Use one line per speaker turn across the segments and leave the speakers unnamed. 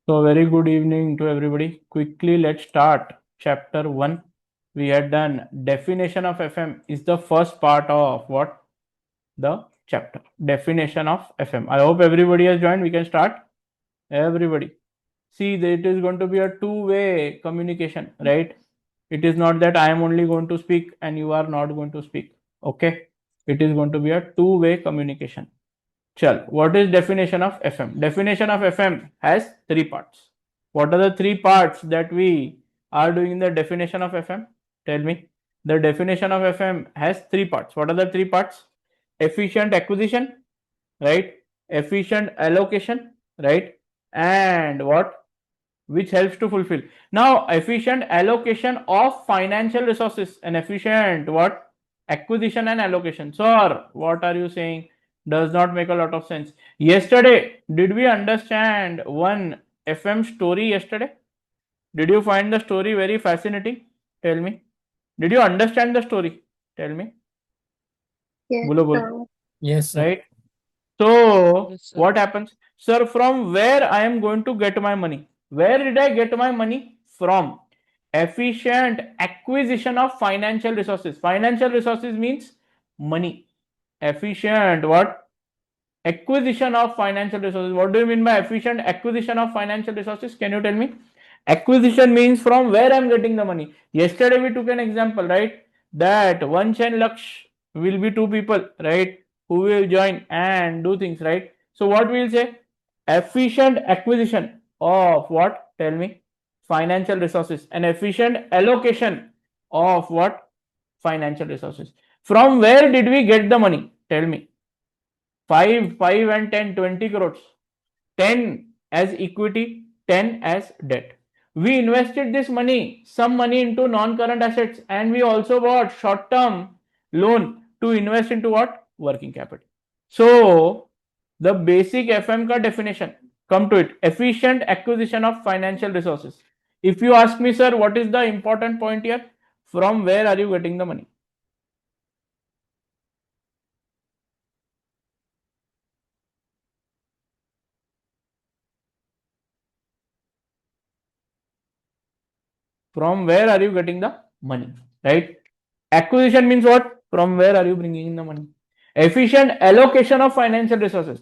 So very good evening to everybody. Quickly, let's start chapter 1. We had done definition of FM is the first part of what? The chapter. Definition of FM. I hope everybody has joined. We can start. Everybody. See, it is going to be a two-way communication, right? It is not that I am only going to speak and you are not going to speak. Okay? It is going to be a two-way communication. Chal, what is definition of FM? Definition of FM has three parts. What are the three parts that we are doing in the definition of FM? Tell me. The definition of FM has three parts. What are the three parts? Efficient acquisition, right? Efficient allocation, right? And what? Which helps to fulfill. Now, efficient allocation of financial resources and efficient what? Acquisition and allocation. Sir, what are you saying? Does not make a lot of sense. Yesterday, did we understand one FM story yesterday? Did you find the story very fascinating? Tell me. Did you understand the story? Tell me.
Yes,
Bolo, bolo.
sir.
Yes, sir.
Right? So,
Yes, sir.
what happens? Sir, from where I am going to get my money? Where did I get my money from? Efficient acquisition of financial resources. Financial resources means money. Efficient what? Acquisition of financial resources. What do you mean by efficient acquisition of financial resources? Can you tell me? Acquisition means from where I'm getting the money. Yesterday we took an example, right? That Vansh and Laksh will be two people, right? Who will join and do things, right? So what we'll say? Efficient acquisition of what? Tell me. Financial resources and efficient allocation of what? Financial resources. From where did we get the money? Tell me. 5 and 10, 20 crores. 10 as equity, 10 as debt. We invested this money, some money into non-current assets, and we also bought short-term loan to invest into what? Working capital. So, the basic FM ka definition, come to it. Efficient acquisition of financial resources. If you ask me, sir, what is the important point here? From where are you getting the money? From where are you getting the money, right? Acquisition means what? From where are you bringing in the money? Efficient allocation of financial resources.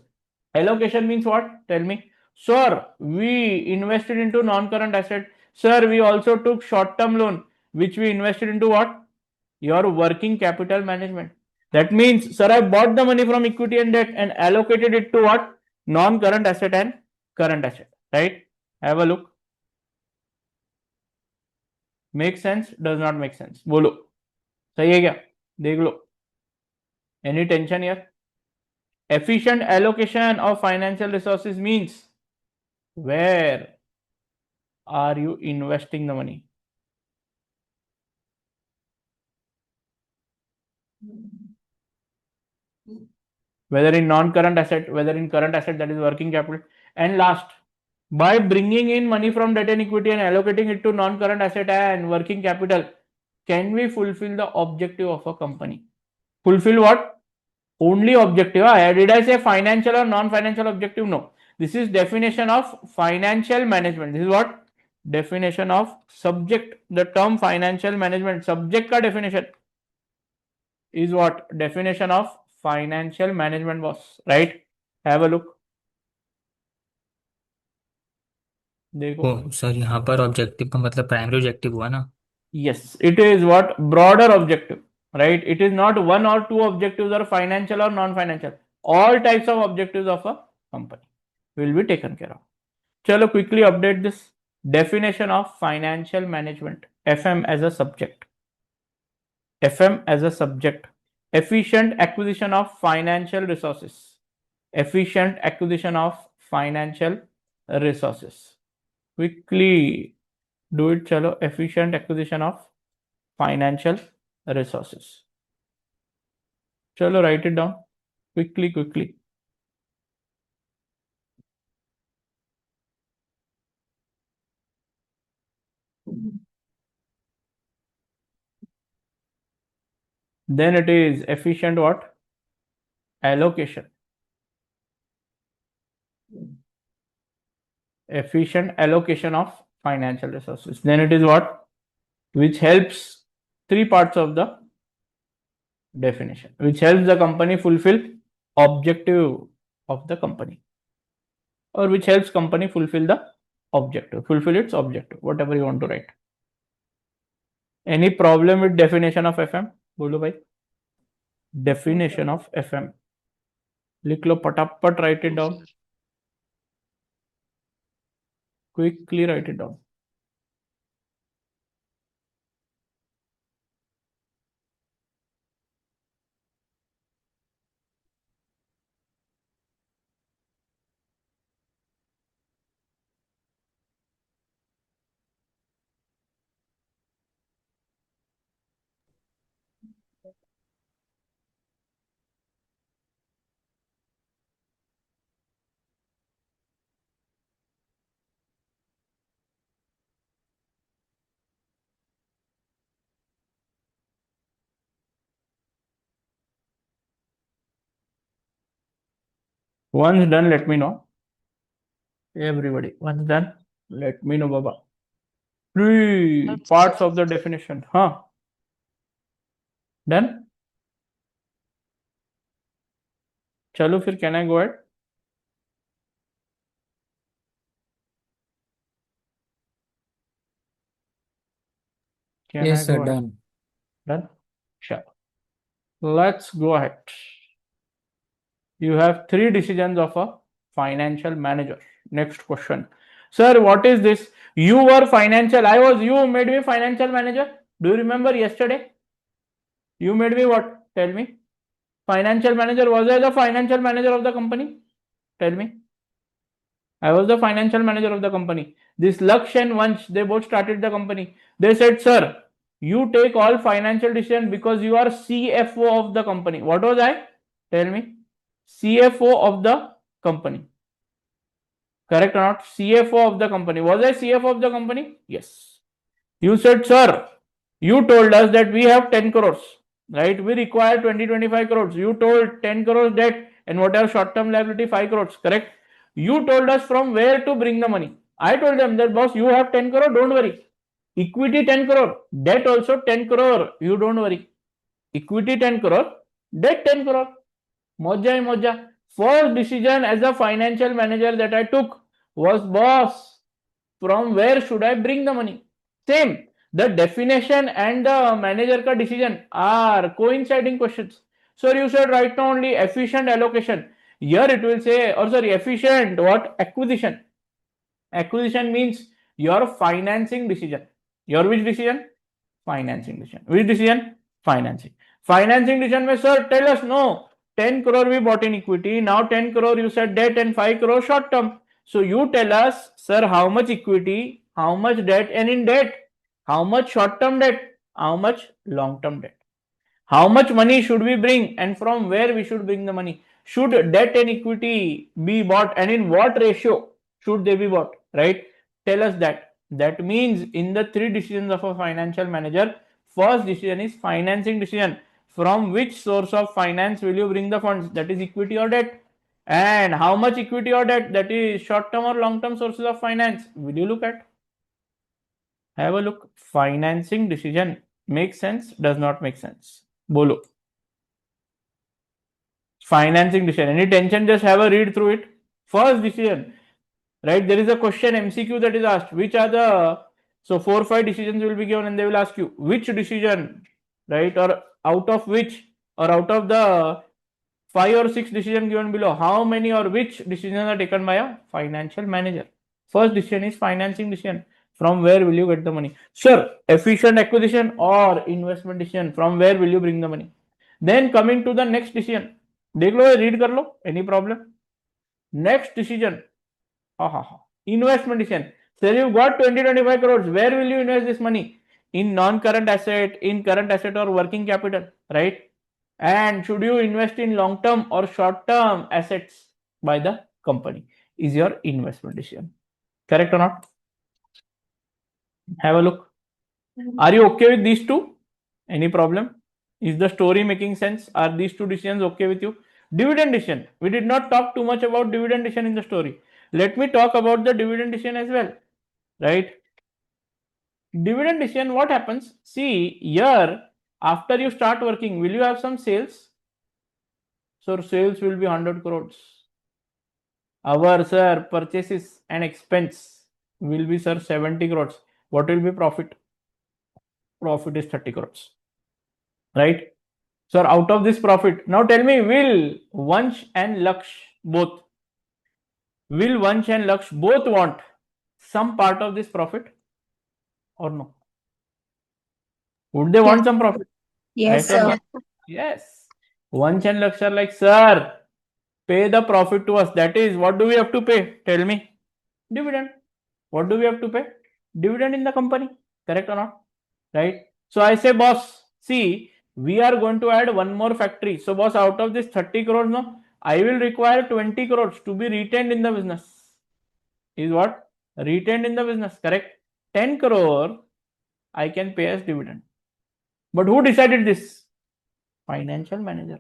Allocation means what? Tell me. Sir, we invested into non-current asset. Sir, we also took short-term loan, which we invested into what? Your working capital management. That means, sir, I bought the money from equity and debt and allocated it to what? Non-current asset and current asset, right? Have a look. Make sense? Does not make sense? बोलो सही है क्या? देख लो. Any tension here? Efficient allocation of financial resources means where are you investing the money? Whether in non-current asset, whether in current asset, that is working capital. And last, by bringing in money from debt and equity and allocating it to non-current asset and working capital, can we fulfill the objective of a company? Fulfill what? Only objective. Did I say financial or non-financial objective? No. This is definition of financial management. This is what? Definition of subject. The term financial management, subject ka definition is what? Definition of financial management was, right? Have a look. देखो.
Sir यहाँ पर objective का मतलब primary objective हुआ ना.
Yes, it is what? Broader objective, right? It is not one or two objectives or financial or non-financial. All types of objectives of a company will be taken care of. Chalo, quickly update this. Definition of financial management. FM as a subject. FM as a subject. Efficient acquisition of financial resources. Efficient acquisition of financial resources. Quickly do it, chalo. Efficient acquisition of financial resources. Chalo, write it down. Quickly. Then it is efficient what? Allocation. Efficient allocation of financial resources. Then it is what? Which helps three parts of the definition, which helps the company fulfill objective of the company, or which helps company fulfill the objective, fulfill its objective, whatever you want to write. Any problem with definition of FM? बोलो भाई. Definition of FM. लिख लो पटापट, write it down. Quickly write it down. Once done, let me know. Everybody, once done, let me know, Baba. Three parts of the definition. Huh? Done? चलो फिर, can I go ahead? Can
Yes,
I
sir,
go ahead?
done.
Done? Sure. Let's go ahead. You have three decisions of a financial manager. Next question. Sir, what is this? You were financial. You made me financial manager. Do you remember yesterday? You made me what? Tell me. Financial manager. Was I the financial manager of the company? Tell me. I was the financial manager of the company. This Laksh and Vansh, they both started the company. They said, sir, you take all financial decisions because you are CFO of the company. What was I? Tell me. CFO of the company. Correct or not? CFO of the company. Was I CFO of the company? Yes. You said, sir, you told us that we have 10 crores, right? We require 20-25 crores. You told 10 crores debt and whatever short-term liability, 5 crores, correct? You told us from where to bring the money. I told them that, boss, you have 10 crore, don't worry. Equity 10 crore, debt also 10 crore, you don't worry. Equity 10 crore, debt 10 crore. Moja moja. First decision as a financial manager that I took was, boss, from where should I bring the money? Same. The definition and the manager ka decision are coinciding questions. So you said right now only efficient allocation. Here it will say, or sorry, efficient what? Acquisition. Acquisition means your financing decision. Your which decision? Financing decision. Which decision? Financing. Financing decision mein, sir, tell us, no, 10 crore we bought in equity. Now 10 crore you said debt and 5 crore short term. So you tell us, sir, how much equity, how much debt, and in debt, how much short term debt, how much long term debt. How much money should we bring and from where we should bring the money? Should debt and equity be bought and in what ratio should they be bought, right? Tell us that. That means in the three decisions of a financial manager, first decision is financing decision. From which source of finance will you bring the funds? That is equity or debt. And how much equity or debt? That is short term or long term sources of finance. Will you look at? Have a look. Financing decision makes sense, does not make sense. Bolo. Financing decision. Any tension? Just have a read through it. First decision, right? There is a question MCQ that is asked. Which are the, so 4 or 5 decisions will be given and they will ask you which decision, right? Or out of which, or out of the 5 or 6 decisions given below, how many or which decisions are taken by a financial manager? First decision is financing decision. From where will you get the money? Sir, efficient acquisition or investment decision. From where will you bring the money? Then coming to the next decision. देख लो, read कर लो. Any problem? Next decision. Investment decision. Sir, you've got 20-25 crores. Where will you invest this money? In non-current asset, in current asset or working capital, right? And should you invest in long-term or short-term assets by the company? Is your investment decision. Correct or not? Have a look. Are you okay with these two? Any problem? Is the story making sense? Are these two decisions okay with you? Dividend decision. We did not talk too much about dividend decision in the story. let me talk about the dividend decision as well, right? Dividend decision, what happens? See, here, after you start working, will you have some sales? So sales will be 100 crores. Our, sir, purchases and expense will be, sir, 70 crores. What will be profit? Profit is 30 crores, right? So out of this profit, now tell me, will Vansh and Laksh both want some part of this profit or no? Would they want
Yes.
some profit?
Yes,
Yes or
sir.
no? Yes. Vansh and Laksh are like, sir, pay the profit to us. That is, what do we have to pay? Tell me. Dividend. What do we have to pay? Dividend in the company. Correct or not? Right? So I say, boss, see, we are going to add one more factory. So, boss, out of this 30 crores, no, I will require 20 crores to be retained in the business. Is what? Retained in the business. Correct? 10 crore I can pay as dividend. But who decided this? Financial manager.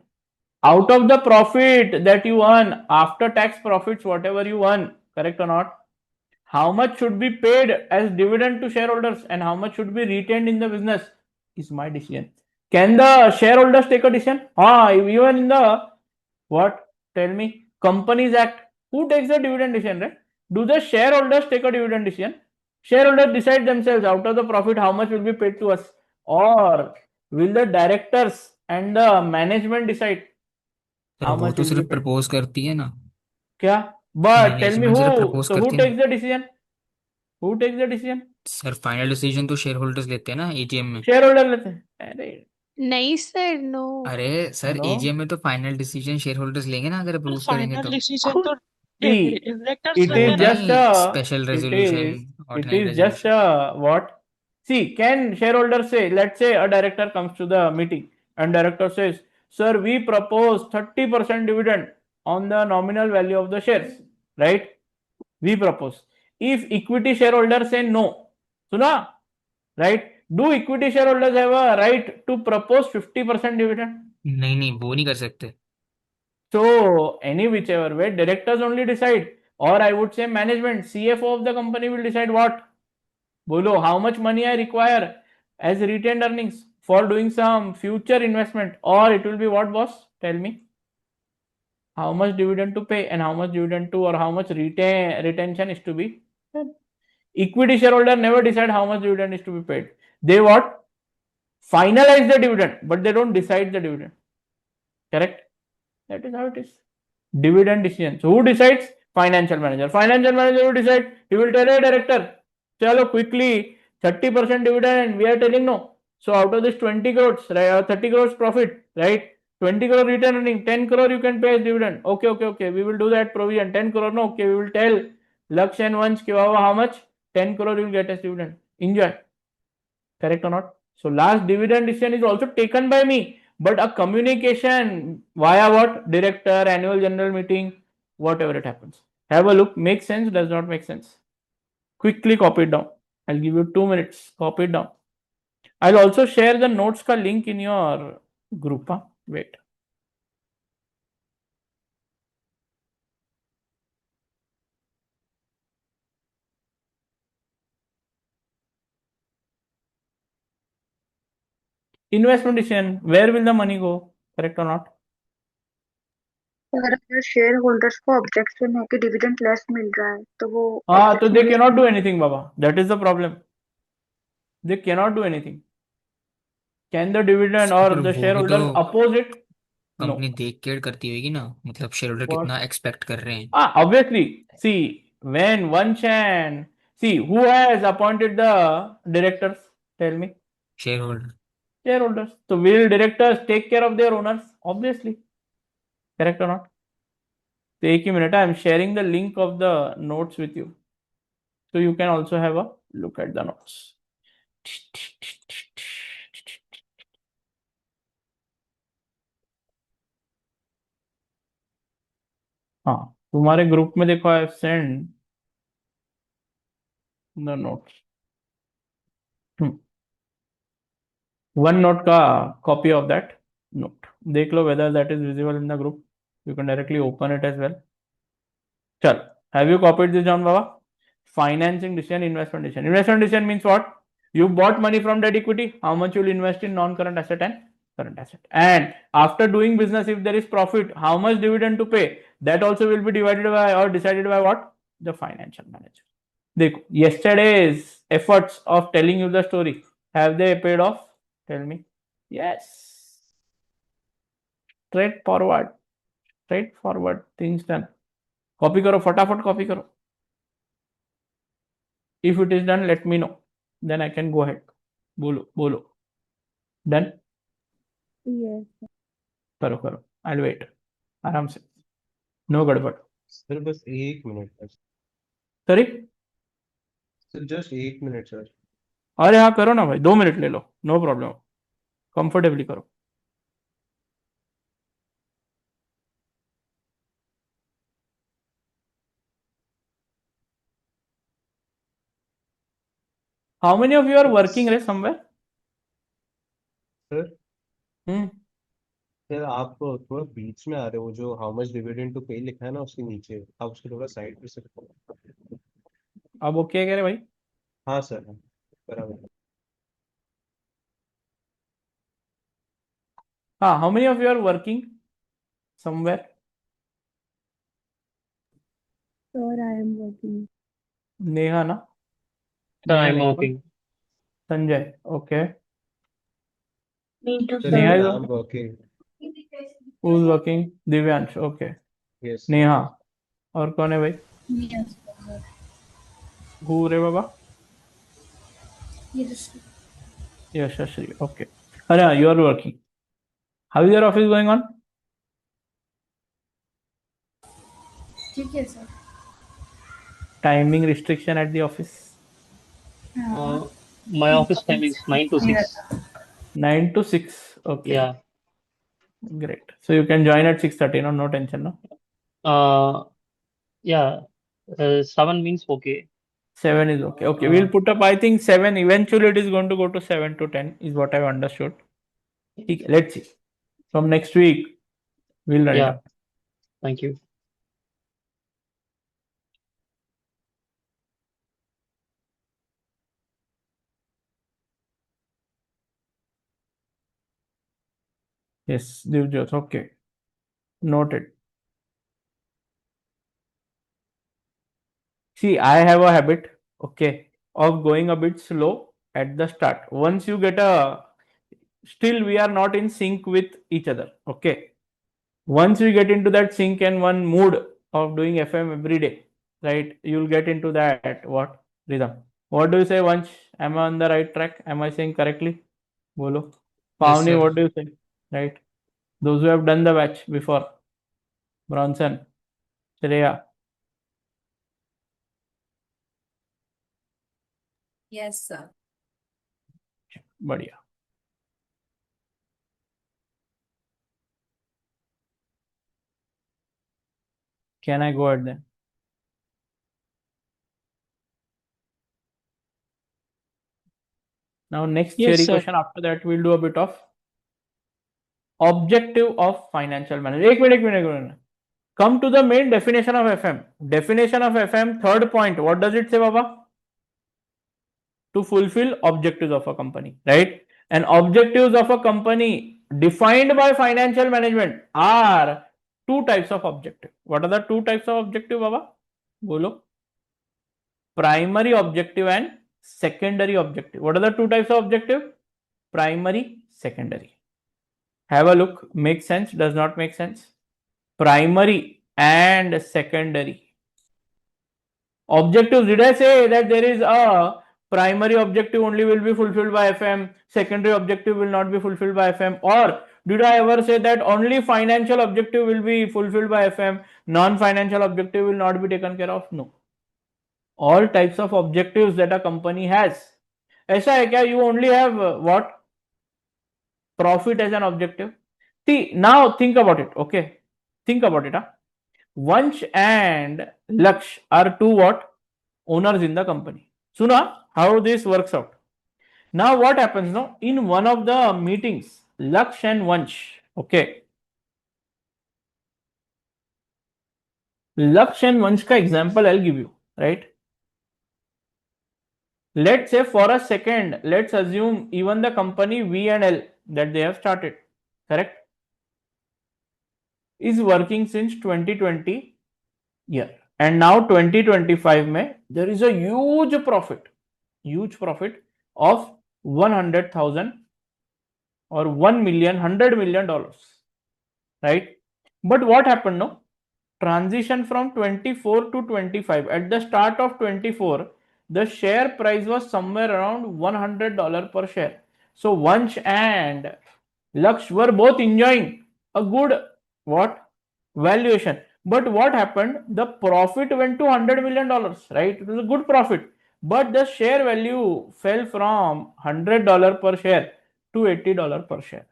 Out of the profit that you earn, after tax profits, whatever you earn, correct or not? How much should be paid as dividend to shareholders and how much should be retained in the business is my decision. Can the shareholders take a decision? Even in the what? Tell me, Companies Act. Who takes the dividend decision, right? Do the shareholders take a dividend decision? Shareholders decide themselves out of the profit how much will be paid to us, or will the directors and the management decide
sir
how
वो
much
तो
will be
सिर्फ
paid?
Propose करती है ना,
Kya? But tell me
management सिर्फ
who?
Propose
So who
करती है ना।
takes the decision? Who takes the decision?
Sir final decision तो शेयर होल्डर्स लेते हैं ना एजीएम में।
Shareholder लेते हैं. अरे
नहीं सर, नो.
अरे सर
no.
एजीएम में तो फाइनल डिसीजन शेयर होल्डर्स लेंगे ना अगर अप्रूव करेंगे
फाइनल
तो।
डिसीजन तो
See,
डायरेक्टर्स
it
लेते
is
हैं ना।
just
नहीं,
a,
special
it
resolution,
is, it
ordinary
is just
resolution.
a what? See, can shareholder say, let's say a director comes to the meeting and director says, sir, we propose 30% dividend on the nominal value of the shares, right? We propose. If equity shareholders say no, Suna, right? Do equity shareholders have a right to propose 50% dividend?
नहीं नहीं, वो नहीं कर सकते।
So, any whichever way, directors only decide, or I would say management, CFO of the company will decide what? Bolo, how much money I require as retained earnings for doing some future investment, or it will be what, boss? Tell me. How much dividend to pay and how much dividend to, or how much retention is to be. Equity shareholder never decide how much dividend is to be paid. They what? Finalize the dividend, but they don't decide the dividend. Correct? That is how it is. Dividend decision. So who decides? Financial manager. Financial manager will decide. He will tell a director, chalo quickly 30% dividend and we are telling no. So out of this 20 crores, right, 30 crores profit, right? 20 crore return earning, 10 crore you can pay as dividend. Okay. We will do that provision. 10 crore, no, okay, we will tell Laksh and Vansh how much? 10 crore you will get as dividend. Enjoy. Correct or not? So last dividend decision is also taken by me, but a communication via what? Director, annual general meeting, whatever it happens. Have a look. Makes sense? Does not make sense? Quickly copy it down. I'll give you 2 minutes. Copy it down. I'll also share the notes ka link in your group. Huh? Wait. Investment decision. Where will the money go? Correct or not?
Sir अगर share holders को objection है कि dividend less मिल रहा है तो वो
So they
objection
cannot do anything, Baba. That is the problem. They cannot do anything. Can the dividend
पर
or the
वो भी तो
shareholders oppose it?
Company
No.
देख के करती होगी ना, मतलब शेयर होल्डर
What?
कितना एक्सपेक्ट कर रहे हैं।
Obviously. See, when one can see who has appointed the directors, tell me.
Share holder.
Shareholders. So will directors take care of their owners? Obviously. Correct or not? So एक ही minute, I am sharing the link of the notes with you. So you can also have a look at the notes. हाँ, तुम्हारे group में देखो, I have sent the notes. One note का copy of that note. देख लो whether that is visible in the group. You can directly open it as well. चल Have you copied this down, Baba? Financing decision, investment decision. Investment decision means what? You bought money from debt equity. How much you will invest in non-current asset and current asset? And after doing business, if there is profit, how much dividend to pay? That also will be divided by or decided by what? The financial manager. देखो, yesterday's efforts of telling you the story, have they paid off? Tell me. Yes. Straightforward things done. Copy करो, फटाफट copy करो. If it is done, let me know. Then I can go ahead. बोलो. Done?
Yes.
करो. I'll wait. आराम से. No गड़बड़.
Sir बस 1 minute sir.
Sorry?
Sir just 1 minute sir.
अरे हाँ करो ना भाई, 2 मिनट ले लो. No problem. Comfortably करो. How many of you are working रे somewhere?
सर
हम्म.
सर आप थोड़ा बीच में आ रहे हो. जो हाउ मच डिविडेंड टू पे लिखा है ना उसके नीचे, आप उसको थोड़ा साइड पे सकते हो.
अब ओके कह रहे भाई.
हाँ सर, बराबर.
हाँ, how many of you are working somewhere?
Sir, I am working.
Neha ना?
Sir,
नेहा
I'm
नहीं.
working.
Sanjay. Okay.
Me too,
sir
Neha
sir.
is
I am working.
who's working? Divyansh. Okay.
Yes.
Neha. और कौन है भाई?
Yes, sir.
Who रे बाबा?
Yes, sir.
Yashashri. Okay. अरे हाँ, you are working. How is your office going on?
ठीक है sir.
Timing restriction at the office?
My office time is 9 to 6.
9 to 6. Okay.
Yeah.
Great. So you can join at 6:30. No tension. No.
Yeah. 7 means okay.
7 is okay. Okay. We'll put up. I think 7. Eventually, it is going to go to 7 to 10. Is what I've understood. Okay, let's see. From next week, we'll run it
Yeah.
up.
Thank you.
Yes, Divjot. Okay. Noted. See, I have a habit, okay, of going a bit slow at the start. Once you get still we are not in sync with each other, okay. Once we get into that sync and one mood of doing FM every day, right, you'll get into that, what, rhythm. What do you say, Vansh? Am I on the right track? Am I saying correctly? Bolo. Pavni,
sir.
what do you say? Right. Those who have done the batch before. Bronson, Shreya.
Yes, sir.
बढ़िया. Can I go ahead then? Now, next
Yes,
theory
sir.
question. After that, we'll do a bit of objective of financial management. एक minute. Come to the main definition of FM. Definition of FM, third point. What does it say, Baba? To fulfill objectives of a company, right? And objectives of a company defined by financial management are two types of objective. What are the two types of objective, Baba? Bolo. Primary objective and secondary objective. What are the two types of objective? Primary, secondary. Have a look. Makes sense? Does not make sense? Primary and secondary. Objectives. Did I say that there is a primary objective only will be fulfilled by FM, secondary objective will not be fulfilled by FM? Or did I ever say that only financial objective will be fulfilled by FM, non-financial objective will not be taken care of? No. All types of objectives that a company has. ऐसा है क्या? You only have what? Profit as an objective. See, now think about it. Okay, think about it. Vansh and Laksh are two what? Owners in the company. So now how this works out. Now what happens now? In one of the meetings, Laksh and Vansh, okay, Laksh and Vansh ka example I'll give you, right? Let's say for a second, let's assume even the company V and L that they have started, correct, is working since 2020 year, and now 2025 में there is a huge profit of 100,000 or 1 million, $100 million, right? But what happened now? Transition from 24 to 25. At the start of 24, the share price was somewhere around $100 per share. So Vansh and Laksh were both enjoying a good what valuation. But what happened? The profit went to $100 million, right? It was a good profit. But the share value fell from $100 per share to $80 per share.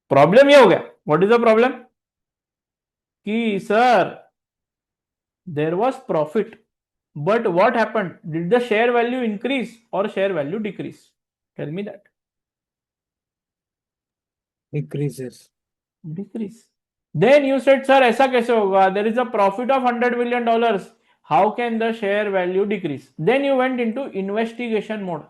Problem ये हो गया. What is the problem? कि sir, there was profit, but what happened? Did the share value increase or share value decrease? Tell me that.
Decreases.
Decrease. Then you said, sir, ऐसा कैसे होगा? There is a profit of $100 million. How can the share value decrease? Then you went into investigation mode.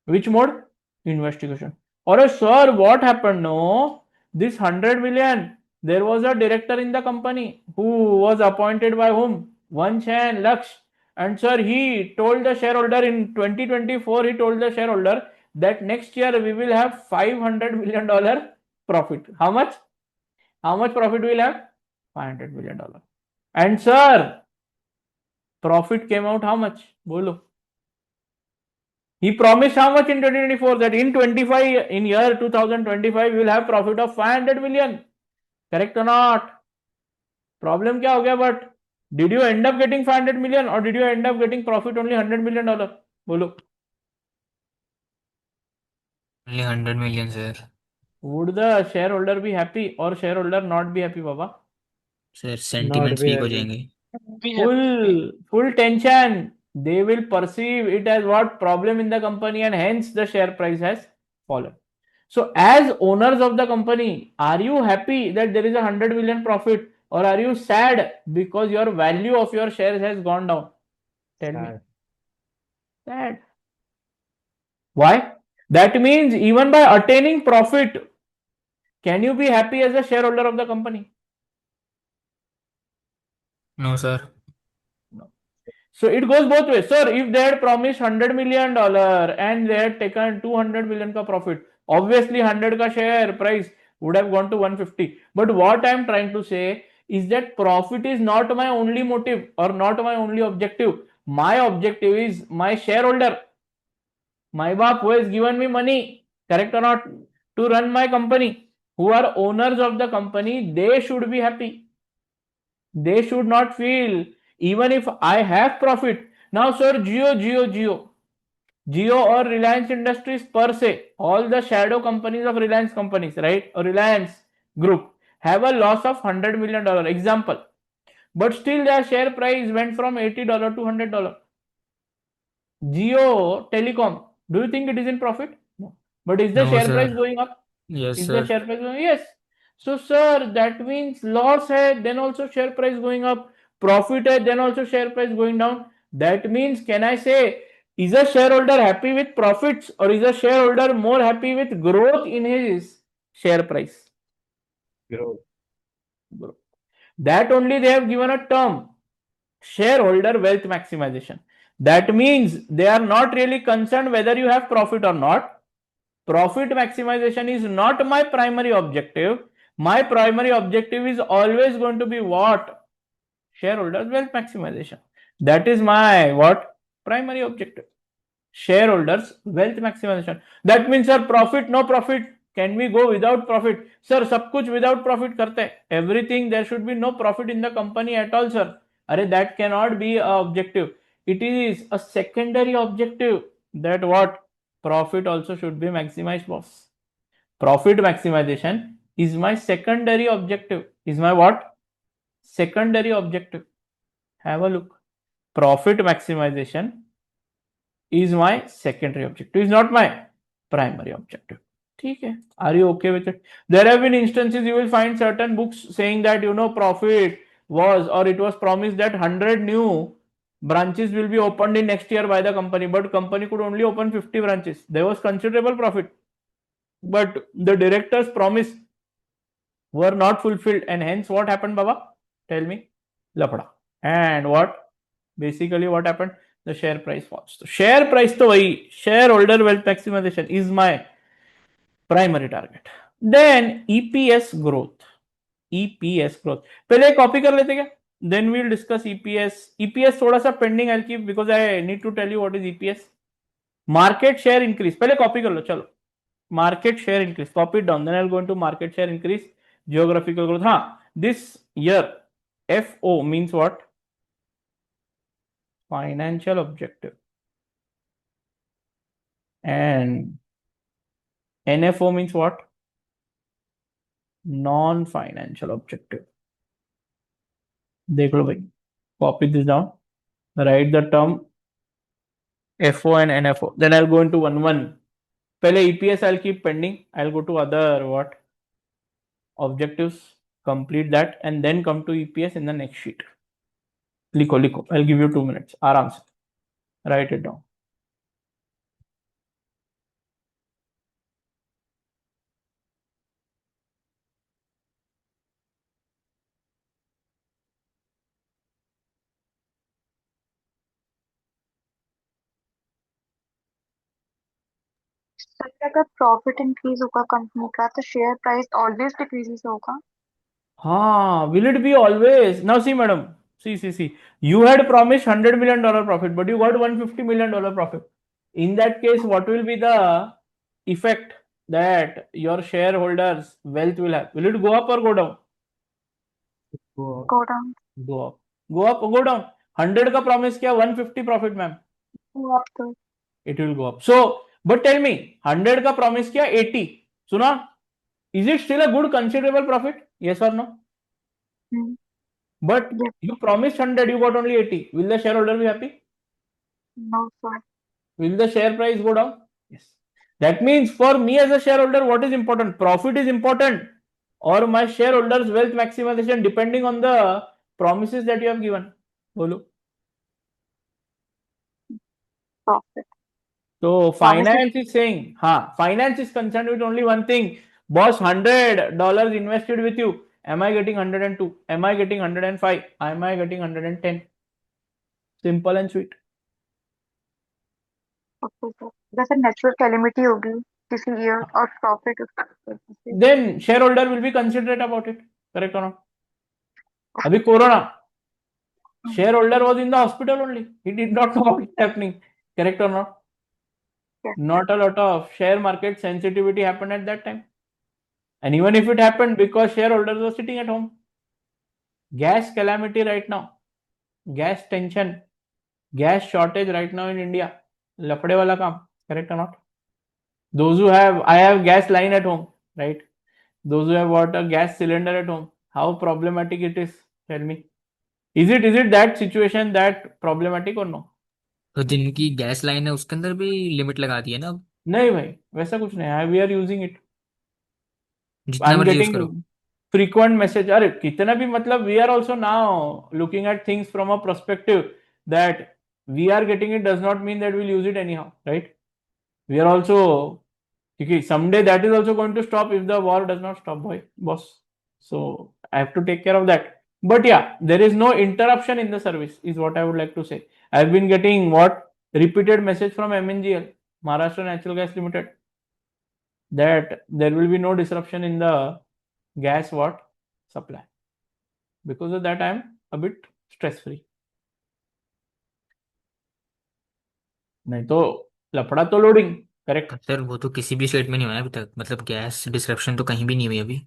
Which mode? Investigation. Or sir, what happened? No, this 100 million, there was a director in the company who was appointed by whom? Vansh and Laksh. And sir, he told the shareholder in 2024, he told the shareholder that next year we will have $500 million profit. How much? How much profit we will have? $500 million. And sir, profit came out how much? Bolo. He promised how much in 2024? That in 25, in year 2025, we will have profit of 500 million. Correct or not? Problem क्या हो गया? But did you end up getting 500 million or did you end up getting profit only $100 million? बोलो.
Only 100 million, sir.
Would the shareholder be happy or shareholder not be happy, Baba?
Sir, sentiments
be
weak हो
happy.
जाएंगे.
Full tension. They will perceive it as what problem in the company, and hence the share price has fallen. So as owners of the company, are you happy that there is a 100 million profit, or are you sad because your value of your shares has gone down? Tell me. Sad. Why? That means even by attaining profit, can you be happy as a shareholder of the company?
No, sir.
No. So it goes both ways. Sir, if they had promised $100 million and they had taken 200 million ka profit, obviously 100 ka share price would have gone to 150. But what I am trying to say is that profit is not my only motive or not my only objective. My objective is my shareholder, my baap who has given me money, correct or not, to run my company, who are owners of the company, they should be happy. They should not feel, even if I have profit. Now, sir, Jio or Reliance Industries per se, all the shadow companies of Reliance companies, right, or Reliance Group, have a loss of $100 million. Example. But still their share price went from $80 to $100. Jio Telecom, do you think it is in profit? No. But is the
No,
share price
sir.
going up?
Yes,
Is the
sir.
share price going? Yes. So, sir, that means loss hai, then also share price going up. Profit hai, then also share price going down. That means, can I say, is a shareholder happy with profits or is a shareholder more happy with growth in his share price?
Growth.
That only they have given a term, shareholder wealth maximization. That means they are not really concerned whether you have profit or not. Profit maximization is not my primary objective. My primary objective is always going to be what? Shareholders wealth maximization. That is my what? Primary objective. Shareholders wealth maximization. That means, sir, profit, no profit. Can we go without profit? Sir, सब कुछ without profit करते हैं. Everything, there should be no profit in the company at all, sir. अरे, that cannot be a objective. It is a secondary objective that what? Profit also should be maximized, boss. Profit maximization is my secondary objective. Is my what? Secondary objective. Have a look. Profit maximization is my secondary objective. Is not my primary objective. Okay. Are you okay with it? There have been instances you will find certain books saying that, profit was, or it was promised that 100 new branches will be opened in next year by the company, but company could only open 50 branches. There was considerable profit, but the directors' promise were not fulfilled, and hence what happened, Baba? Tell me. Lapda. And what? Basically what happened? The share price falls. So share price to wahi, shareholder wealth maximization is my primary target. Then EPS growth. EPS growth. पहले copy कर लेते क्या? Then we'll discuss EPS. EPS थोड़ा सा pending I'll keep because I need to tell you what is EPS. Market share increase. पहले copy कर लो चलो. Market share increase. Copy it down. Then I'll go into market share increase. Geographical growth. हाँ. This year FO means what? Financial objective. And NFO means what? Non-financial objective. देख लो भाई. Copy this down. Write the term FO and NFO. Then I'll go into one. पहले EPS I'll keep pending. I'll go to other what? Objectives. Complete that and then come to EPS in the next sheet. लिखो. I'll give you 2 minutes. आराम से. Write it down.
Sir अगर profit increase होगा company का तो share price always decreases होगा.
Will it be always? Now see, madam. See. You had promised $100 million profit, but you got $150 million profit. In that case, what will be the effect that your shareholders' wealth will have? Will it go up or go down?
Go down.
Go up. Go up or go down? 100 का promise किया, 150 profit, ma'am.
Go up तो.
It will go up. So, but tell me, 100 का promise किया, 80. सुना? Is it still a good considerable profit? Yes or no? But
Yes.
you promised 100, you got only 80. Will the shareholder be happy?
No sir.
Will the share price go down? Yes. That means for me as a shareholder, what is important? Profit is important, or my shareholders' wealth maximization, depending on the promises that you have given. Bolo.
Profit.
So finance is saying, finance is concerned with only one thing. Boss, $100 invested with you. Am I getting 102? Am I getting 105? Am I getting 110? Simple and sweet.
Okay sir. जैसे natural calamity होगी किसी year और profit उसका.
Then shareholder will be considerate about it. Correct or not? Abhi corona. Shareholder was in the hospital only. He did not know what is happening. Correct or not?
Yes.
Not a lot of share market sensitivity happened at that time. And even if it happened because shareholders were sitting at home. Gas calamity right now. Gas tension. Gas shortage right now in India. Lapde wala kaam. Correct or not? Those who have, I have gas line at home, right? Those who have got a gas cylinder at home, how problematic it is? Tell me. Is it that situation that problematic or no?
तो जिनकी gas line है उसके अंदर भी limit लगा दी है ना अब.
नहीं भाई, वैसा कुछ नहीं है. We are using it.
जितना
I'm
मर्जी यूज
getting
करो.
frequent message. अरे कितना भी मतलब we are also now looking at things from a perspective that we are getting it does not mean that we'll use it anyhow, right? We are also, okay, someday that is also going to stop if the war does not stop, boss. So I have to take care of that. But yeah, there is no interruption in the service is what I would like to say. I've been getting repeated message from MNGL, Maharashtra Natural Gas Limited, that there will be no disruption in the gas supply. Because of that, I am a bit stress free. नहीं तो लफड़ा तो loading. Correct.
Sir वो तो किसी भी state में नहीं हुआ है अभी तक. मतलब गैस डिस्रप्शन तो कहीं भी नहीं हुई अभी.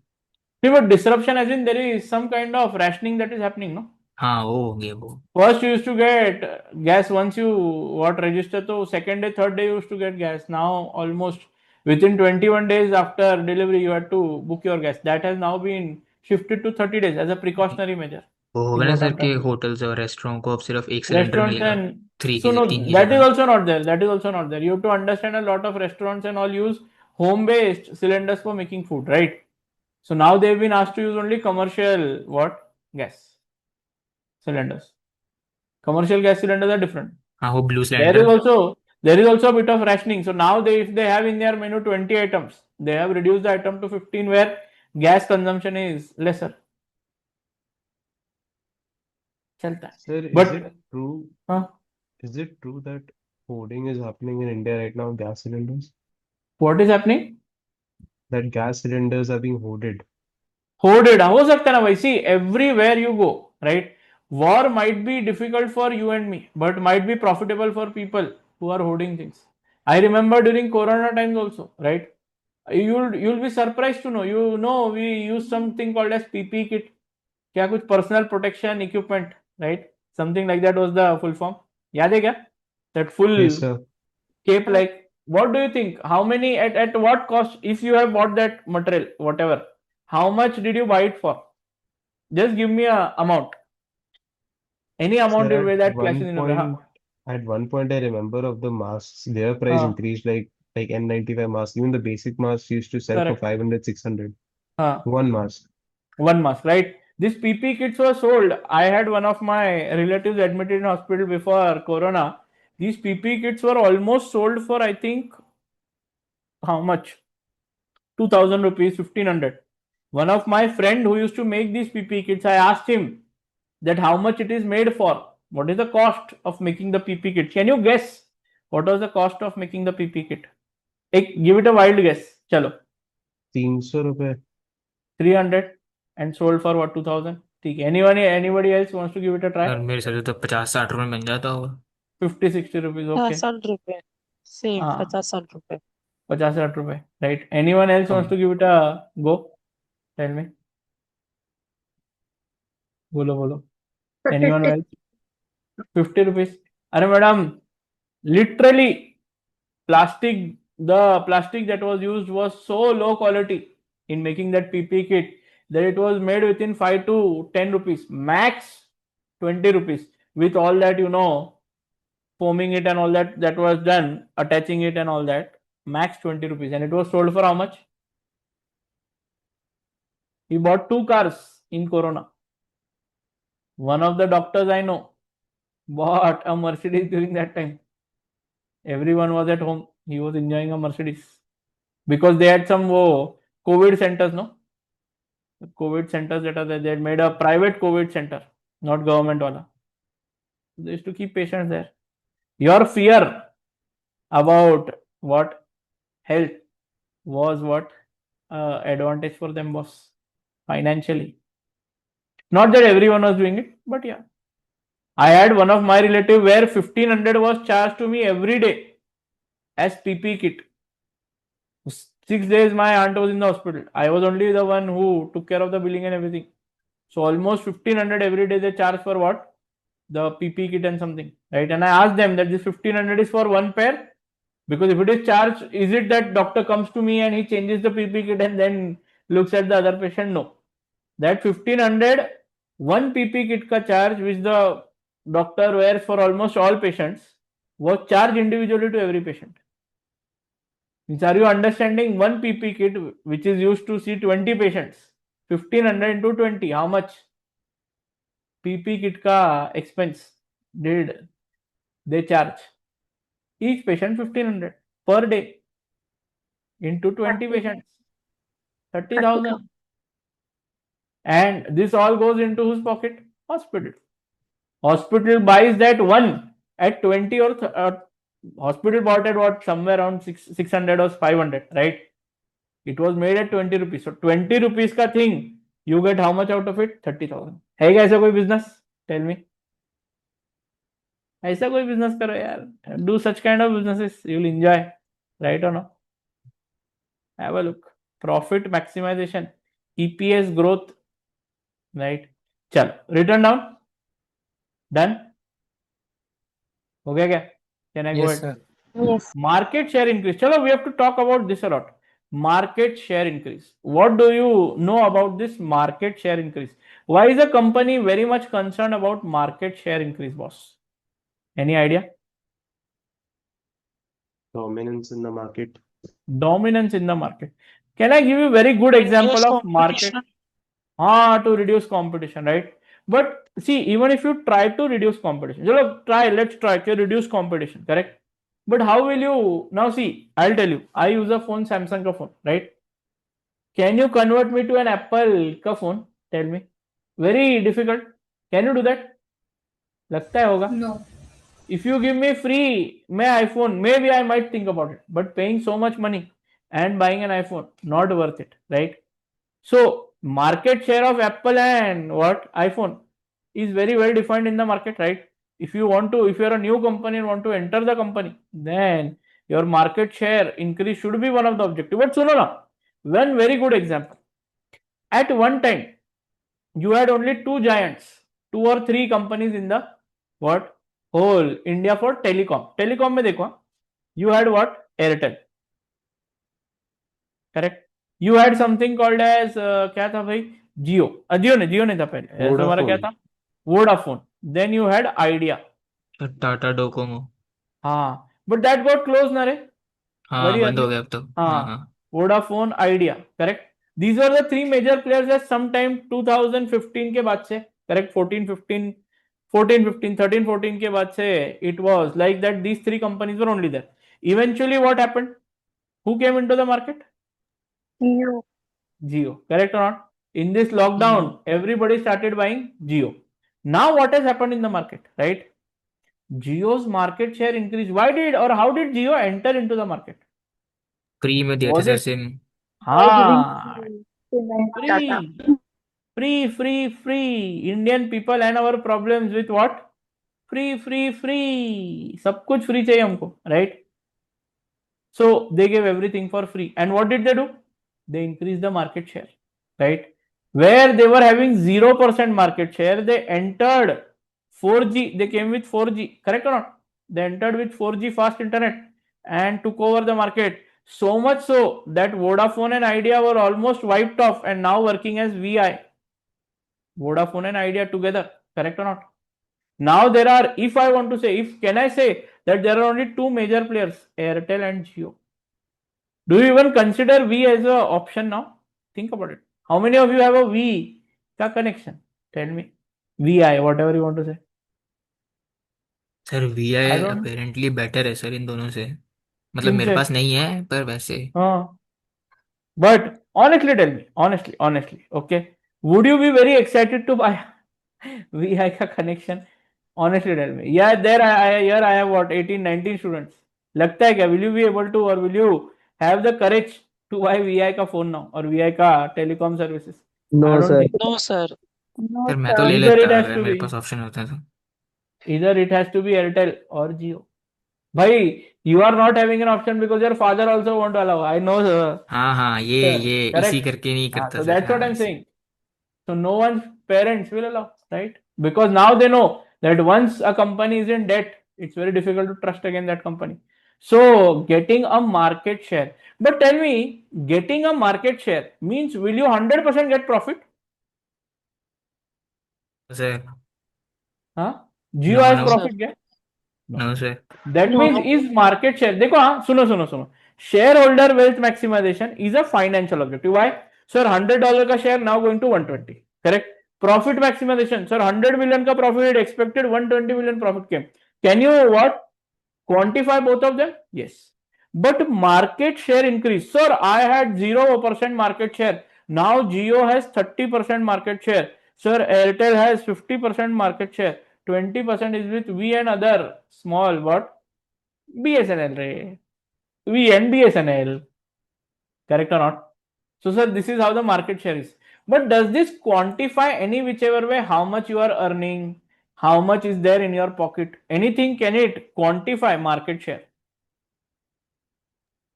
But disruption as in there is some kind of rationing that is happening, no?
हाँ वो हो गया वो.
First you used to get gas once you register, so second day, third day you used to get gas. Now almost within 21 days after delivery you had to book your gas. That has now been shifted to 30 days as a precautionary measure.
वो होगा ना sir कि hotels और restaurant को अब सिर्फ एक cylinder
Restaurants
मिलेगा
and
3
so
की
no,
3 की
that is
जगह.
also not there. That is also not there. You have to understand a lot of restaurants and all use home-based cylinders for making food, right? So now they've been asked to use only commercial gas. cylinders. Commercial gas cylinders are different.
हाँ वो blue
There is
cylinder
also a bit of rationing. So now if they have in their menu 20 items, they have reduced the item to 15 where gas consumption is lesser. चलता है.
Sir, is
But
it true?
हाँ,
Is it true that hoarding is happening in India right now? Gas cylinders?
what is happening?
That gas cylinders are being hoarded.
Hoarded हो सकता है ना भाई. See, everywhere you go, right? War might be difficult for you and me, but might be profitable for people who are hoarding things. I remember during Corona times also, right? You'll be surprised to know. You know, we use something called as PP kit. क्या कुछ personal protection equipment, right? Something like that was the full form. याद है क्या? That full
Yes, sir.
cape, like, what do you think, how many, at what cost, if you have bought that material, whatever, how much did you buy it for? Just give me a amount, any amount
Sir,
you that flashes in your brain.
at one point, I remember of the masks, their price increased like N95 masks. Even the basic masks used to sell for
Correct.
500, 600.
हाँ,
One mask.
one mask, right? This PP kits were sold. I had one of my relatives admitted in hospital before Corona. These PP kits were almost sold for, I think, how much? 2000 rupees, 1500. One of my friend who used to make these PP kits, I asked him that how much it is made for. What is the cost of making the PP kit? Can you guess what was the cost of making the PP kit? Give it a wild guess. Chalo.
300 रुपए.
300 and sold for what, 2000? ठीक है. Anybody else wants to give it a try?
और मेरे से तो 50-60 रुपए में बन जाता होगा.
50-60 rupees, okay.
50-60 रुपए सेम
हाँ,
50-60 रुपए
50-60 रुपए, right? Anyone else wants to give it a go? Tell me. बोलो. Anyone
50.
else? 50 rupees. अरे madam, literally the plastic that was used was so low quality in making that PP kit that it was made within 5 to 10 rupees, max 20 rupees, with all that, foaming it and all that was done, attaching it and all that, max 20 rupees. And it was sold for how much? He bought 2 cars in Corona. One of the doctors I know bought a Mercedes during that time. Everyone was at home. He was enjoying a Mercedes because they had some COVID centers, no? COVID centers that are there. They had made a private COVID center, not government wala. They used to keep patients there. Your fear about what health was what advantage for them was financially. Not that everyone was doing it, but yeah. I had one of my relative where 1500 was charged to me every day as PP kit. 6 days my aunt was in the hospital. I was only the one who took care of the billing and everything. So almost 1500 every day they charge for what? The PP kit and something, right? And I asked them that this 1500 is for one pair, because if it is charged, is it that doctor comes to me and he changes the PP kit and then looks at the other patient? No. That 1500, one PP kit ka charge which the doctor wears for almost all patients was charged individually to every patient. Means, are you understanding? One PP kit which is used to see 20 patients, 1500 into 20, how much PP kit ka expense did they charge? Each patient 1500 per day into 20 patients, 30,000. And this all goes into whose pocket? Hospital. Hospital buys that one at 20 or hospital bought at what? Somewhere around 600 or 500, right? It was made at 20 rupees. So 20 rupees ka thing, you get how much out of it? 30,000. है क्या ऐसा कोई business? Tell me. ऐसा कोई business करो यार. Do such kind of businesses. You'll enjoy. Right or no? Have a look. Profit maximization. EPS growth. Right. चलो. Written down. Done. हो गया क्या? Can I go
Yes,
ahead?
sir.
Yes
Market share increase. Chalo, we have to talk about this a lot. Market share increase. What do you know about this market share increase? Why is a company very much concerned about market share increase, boss? Any idea?
Dominance in the market.
Dominance in the market. Can I give you a very good example of market?
competition
To reduce competition, right? But see, even if you try to reduce competition, let's try to reduce competition, correct? But how will you now? See, I'll tell you. I use a phone, Samsung ka phone, right? Can you convert me to an Apple ka phone? Tell me. Very difficult. Can you do that? लगता है होगा.
No.
If you give me free my iPhone, maybe I might think about it. But paying so much money and buying an iPhone, not worth it, right? So market share of Apple and what iPhone is very well defined in the market, right? If you're a new company and want to enter the company, then your market share increase should be one of the objective. But suno na, one very good example. At one time, you had only two giants, two or three companies in the what whole India for telecom. Telecom में देखो, you had what? Airtel, correct? You had something called as क्या था भाई? Jio. जियो नहीं था पहले. ऐसा हमारा क्या था? Vodafone. Then you had Idea.
Tata Docomo.
हाँ, but that got closed ना रे?
हाँ
Very
बंद हो
early.
गया अब तो।
हाँ,
हाँ हाँ
Vodafone, Idea, correct? These were the three major players at sometime 2015 के बाद से, correct? 14, 15, 13, 14 के बाद से it was like that. These three companies were only there. Eventually, what happened? Who came into the market?
You.
Jio, correct or not? In this lockdown, everybody started buying Jio. Now, what has happened in the market, right? Jio's market share increased. Why did or how did Jio enter into the market?
Free में दिया था
Was
sir
it?
SIM.
By giving
हाँ,
payment data.
free. Indian people and our problems with what? Free. सब कुछ free चाहिए हमको, right? So they gave everything for free. And what did they do? They increased the market share, right? Where they were having 0% market share, they entered 4G. They came with 4G, correct or not? They entered with 4G fast internet and took over the market. So much so that Vodafone and Idea were almost wiped off and now working as VI. Vodafone and Idea together, correct or not? Now there are, if I want to say, can I say that there are only two major players, Airtel and Jio? Do you even consider V as a option now? Think about it. How many of you have a V का connection? Tell me. VI, whatever you want to say.
Sir we
I
I
don't know.
Apparently better है sir इन दोनों से। मतलब मेरे
इनसे
पास नहीं है पर वैसे।
हाँ. But honestly, tell me, honestly, okay, would you be very excited to buy VI का connection? Honestly, tell me. Yeah, here I have what 18, 19 students. लगता है क्या? Will you be able to or will you have the courage to buy VI का phone now or VI का telecom services? I
No,
don't
sir.
think.
No, sir.
No,
sir मैं तो
sir.
ले
Either it
लेता
has
अगर
to
मेरे
be
pass option होता तो।
Airtel or Jio. Bhai, you are not having an option because your father also won't allow. I know, sir.
हाँ ये इसी
Correct.
करके नहीं करता
So
सर।
that's what
हाँ
I'm
इसी।
saying. So no one's parents will allow, right? Because now they know that once a company is in debt, it's very difficult to trust again that company. So getting a market share. But tell me, getting a market share means will you 100% get profit?
Sir
Huh? Jio
no
has
no
No, sir.
profit क्या? No.
No sir.
That
No.
means is market share. देखो हाँ सुनो. Shareholder wealth maximization is a financial objective. Why? Sir, $100 का share now going to 120. Correct? Profit maximization. Sir, 100 million का profit expected 120 million profit came. Can you what? Quantify both of them? Yes. But market share increase. Sir, I had 0% market share. Now Jio has 30% market share. Sir, Airtel has 50% market share. 20% is with V and other small what? BSNL. V and BSNL. Correct or not? So, sir, this is how the market share is. But does this quantify any whichever way how much you are earning, how much is there in your pocket? Anything can it quantify market share?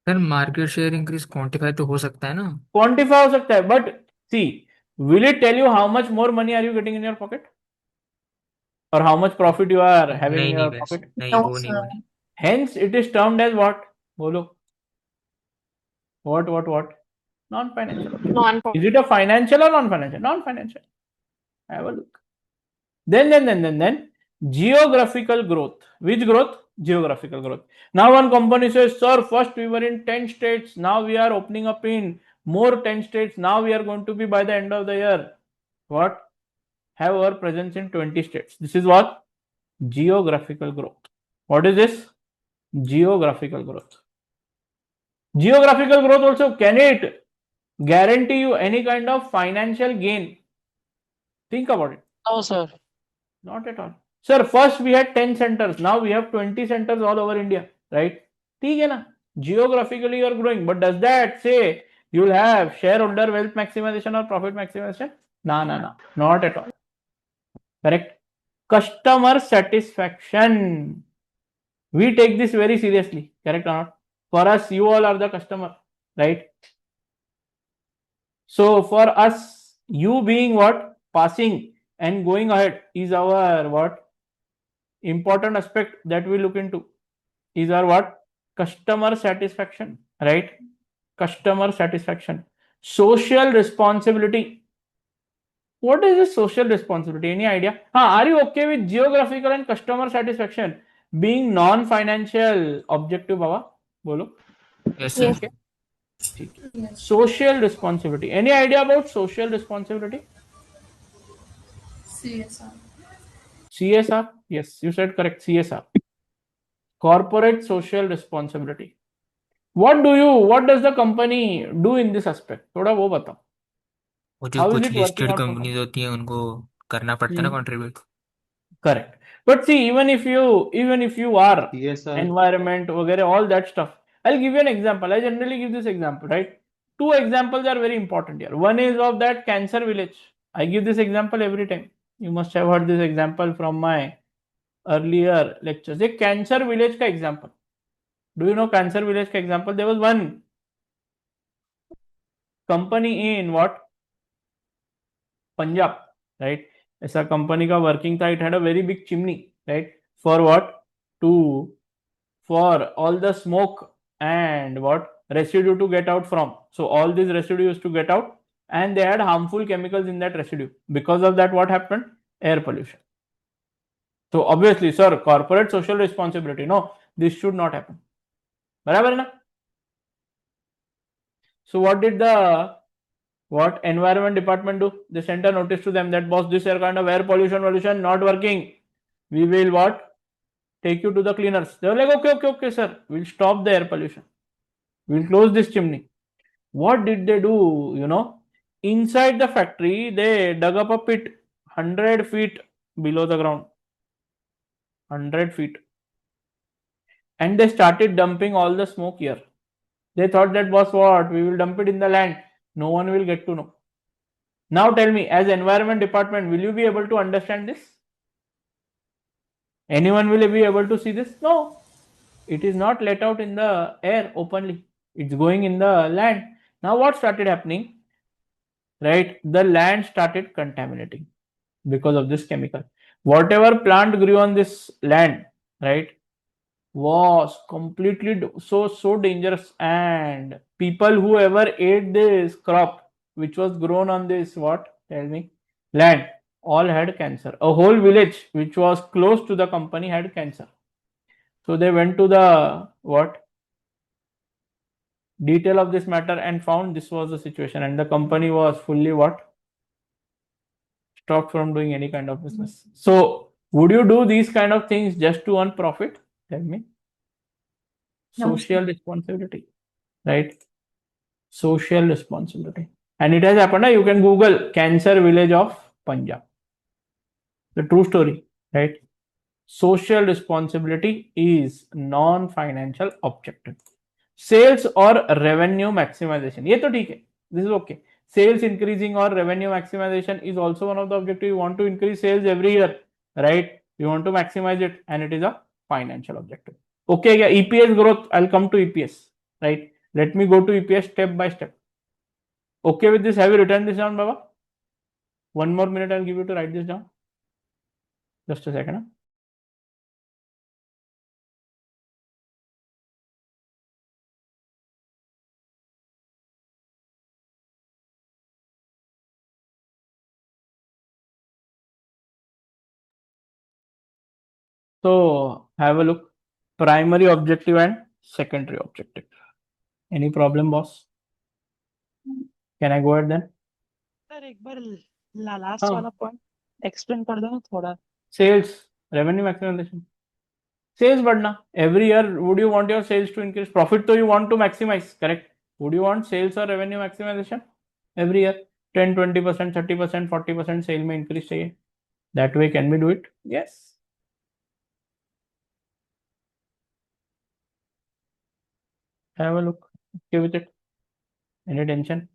Sir market share increase quantify तो हो सकता है ना।
Quantify हो सकता है, but see, will it tell you how much more money are you getting in your pocket? Or how much profit you are having in
नहीं
your
वैसे
pocket?
नहीं
No,
वो नहीं
sir.
वो नहीं।
Hence, it is termed as what? Bolo. What? Non-financial objective.
Non.
Is it a financial or non-financial? Non-financial. Have a look. Then geographical growth. Which growth? Geographical growth. Now one company says, sir, first we were in 10 states. Now we are opening up in more 10 states. Now we are going to be by the end of the year. What? have our presence in 20 states. This is what? Geographical growth. What is this? Geographical growth. Geographical growth also, can it guarantee you any kind of financial gain? Think about it.
No, sir.
Not at all. Sir, first we had 10 centers. Now we have 20 centers all over India. Right? ठीक है ना? Geographically you are growing. But does that say you will have shareholder wealth maximization or profit maximization? No. Not at all. Correct? Customer satisfaction. We take this very seriously. Correct or not? For us, you all are the customer. Right? So for us, you being what? Passing and going ahead is our what? Important aspect that we look into is our what? Customer satisfaction. Right? Customer satisfaction. Social responsibility. What is this social responsibility? Any idea? Are you okay with geographical and customer satisfaction being non-financial objective, Baba? Bolo.
Yes, sir.
Yes.
Okay. Social responsibility. Any idea about social responsibility? CSR? Yes, you said correct. CSR. Corporate social responsibility. What does the company do in this aspect? थोड़ा वो बताओ.
वो जो
How is
कुछ
it working
listed
out for
companies
company?
होती हैं उनको करना पड़ता है ना contribute.
Correct. But see, even if you are
CSR.
environment, वगैरह, all that stuff. I'll give you an example. I generally give this example, right? Two examples are very important here. One is of that cancer village. I give this example every time. You must have heard this example from my earlier lectures. A cancer village का example. Do you know cancer village का example? There was one company in what? Punjab, right? ऐसा company का working था. It had a very big chimney, right? For what? For all the smoke and what? Residue to get out from. So all these residue used to get out, and they had harmful chemicals in that residue. Because of that, what happened? Air pollution. So obviously, sir, corporate social responsibility. No, this should not happen. बराबर है ना? So what did the environment department do? They sent a notice to them that, boss, this air kind of air pollution not working. We will what? Take you to the cleaners. They were like, okay, sir. We'll stop the air pollution. We'll close this chimney. What did they do? Inside the factory, they dug up a pit 100 feet below the ground. 100 feet. And they started dumping all the smoke here. They thought that, boss, what? We will dump it in the land. No one will get to know. Now tell me, as environment department, will you be able to understand this? Anyone will be able to see this? No. It is not let out in the air openly. It's going in the land. Now what started happening? Right? The land started contaminating because of this chemical. Whatever plant grew on this land, right, was completely so dangerous, and people who ever ate this crop which was grown on this land, all had cancer. A whole village which was close to the company had cancer. So they went to the detail of this matter and found this was the situation, and the company was fully stopped from doing any kind of business. So would you do these kind of things just to earn profit? Tell me.
No.
Social responsibility, right? Social responsibility. And it has happened. You can Google cancer village of Punjab. The true story, right? Social responsibility is non-financial objective. Sales or revenue maximization. ये तो ठीक है. This is okay. Sales increasing or revenue maximization is also one of the objectives. You want to increase sales every year, right? You want to maximize it, and it is a financial objective. Okay, yeah, EPS growth. I'll come to EPS, right? Let me go to EPS step by step. Okay with this? Have you written this down, Baba? One more minute, I'll give you to write this down. Just a second. Huh? So have a look. Primary objective and secondary objective. Any problem, boss? Can I go ahead then?
Sir एक बार last
हाँ.
वाला point explain कर दो ना थोड़ा.
Sales, revenue maximization. Sales बढ़ना. Every year, would you want your sales to increase? Profit तो you want to maximize, correct? Would you want sales or revenue maximization? Every year, 10, 20%, 30%, 40% sale में increase चाहिए. That way can we do it? Yes. Have a look. Okay with it. Any tension?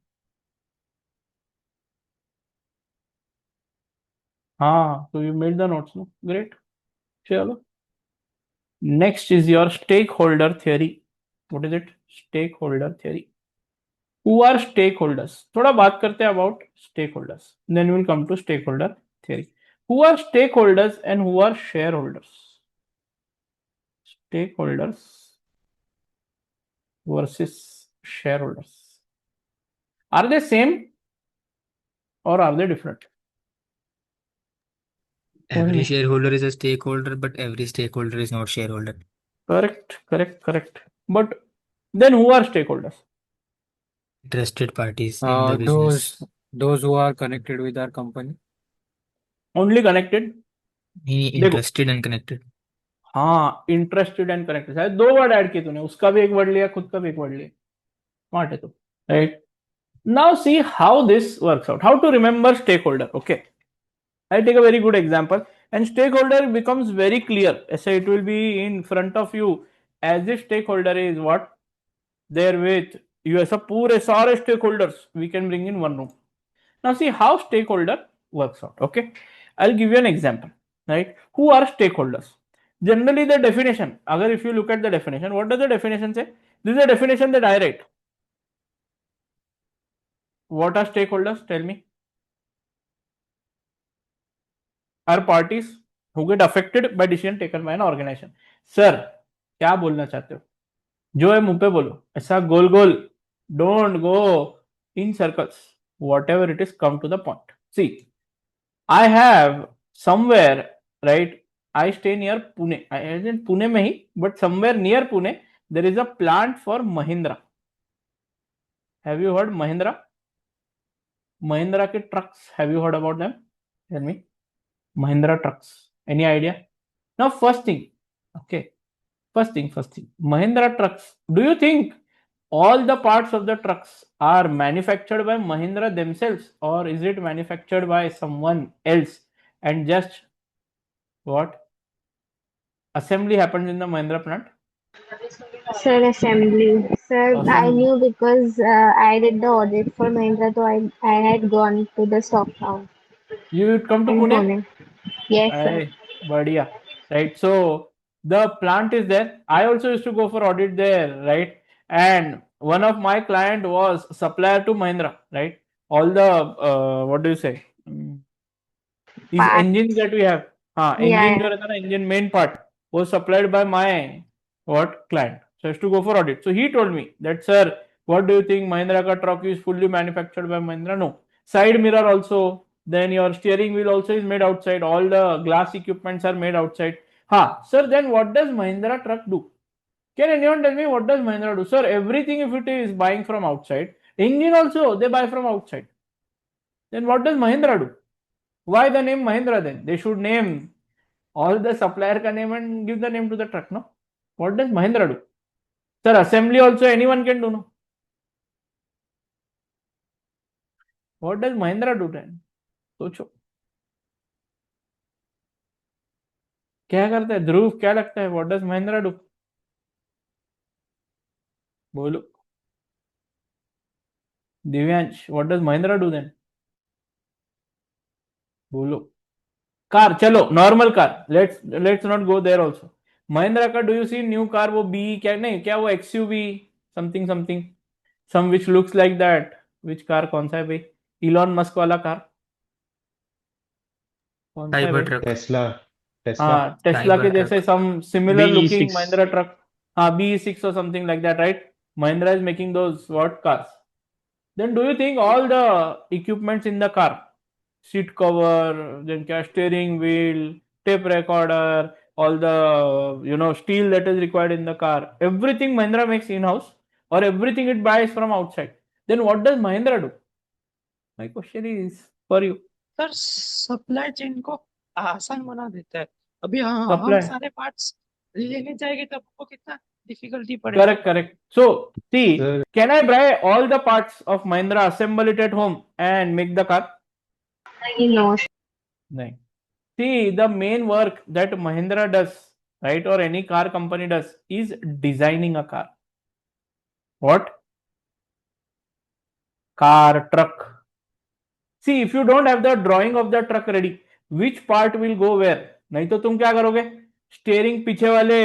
हाँ, so you made the notes, no? Great. चलो. Next is your stakeholder theory. What is it? Stakeholder theory. Who are stakeholders? थोड़ा बात करते हैं about stakeholders. Then we will come to stakeholder theory. Who are stakeholders and who are shareholders? Stakeholders versus shareholders. Are they same or are they different?
Every shareholder is a stakeholder, but every stakeholder is not shareholder.
Correct. But then who are stakeholders?
Interested parties in the business.
Those who are connected with our company.
Only connected.
Interested and connected.
हाँ, interested and connected. शायद 2 word add किए तूने, उसका भी एक word लिया, खुद का भी एक वर्ड लिया. स्मार्ट है तू, right? Now see how this works out. How to remember stakeholder? Okay, I take a very good example, and stakeholder becomes very clear. Say it will be in front of you as if stakeholder is what? There with you as a पूरे सारे stakeholders we can bring in one room. Now see how stakeholder works out. Okay, I'll give you an example. Right? Who are stakeholders? Generally, the definition. Agar if you look at the definition, what does the definition say? This is a definition that I write. What are stakeholders? Tell me. Are parties who get affected by decision taken by an organization. Sir, क्या बोलना चाहते हो? जो है मुंह पे बोलो. ऐसा गोल गोल. Don't go in circles. Whatever it is, come to the point. See, I have somewhere, right? I stay near Pune. I am in Pune में ही, but somewhere near Pune there is a plant for Mahindra. Have you heard Mahindra? Mahindra के trucks. Have you heard about them? Tell me. Mahindra trucks. Any idea? Now, first thing. Okay. First thing. Mahindra trucks. Do you think all the parts of the trucks are manufactured by Mahindra themselves, or is it manufactured by someone else and just what? Assembly happens in the Mahindra plant?
Sir, assembly. Sir, I
Assembly.
knew because I did the audit for Mahindra, so I had gone to the stock town
You would come to
in
Pune?
Pune. Yes, sir.
Aye, बढ़िया. Right. So the plant is there. I also used to go for audit there, right? And one of my client was supplier to Mahindra, right? All the what do you say? These
Part.
engines that we have,
Yeah,
engine जो
yeah.
रहता है ना, engine main part was supplied by my what client. So I used to go for audit. So he told me that, sir, what do you think? Mahindra ka truck is fully manufactured by Mahindra? No. Side mirror also. Then your steering wheel also is made outside. All the glass equipments are made outside. Sir, then what does Mahindra truck do? Can anyone tell me what does Mahindra do? Sir, everything if it is buying from outside, engine also they buy from outside. Then what does Mahindra do? Why the name Mahindra then? They should name all the supplier ka name and give the name to the truck, no? What does Mahindra do? Sir, assembly also anyone can do, no? What does Mahindra do then? सोचो क्या करता है ध्रुव, क्या लगता है? What does Mahindra do? बोलो. Divyansh, what does Mahindra do then? बोलो. Car, चलो normal car, let's not go there also. Mahindra का do you see new car, वो बी क्या नहीं, क्या वो XUV something something some which looks like that. Which car? कौन सा है भाई? इलॉन मस्क वाला कार कौन सा है भाई?
Cybertruck.
टेस्ला
टेस्ला के जैसे
Cybertruck.
Some similar looking
BE6.
Mahindra truck. BE6 or something like that, right? Mahindra is making those what cars. Then do you think all the equipments in the car, seat cover, then steering wheel, tape recorder, all the steel that is required in the car, everything Mahindra makes in-house or everything it buys from outside? Then what does Mahindra do? My question is for you.
Sir supply chain को आसान बना देता है। अभी हम
Supply.
सारे parts लेने जाएंगे तब हमको कितना डिफिकल्टी पड़ेगा।
Correct. So, see,
Sir,
can I buy all the parts of Mahindra, assemble it at home and make the car?
No.
No. See, the main work that Mahindra does, right, or any car company does, is designing a car. What? Car, truck. See, if you don't have the drawing of the truck ready, which part will go where? नहीं तो तुम क्या करोगे? Steering पीछे वाले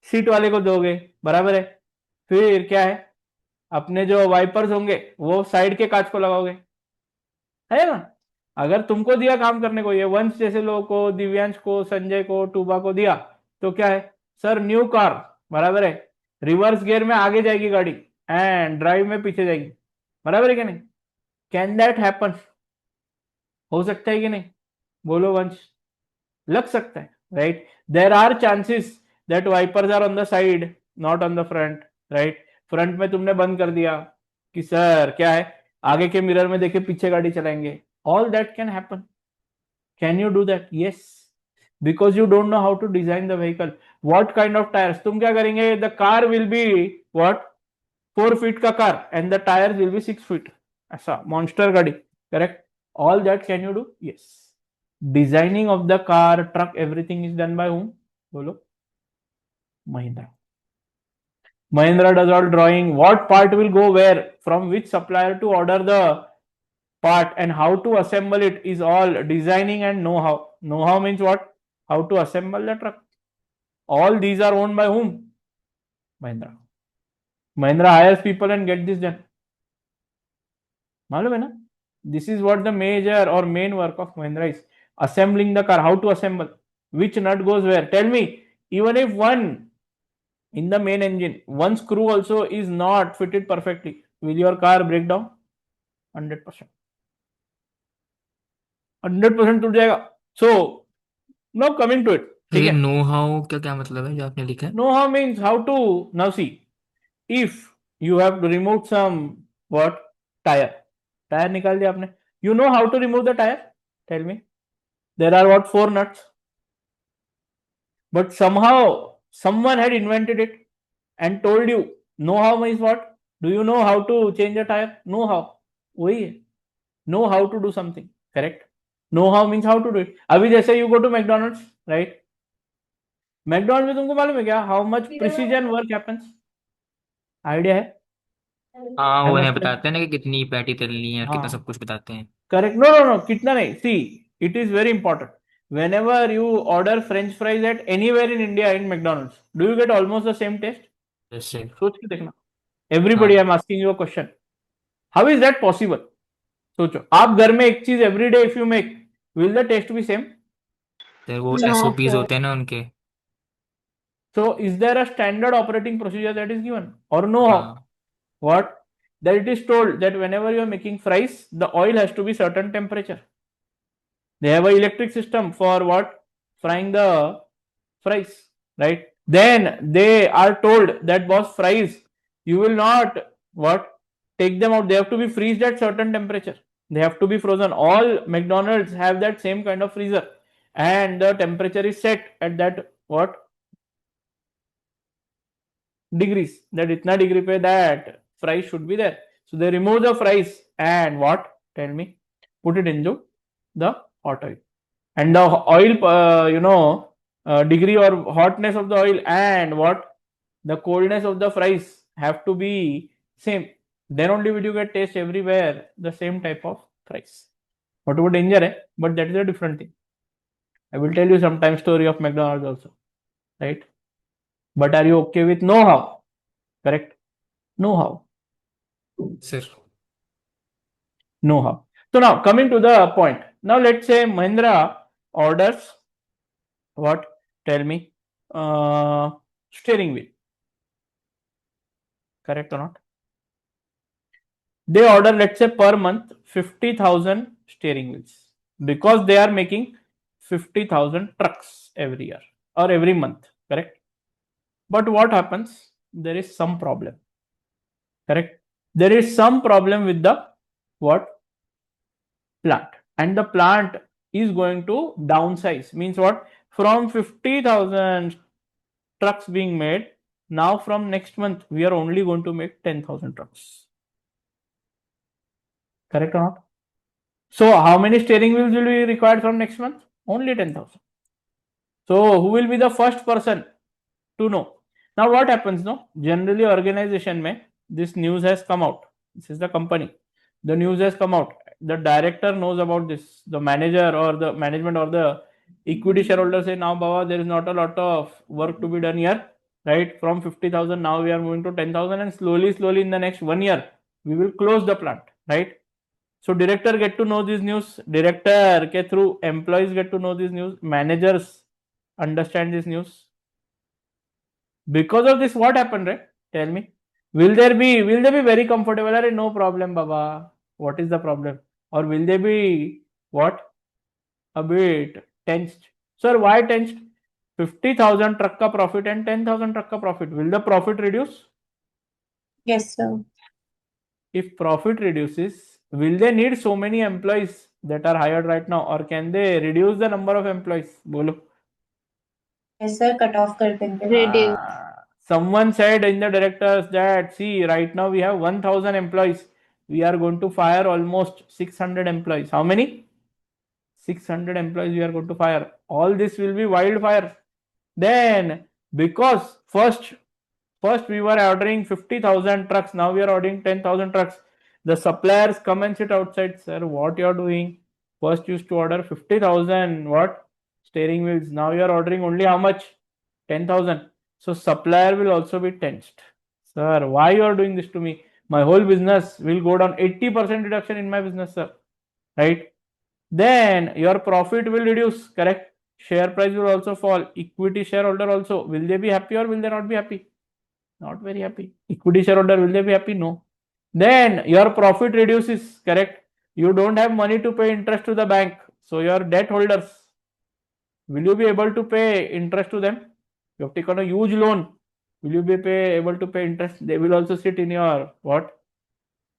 seat वाले को दोगे, बराबर है? फिर क्या है? अपने जो वाइपर्स होंगे वो साइड के कांच को लगाओगे, है ना? अगर तुमको दिया काम करने को, ये वंश जैसे लोगों को, दिव्यांश को, संजय को, टूबा को दिया, तो क्या है? सर न्यू कार, बराबर है? रिवर्स गियर में आगे जाएगी गाड़ी एंड ड्राइव में पीछे जाएगी, बराबर है कि नहीं? Can that happen? हो सकता है कि नहीं? बोलो वंश। लग सकता है, right? There are chances that wipers are on the side, not on the front, right? Front में तुमने बंद कर दिया कि सर क्या है, आगे के मिरर में देखे पीछे गाड़ी चलाएंगे. All that can happen. Can you do that? Yes, because you don't know how to design the vehicle. What kind of tyres? तुम क्या करेंगे? The car will be what? 4 feet का car and the tyre will be 6 feet. ऐसा monster गाड़ी, correct? All that can you do? Yes. Designing of the car, truck, everything is done by whom? Bolo. Mahindra. Mahindra does all drawing. What part will go where? From which supplier to order the part and how to assemble it is all designing and know-how. Know-how means what? How to assemble the truck. All these are owned by whom? Mahindra. Mahindra hires people and get this done. मालूम है ना? This is what the major or main work of Mahindra is. Assembling the car. How to assemble? Which nut goes where? Tell me, even if one in the main engine, one screw also is not fitted perfectly, will your car break down? 100%. 100% टूट जाएगा. So, now coming to it.
तो
ठीक
ये
है?
Know how का क्या मतलब है जो आपने लिखा है?
Know-how means how to. Now see, if you have to remove some what? Tire. Tire निकाल दिया आपने. You know how to remove the tire? Tell me. There are what? 4 nuts. But somehow someone had invented it and told you. Know-how means what? Do you know how to change a tire? Know-how. वही है. Know how to do something. Correct? Know-how means how to do it. अभी जैसे you go to McDonald's, right? McDonald's में तुमको मालूम है क्या? How much precision work happens? Idea है?
हाँ
How
वो है,
much?
बताते हैं ना कि कितनी पैटी तलनी है, कितना
हाँ.
सब कुछ बताते हैं.
Correct. No. कितना नहीं. See, it is very important. Whenever you order French fries at anywhere in India in McDonald's, do you get almost the same taste?
जैसे
सोच के देखना. Everybody,
हाँ
I'm asking you a question. How is that possible? सोचो, आप घर में एक चीज every day if you make, will the taste be same?
तो वो
No,
SOPs
sir.
होते हैं ना उनके.
So is there a standard operating procedure that is given or no?
हाँ
What? That it is told that whenever you are making fries, the oil has to be certain temperature. They have a electric system for what? Frying the fries, right? Then they are told that boss, fries, you will not what? Take them out. They have to be freezed at certain temperature. They have to be frozen. All McDonald's have that same kind of freezer, and the temperature is set at that what? Degrees. That itna degree pe that fries should be there. So they remove the fries and what? Tell me. Put it into the hot oil. And the oil, degree or hotness of the oil and what? The coldness of the fries have to be same. Then only will you get taste everywhere the same type of fries. Whatever danger hai, but that is a different thing. I will tell you sometime story of McDonald's also, right? But are you okay with know-how? Correct? Know-how.
Sir.
Know-how. So now coming to the point. Now let's say Mahindra orders what? Tell me. Steering wheel. Correct or not? They order, let's say per month 50,000 steering wheels because they are making 50,000 trucks every year or every month. Correct? But what happens? There is some problem. Correct? There is some problem with the what? Plant. and the plant is going to downsize. Means what? From 50,000 trucks being made, now from next month we are only going to make 10,000 trucks. Correct or not? So how many steering wheels will be required from next month? Only 10,000. So who will be the first person to know? Now what happens? No, generally organization mein this news has come out. This is the company. The news has come out. The director knows about this. The manager or the management or the equity shareholder say, now Baba, there is not a lot of work to be done here, right? From 50,000 now we are moving to 10,000, and slowly in the next 1 year we will close the plant, right? So director get to know this news. Director ke through employees get to know this news. Managers understand this news. Because of this, what happened, right? Tell me. Will they be very comfortable? Arey, no problem, Baba. What is the problem? Or will they be what? A bit tensed. Sir, why tensed? 50,000 truck ka profit and 10,000 truck ka profit. Will the profit reduce?
Yes, sir.
If profit reduces, will they need so many employees that are hired right now, or can they reduce the number of employees? Bolo.
Yes, sir. Cut off kar denge.
Reduce.
Someone said in the directors that, see, right now we have 1,000 employees. We are going to fire almost 600 employees. How many? 600 employees we are going to fire. All this will be wildfire. Then, because first we were ordering 50,000 trucks, now we are ordering 10,000 trucks. The suppliers come and sit outside, sir, what you are doing? First used to order 50,000 what? Steering wheels. Now you are ordering only how much? 10,000. So supplier will also be tensed. Sir, why you are doing this to me? My whole business will go down. 80% reduction in my business, sir. Right? Then your profit will reduce. Correct? Share price will also fall. Equity shareholder also. Will they be happy or will they not be happy? Not very happy. Equity shareholder, will they be happy? No. Then your profit reduces. Correct? You don't have money to pay interest to the bank. So your debt holders, will you be able to pay interest to them? You have taken a huge loan. Will you be able to pay interest? They will also sit in your what?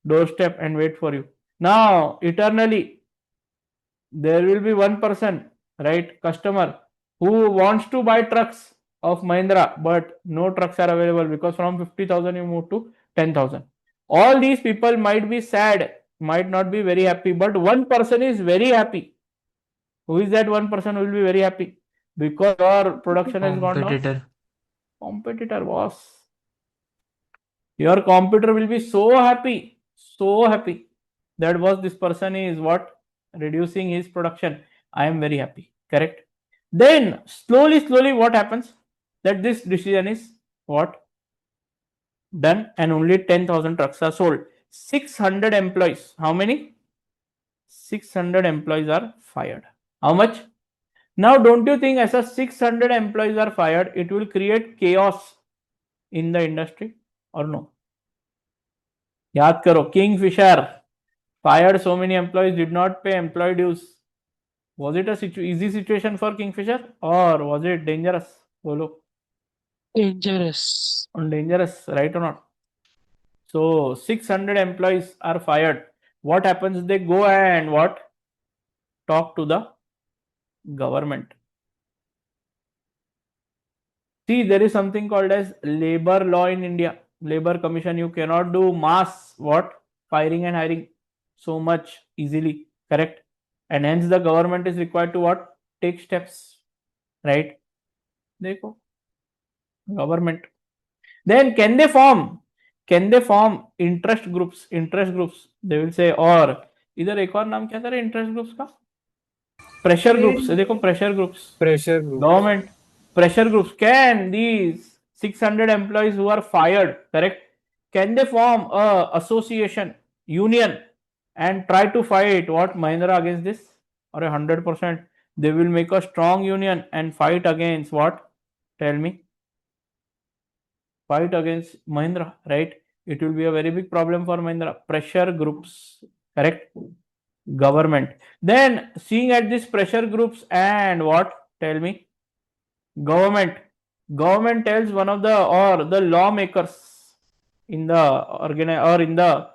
Doorstep and wait for you. Now, eternally, there will be one person, right? Customer who wants to buy trucks of Mahindra, but no trucks are available because from 50,000 you move to 10,000. All these people might be sad, might not be very happy, but one person is very happy. Who is that one person who will be very happy? Because your production has gone down.
Competitor.
Competitor, boss. Your competitor will be so happy that was this person is what? Reducing his production. I am very happy. Correct? Then slowly what happens? That this decision is what? Done, and only 10,000 trucks are sold. 600 employees. How many? 600 employees are fired. How much? Now, don't you think as a 600 employees are fired, it will create chaos in the industry or no? Yaad karo, Kingfisher fired so many employees, did not pay employee dues. Was it a easy situation for Kingfisher or was it dangerous? Bolo.
Dangerous.
Dangerous, right or not? So 600 employees are fired. What happens? They go and what? Talk to the government. See, there is something called as labor law in India. Labor Commission. You cannot do mass what? Firing and hiring so much easily. Correct? And hence the government is required to what? Take steps. Right? Dekho. Government. Then can they form interest groups? They will say, or इधर एक और नाम क्या था interest groups का? Pressure groups. देखो pressure groups.
Pressure group.
Government pressure groups. Can these 600 employees who are fired, correct? Can they form a association, union, and try to fight what? Mahindra against this? Or 100% they will make a strong union and fight against what? Tell me. Fight against Mahindra, right? It will be a very big problem for Mahindra. Pressure groups, correct? Government. Then seeing at these pressure groups and what? Tell me. Government tells one of the lawmakers in the in the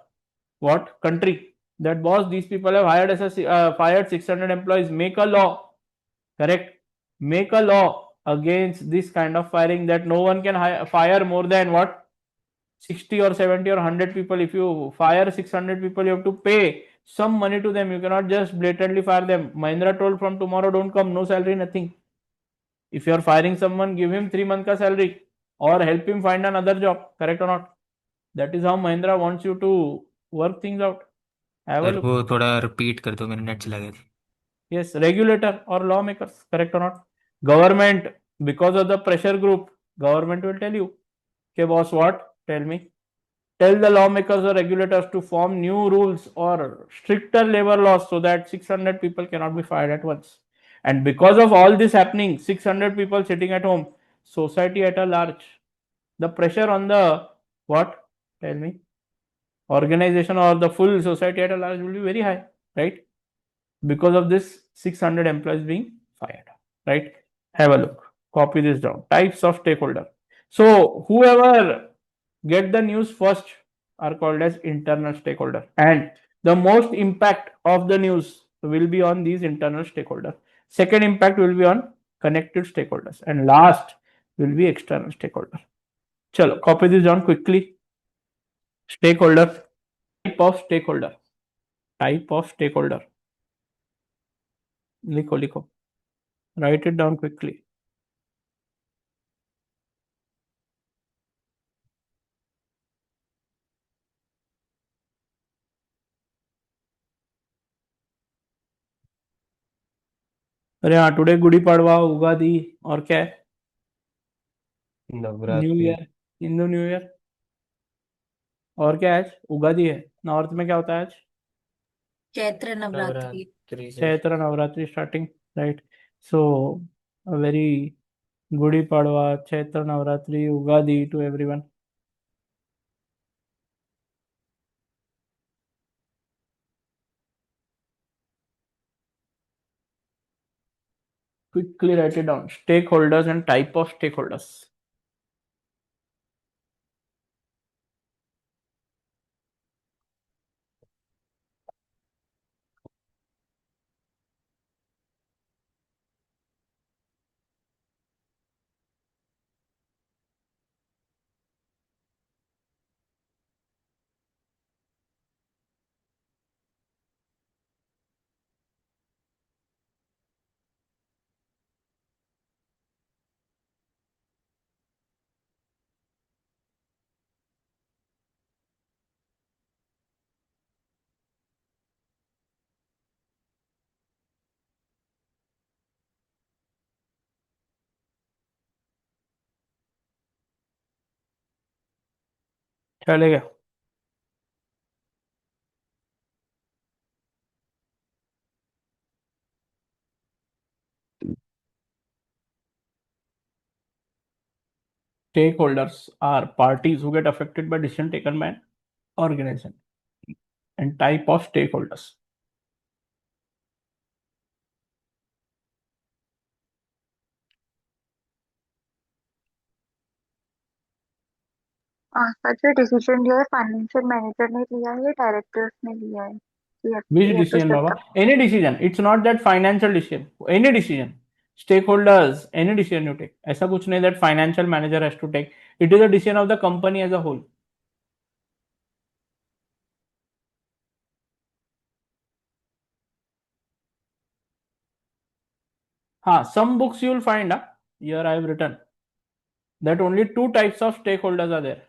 what? Country. that boss, these people have fired 600 employees. Make a law, correct? Make a law against this kind of firing, that no one can fire more than what, 60 or 70 or 100 people. If you fire 600 people, you have to pay some money to them. You cannot just blatantly fire them. Mahindra told from tomorrow don't come, no salary, nothing. If you are firing someone, give him 3 months ka salary or help him find another job, correct or not? That is how Mahindra wants you to work things out. Have a
sir
look.
वो थोड़ा repeat कर दो, मेरा net चला गया था.
Yes, regulator or lawmakers, correct or not? Government, because of the pressure group, government will tell you, okay boss, what? Tell me. Tell the lawmakers or regulators to form new rules or stricter labor laws so that 600 people cannot be fired at once. And because of all this happening, 600 people sitting at home, society at a large, the pressure on the what? Tell me. Organization or the full society at a large will be very high, right? Because of this 600 employees being fired, right? Have a look. Copy this down. Types of stakeholder. So whoever get the news first are called as internal stakeholder, and the most impact of the news will be on these internal stakeholder. Second impact will be on connected stakeholders, and last will be external stakeholder. Chalo, copy this down quickly. Stakeholder, type of stakeholder, type of stakeholder. Likho. Write it down quickly. अरे हाँ, today Gudi Padwa, Ugadi और क्या है? New
Navratri.
Year, Hindu new year. और क्या है आज? उगादी है। नॉर्थ में क्या होता है आज?
चैत्र नवरात्रि।
नवरात्रि से
Chaitra Navratri starting, right? So a very Gudi Padwa, Chaitra Navratri, Ugadi to everyone. Quickly write it down. Stakeholders and type of stakeholders. चलेगा. Stakeholders are parties who get affected by decision taken by an organization. And type of stakeholders.
Sir जो decision लिया है financial manager ने लिया है या directors ने लिया है?
Which decision, Baba? Any decision. It's not that financial decision. Any decision. Stakeholders, any decision you take. ऐसा कुछ नहीं that financial manager has to take. It is a decision of the company as a whole. Some books you will find, here I have written that only two types of stakeholders are there.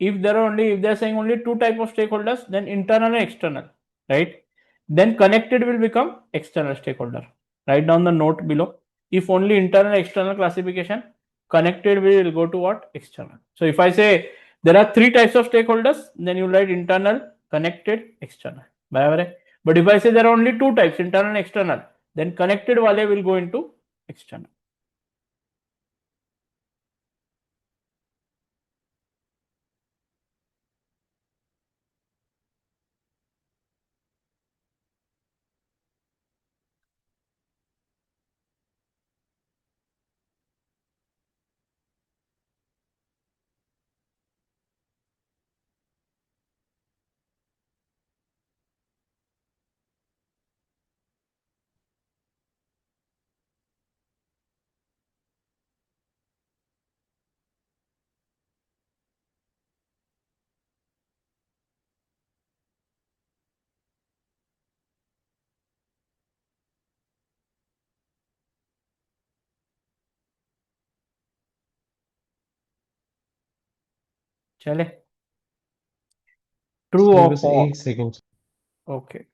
If they're saying only two types of stakeholders, then internal and external, right? Then connected will become external stakeholder. Write down the note below. If only internal external classification, connected will go to what? External. So if I say there are three types of stakeholders, then you write internal, connected, external. But if I say there are only two types, internal and external, then connected wale will go into external. चले, true
sir
और
बस
false?
एक second.
Okay,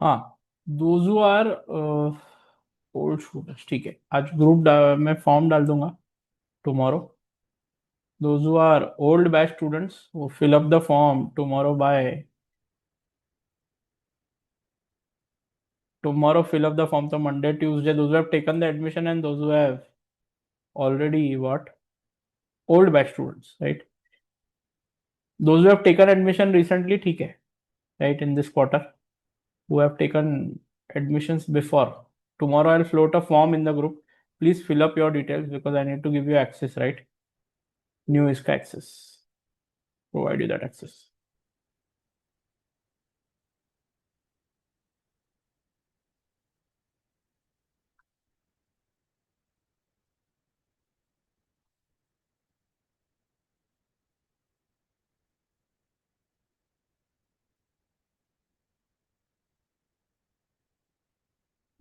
हाँ, those who are old students, ठीक है, आज group में form डाल दूंगा tomorrow. Those who are old batch students who fill up the form tomorrow fill up the form, so Monday, Tuesday, those who have taken the admission and those who have already what, old batch students, right? Those who have taken admission recently, ठीक है, right, in this quarter, who have taken admissions before, tomorrow I'll float a form in the group. Please fill up your details because I need to give you access, right? New ISCA access, provide you that access.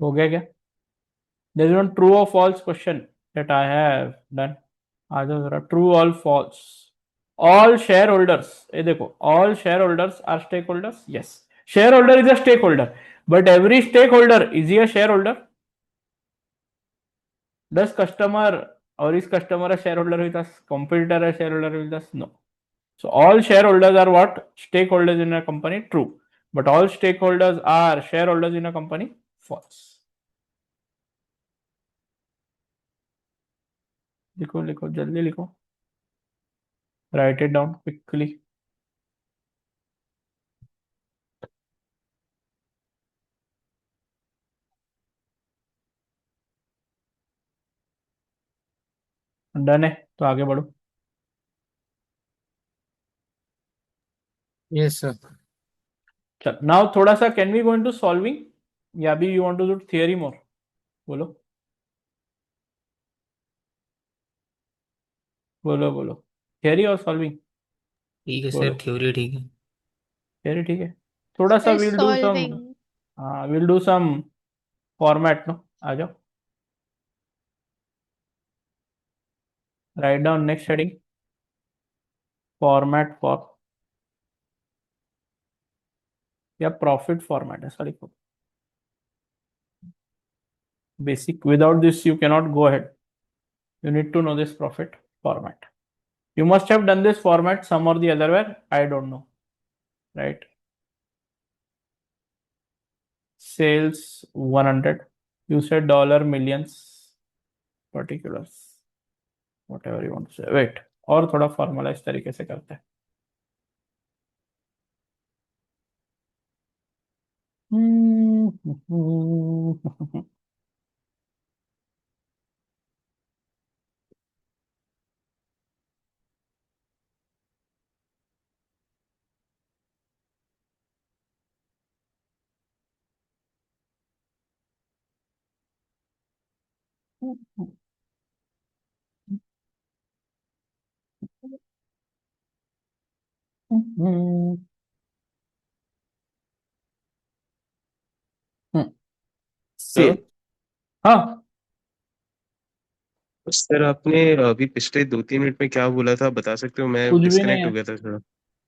हो गया क्या? There is one true or false question that I have done. आ जाओ जरा, true और false. All shareholders, ये देखो, all shareholders are stakeholders. Yes, shareholder is a stakeholder, but every stakeholder is he a shareholder? Does customer और is customer a shareholder with us, competitor a shareholder with us? No. So all shareholders are what? Stakeholders in a company? True. But all stakeholders are shareholders in a company? False. लिखो लिखो, जल्दी लिखो. Write it down quickly. Done है, तो आगे बढ़ो.
Yes, sir.
चल, now थोड़ा सा can we go into solving, या भी you want to do theory more? बोलो बोलो बोलो, थियरी और सॉल्विंग?
ठीक है
बोलो.
सर, थ्योरी ठीक है।
थियरी ठीक है, थोड़ा सा
Sir,
will do some.
solving.
हाँ, will do some format. No, आ जाओ, write down next heading, format for, या प्रॉफिट फॉर्मेट, ऐसा लिखो. Basic, without this you cannot go ahead. You need to know this profit format. You must have done this format some or the other where, I don't know, right? Sales 100, you said dollar millions, particulars, whatever you want to say. Wait, और थोड़ा formalise तरीके से करते हैं.
Sir,
cell. हाँ,
sir आपने अभी पिछले 2-3 मिनट में क्या बोला था, बता सकते हो? मैं
कुछ भी नहीं
डिस्कनेक्ट
है,
हो गया था सर।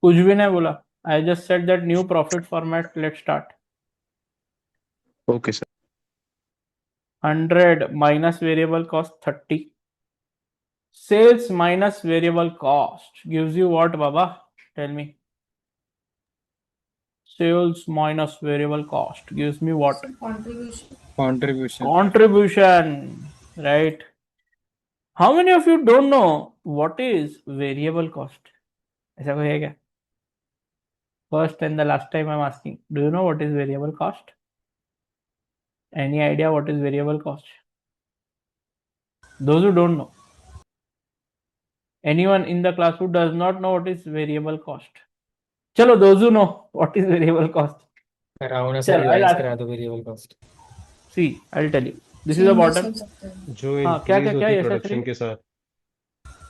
कुछ भी नहीं बोला. I just said that new profit format, let start.
Okay sir.
100 minus variable cost 30. Sales minus variable cost gives you what, Baba? Tell me. Sales minus variable cost gives me what?
Contribution.
Contribution, right? How many of you don't know what is variable cost? ऐसा कोई है क्या? First and the last time I'm asking. Do you know what is variable cost? Any idea what is variable cost? Those who don't know. Anyone in the class who does not know what is variable cost? Chalo, those who know what is variable cost.
कराओ sir
Chalo, I'll
revise
ask.
करा दो variable cost
See, I'll tell you. This is the
Changes
bottom.
हो सकते हैं.
जो
हाँ, क्या
increase
क्या
होती
क्या
प्रोडक्शन
यशस्वी?
के साथ.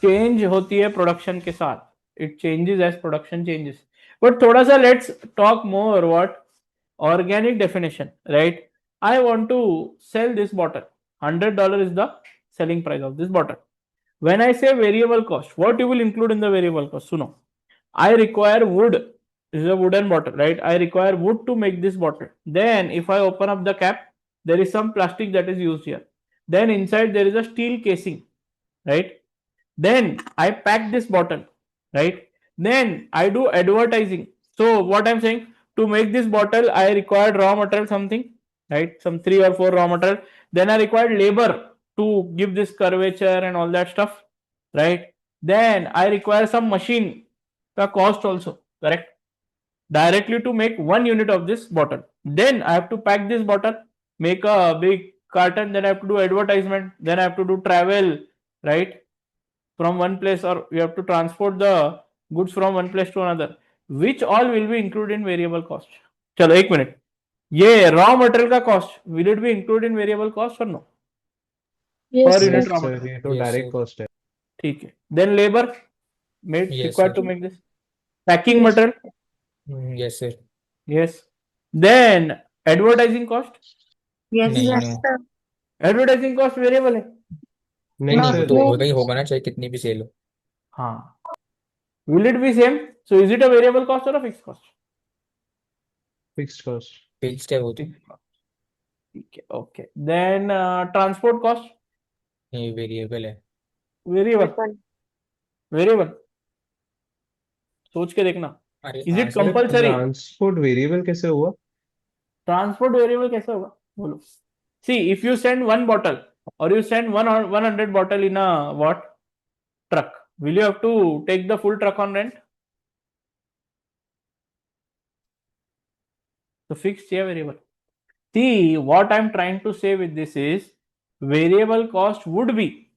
चेंज होती है प्रोडक्शन के साथ. It changes as production changes. But थोड़ा सा let's talk more what organic definition, right? I want to sell this bottle. $100 is the selling price of this bottle. When I say variable cost, what you will include in the variable cost? Suno. I require wood. This is a wooden bottle, right? I require wood to make this bottle. Then if I open up the cap, there is some plastic that is used here. Then inside there is a steel casing, right? Then I pack this bottle, right? Then I do advertising. So what I'm saying, to make this bottle, I required raw material something, right? Some 3 or 4 raw material. Then I required labor to give this curvature and all that stuff, right? Then I require some machine, the cost also, correct? Directly to make 1 unit of this bottle. Then I have to pack this bottle, make a big carton. Then I have to do advertisement. Then I have to do travel, right? From one place, or you have to transport the goods from one place to another, which all will be included in variable cost. चलो एक minute, ये raw material का cost will it be included in variable cost or no?
Yes,
Per
sir.
unit
yes
raw
sir,
material.
ये तो
Yes,
direct
sir.
Cost है.
ठीक है. Then labor made
Yes,
required
sir.
to make this. Packing
Yes.
material.
Yes sir.
Yes. Then advertising cost.
Yes,
नहीं
yes,
नो
sir.
Advertising cost variable है.
नहीं
नहीं वो
सर,
तो
No.
होगा ही होगा ना चाहे कितनी भी सेल हो.
हाँ. Will it be same? So is it a variable cost or a fixed cost?
Fixed cost.
Fixed है वो तो.
Fixed cost. ठीक है. Okay. Then transport cost.
ये वेरिएबल है.
Variable. Variable. सोच के देखना.
अरे
Is
हाँ
it
sir.
compulsory?
Transport variable कैसे हुआ?
Transport variable कैसे होगा? बोलो. See, if you send one bottle or you send 100 bottle in a what truck, will you have to take the full truck on rent? So fixed या variable. See, what I'm trying to say with this is variable cost would be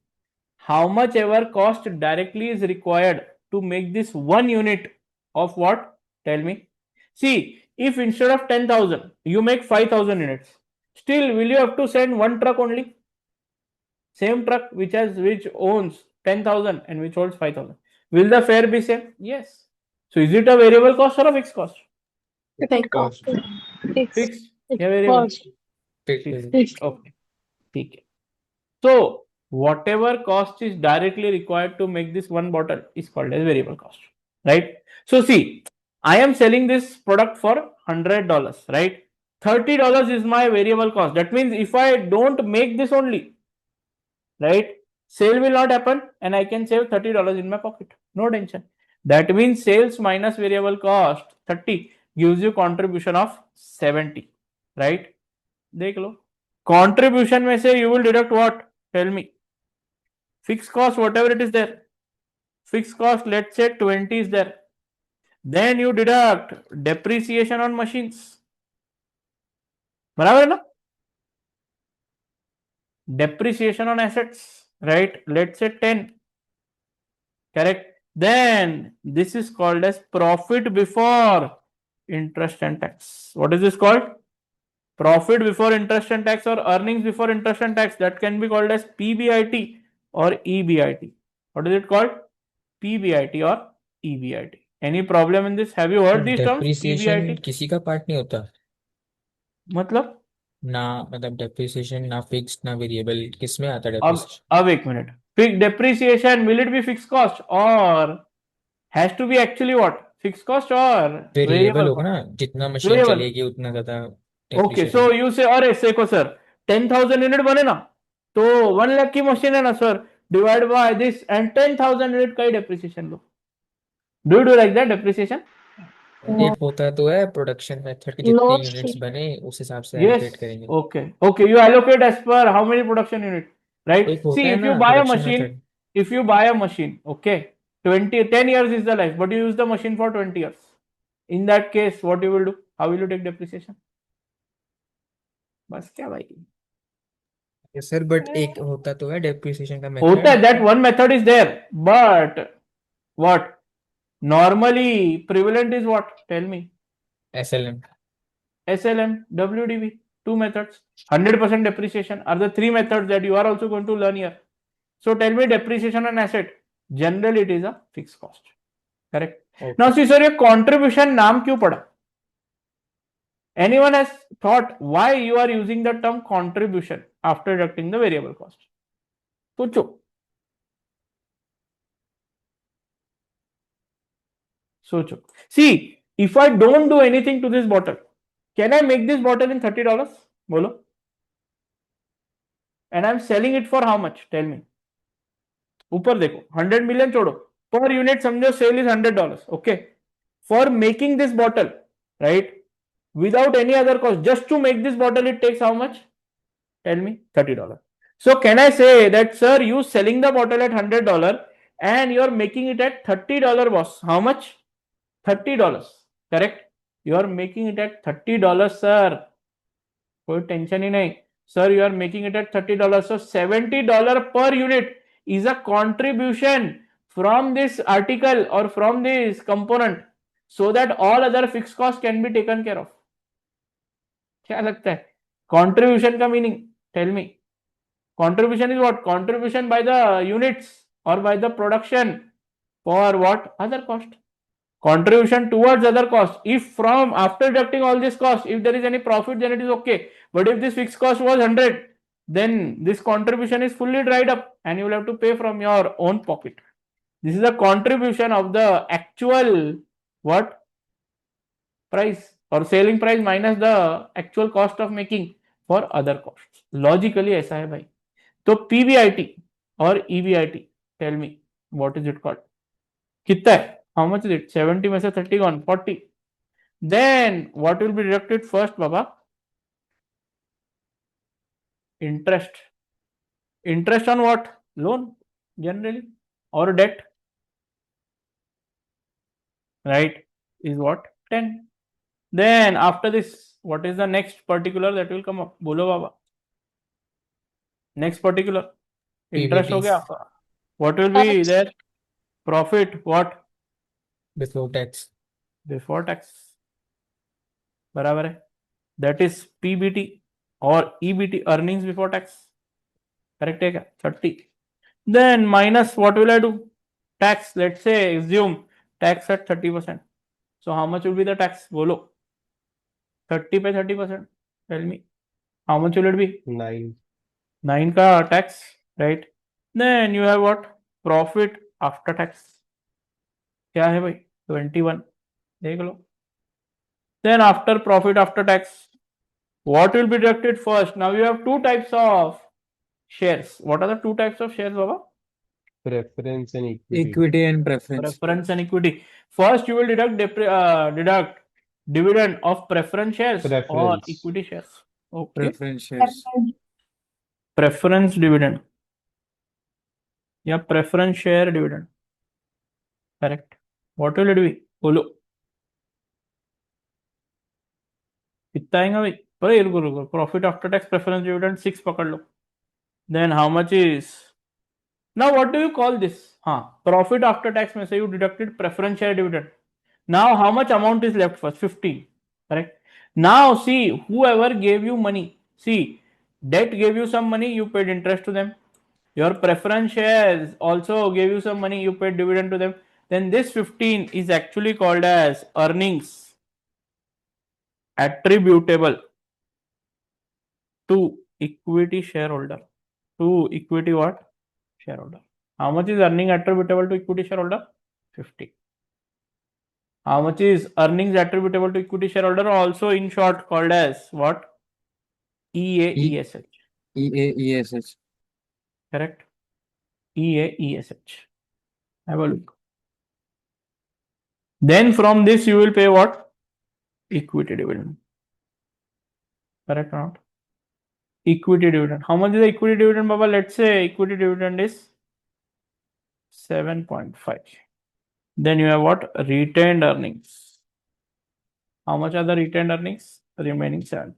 how much ever cost directly is required to make this 1 unit of what? Tell me. See, if instead of 10,000 you make 5,000 units, still will you have to send one truck only? Same truck which owns 10,000 and which holds 5,000. Will the fare be same? Yes. So is it a variable cost or a fixed cost?
Fixed
cost.
Fixed.
Fixed या variable?
Cost.
Fixed.
Fixed.
Okay. ठीक है. So whatever cost is directly required to make this one bottle is called as variable cost, right? So see, I am selling this product for $100, right? $30 is my variable cost. That means if I don't make this only, right, sale will not happen and I can save $30 in my pocket. No tension. That means sales minus variable cost 30 gives you contribution of 70, right? देख लो. Contribution में से you will deduct what? Tell me. Fixed cost, whatever it is there. Fixed cost, let's say 20 is there. Then you deduct depreciation on machines. बराबर है ना? Depreciation on assets, right? Let's say 10. Correct. Then this is called as profit before interest and tax. What is this called? Profit before interest and tax, or earnings before interest and tax. That can be called as PBIT or EBIT. What is it called? PBIT or EBIT. Any problem in this? Have you heard these terms?
Depreciation
PBIT.
किसी का part नहीं होता
मतलब
ना. मतलब depreciation ना fixed ना variable. किस में आता है डेप्रिसिएशन?
अब एक minute. Depreciation, will it be fixed cost or has to be actually what? Fixed cost or
variable
variable
होगा
cost?
ना. जितना मशीन
Variable.
चलेगी उतना ज्यादा
Okay,
depreciation.
so you say, अरे देखो सर 10,000 यूनिट बने ना, तो 1 लाख की मशीन है ना sir, divide by this and 10,000 unit का ही डेप्रिसिएशन लो. Do you do like that depreciation?
No,
एक होता तो है प्रोडक्शन मेथड की, जितने
no
यूनिट्स
strict.
बने उस हिसाब से
Yes.
एलोकेट करेंगे।
Okay. You allocate as per how many production unit, right?
एक होता
See,
है
if you
ना
buy a
production
machine,
method.
okay, 10 years is the life, but you use the machine for 20 years. In that case, what you will do? How will you take depreciation? बस क्या भाई?
Sir but एक होता तो है depreciation का
होता है,
method.
that one method is there, but what? Normally, prevalent is what? Tell me.
SLM।
SLM, WDV, two methods. 100% depreciation are the three methods that you are also going to learn here. So tell me depreciation on asset. Generally, it is a fixed cost. Correct. Now see, sir, ये contribution नाम क्यों पड़ा? Anyone has thought why you are using the term contribution after deducting the variable cost? सोचो. See, if I don't do anything to this bottle, can I make this bottle in $30? बोलो. And I'm selling it for how much? Tell me. ऊपर देखो, 100 million छोड़ो, per unit समझो sale is $100. Okay. For making this bottle, right? Without any other cost, just to make this bottle, it takes how much? Tell me. $30. So can I say that, sir, you selling the bottle at $100 and you're making it at $30, boss? How much? $30. Correct? You are making it at $30, sir. कोई tension ही नहीं. Sir, you are making it at $30. So $70 per unit is a contribution from this article or from this component, so that all other fixed costs can be taken care of. क्या लगता है? Contribution का meaning? Tell me. Contribution is what? Contribution by the units or by the production for what? Other cost. Contribution towards other costs. If from after deducting all this cost, if there is any profit, then it is okay. But if this fixed cost was 100, then this contribution is fully dried up and you will have to pay from your own pocket. This is a contribution of the actual what? Price or selling price minus the actual cost of making for other costs. Logically ऐसा है भाई. तो PBIT और EBIT, tell me what is it called? कितना है? How much is it? 70 में से 30 gone, 40. Then what will be deducted first, Baba? Interest. Interest on what? Loan, generally, or debt, right? Is what? 10. Then after this, what is the next particular that will come up? Bolo Baba. Next particular. Interest हो
PBT
गया. What will be there? Profit. What?
Before tax.
Before tax. बराबर है. That is PBT or EBT, earnings before tax. Correct है क्या? 30. Then minus what will I do? Tax. Let's say assume tax at 30%. So how much will be the tax? बोलो. 30 पे 30%. Tell me. How much will it be?
9.
9 का tax, right? Then you have what? Profit after tax. क्या है भाई? 21. देख लो. Then after profit after tax, what will be deducted first? Now you have two types of shares. What are the two types of shares, Baba?
Preference and equity.
Equity and preference.
Preference and equity. First, you will deduct deduct dividend of preference shares or
Preference.
equity shares. Okay.
Preference shares.
Preference dividend. या preference share dividend. Correct. What will it be? बोलो. कितना आएगा भाई? अरे रुको. Profit after tax preference dividend 6 पकड़ लो. Then how much is? Now what do you call this? Profit after tax में से you deducted preference share dividend. Now how much amount is left first? 15. Correct. Now see, whoever gave you money, see, debt gave you some money, you paid interest to them. Your preference shares also gave you some money, you paid dividend to them. Then this 15 is actually called as earnings attributable to equity shareholder. To equity what? Shareholder. How much is earning attributable to equity shareholder? 50. How much is earnings attributable to equity shareholder, also in short called as what? EAESH.
EAESH.
Correct. EAESH. Have a look. Then from this you will pay what? Equity dividend. Correct or not? Equity dividend. How much is the equity dividend, Baba? Let's say equity dividend is 7.5. Then you have what? Retained earnings. How much are the retained earnings? Remaining 7.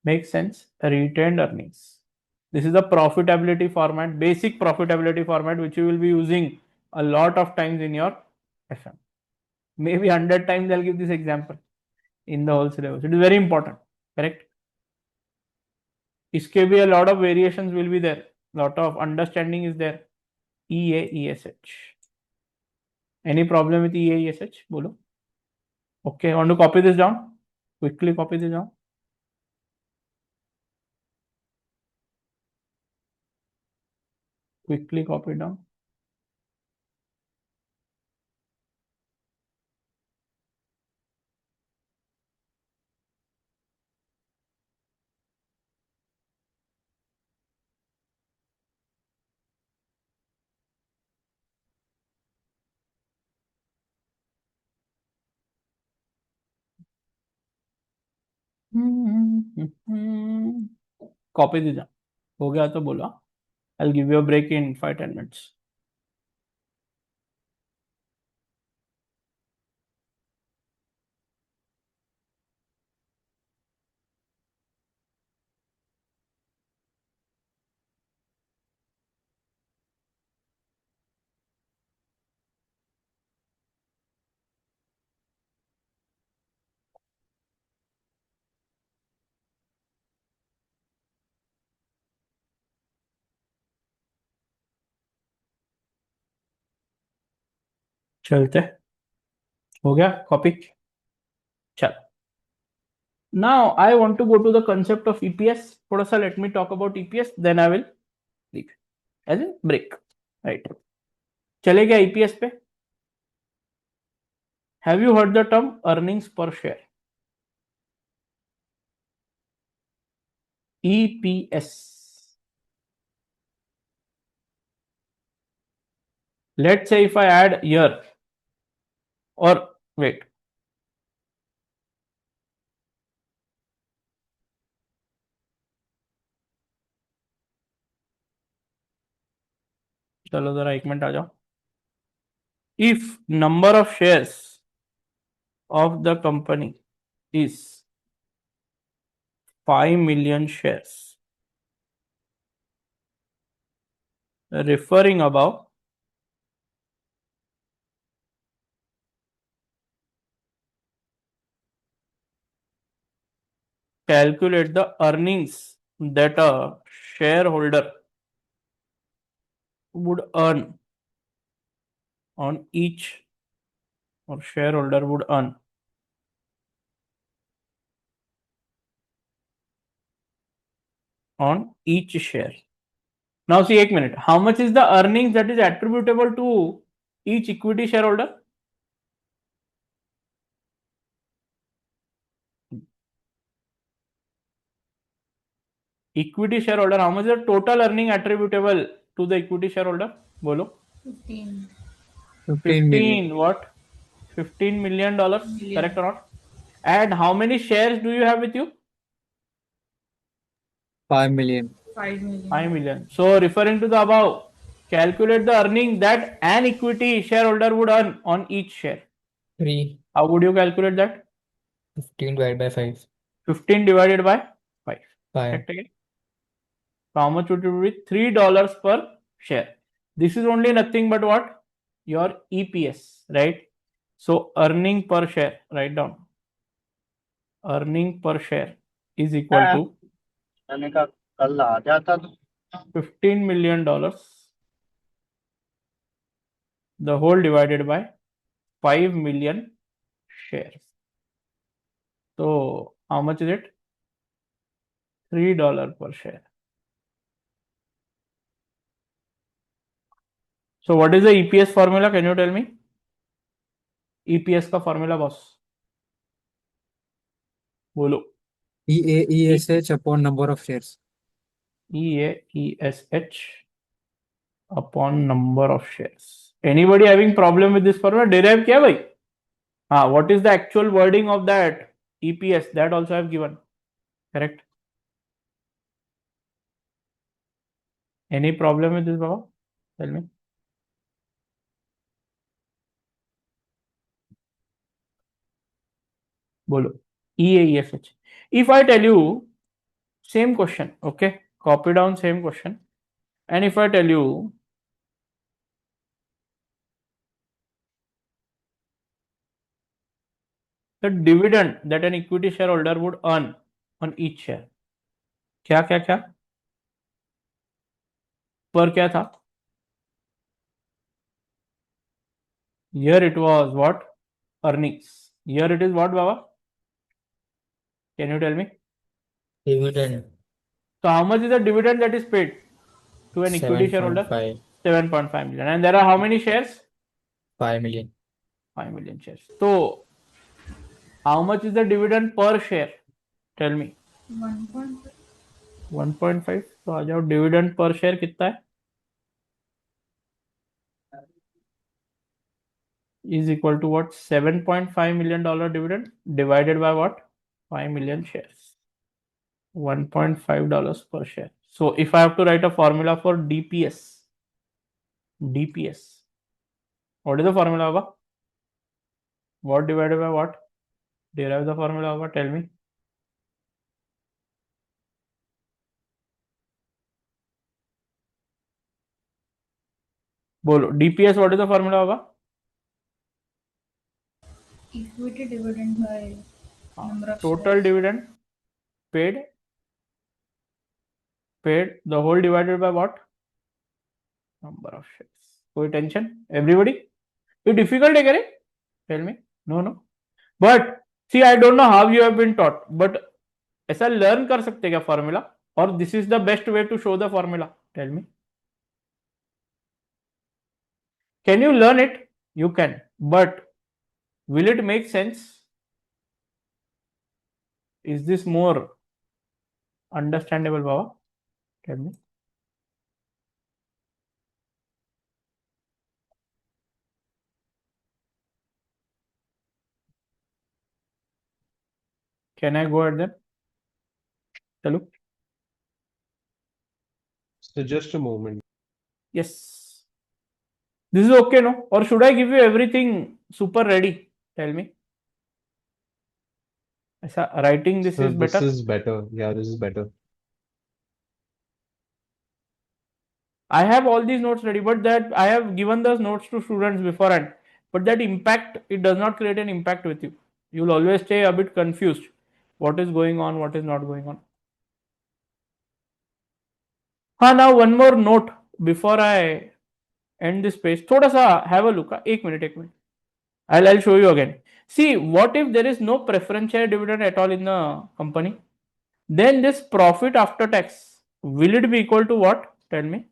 Makes sense? Retained earnings. This is the profitability format, basic profitability format, which you will be using a lot of times in your FM. Maybe 100 times I'll give this example in the whole syllabus. It is very important. Correct? इसके भी a lot of variations will be there. Lot of understanding is there. EAESH. Any problem with EAESH? Bolo. Okay, want to copy this down? Quickly copy this down. Quickly copy it down. Copy this down. हो गया तो बोलो. I'll give you a break in 5-10 minutes. चलते. हो गया copy. चल. Now I want to go to the concept of EPS. थोड़ा सा let me talk about EPS, then I will leave. As in break. Right. चले गया EPS पे. Have you heard the term earnings per share? EPS. Let's say if I add year or wait. चलो जरा 1 minute आ जाओ. If number of shares of the company is 5 million shares, referring above, calculate the earnings that a shareholder would earn on each, or shareholder would earn on each share. Now see 1 minute. How much is the earnings that is attributable to each equity shareholder? Equity shareholder, how much is the total earning attributable to the equity shareholder? Bolo.
15.
15 million.
15 what? $15 million.
Million.
Correct or not? And how many shares do you have with you?
5 million.
5 million.
5 million. So referring to the above, calculate the earning that an equity shareholder would earn on each share.
3.
How would you calculate that?
15 divided by 5.
15 divided by 5.
5.
Correct again? So how much would it be? $3 per share. This is only nothing but what? Your EPS, right? So earning per share, write down. Earning per share is equal to
मैंने कहा कल आ जाता तो
$15 million, the whole divided by 5 million shares. So how much is it? $3 per share. So what is the EPS formula? Can you tell me? EPS का formula, boss. बोलो.
EAESH upon number of shares.
EAESH upon number of shares. Anybody having problem with this formula? Derive किया भाई? What is the actual wording of that EPS? That also I have given. Correct. Any problem with this, Baba? Tell me. Bolo. EAESH. If I tell you same question, okay, copy down same question, and if I tell you the dividend that an equity shareholder would earn on each share, क्या क्या क्या पर क्या था? Here it was what? Earnings. Here it is what, Baba? Can you tell me?
Dividend
So how much is the dividend that is paid to an equity shareholder?
7.5
7.5 million. And there are how many shares?
5 million.
5 million shares. So how much is the dividend per share? Tell me. 1.5. तो आ जाओ, dividend per share कितना है? Is equal to what? $7.5 million dividend divided by what? 5 million shares. $1.5 per share. So if I have to write a formula for DPS, what is the formula, Baba? What divided by what? Derive the formula, Baba. Tell me. Bolo. DPS, what is the formula, Baba?
Equity dividend by number of
Total
shares.
dividend paid the whole divided by what? Number of shares. कोई tension? Everybody? ये difficult है क्या रे? Tell me. No. But see, I don't know how you have been taught, but ऐसा learn कर सकते क्या formula? Or this is the best way to show the formula? Tell me. Can you learn it? You can, but will it make sense? Is this more understandable, Baba? Tell me. Can I go at them? Chalo.
So just a moment.
Yes. This is okay, no? Or should I give you everything super ready? Tell me. ऐसा writing this
So
is
this
better.
is better. Yeah, this is better.
I have all these notes ready, but that I have given those notes to students beforehand. But that impact, it does not create an impact with you. You will always stay a bit confused. What is going on? What is not going on? Now one more note before I end this page. थोड़ा सा have a look. एक minute. I'll show you again. See, what if there is no preference share dividend at all in the company? Then this profit after tax, will it be equal to what? Tell me.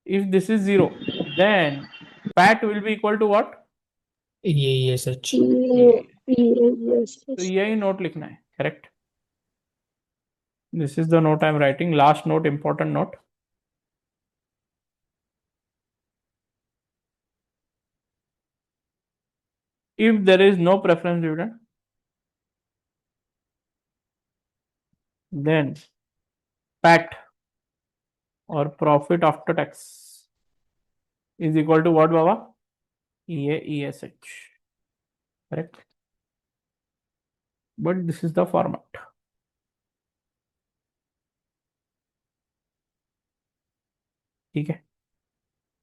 If this is 0, then PAT will be equal to what?
EAESH.
तो यही note लिखना है. Correct. This is the note I am writing. Last note, important note. If there is no preference dividend, then PAT or profit after tax is equal to what, Baba? EAESH. Correct. But this is the format. Okay.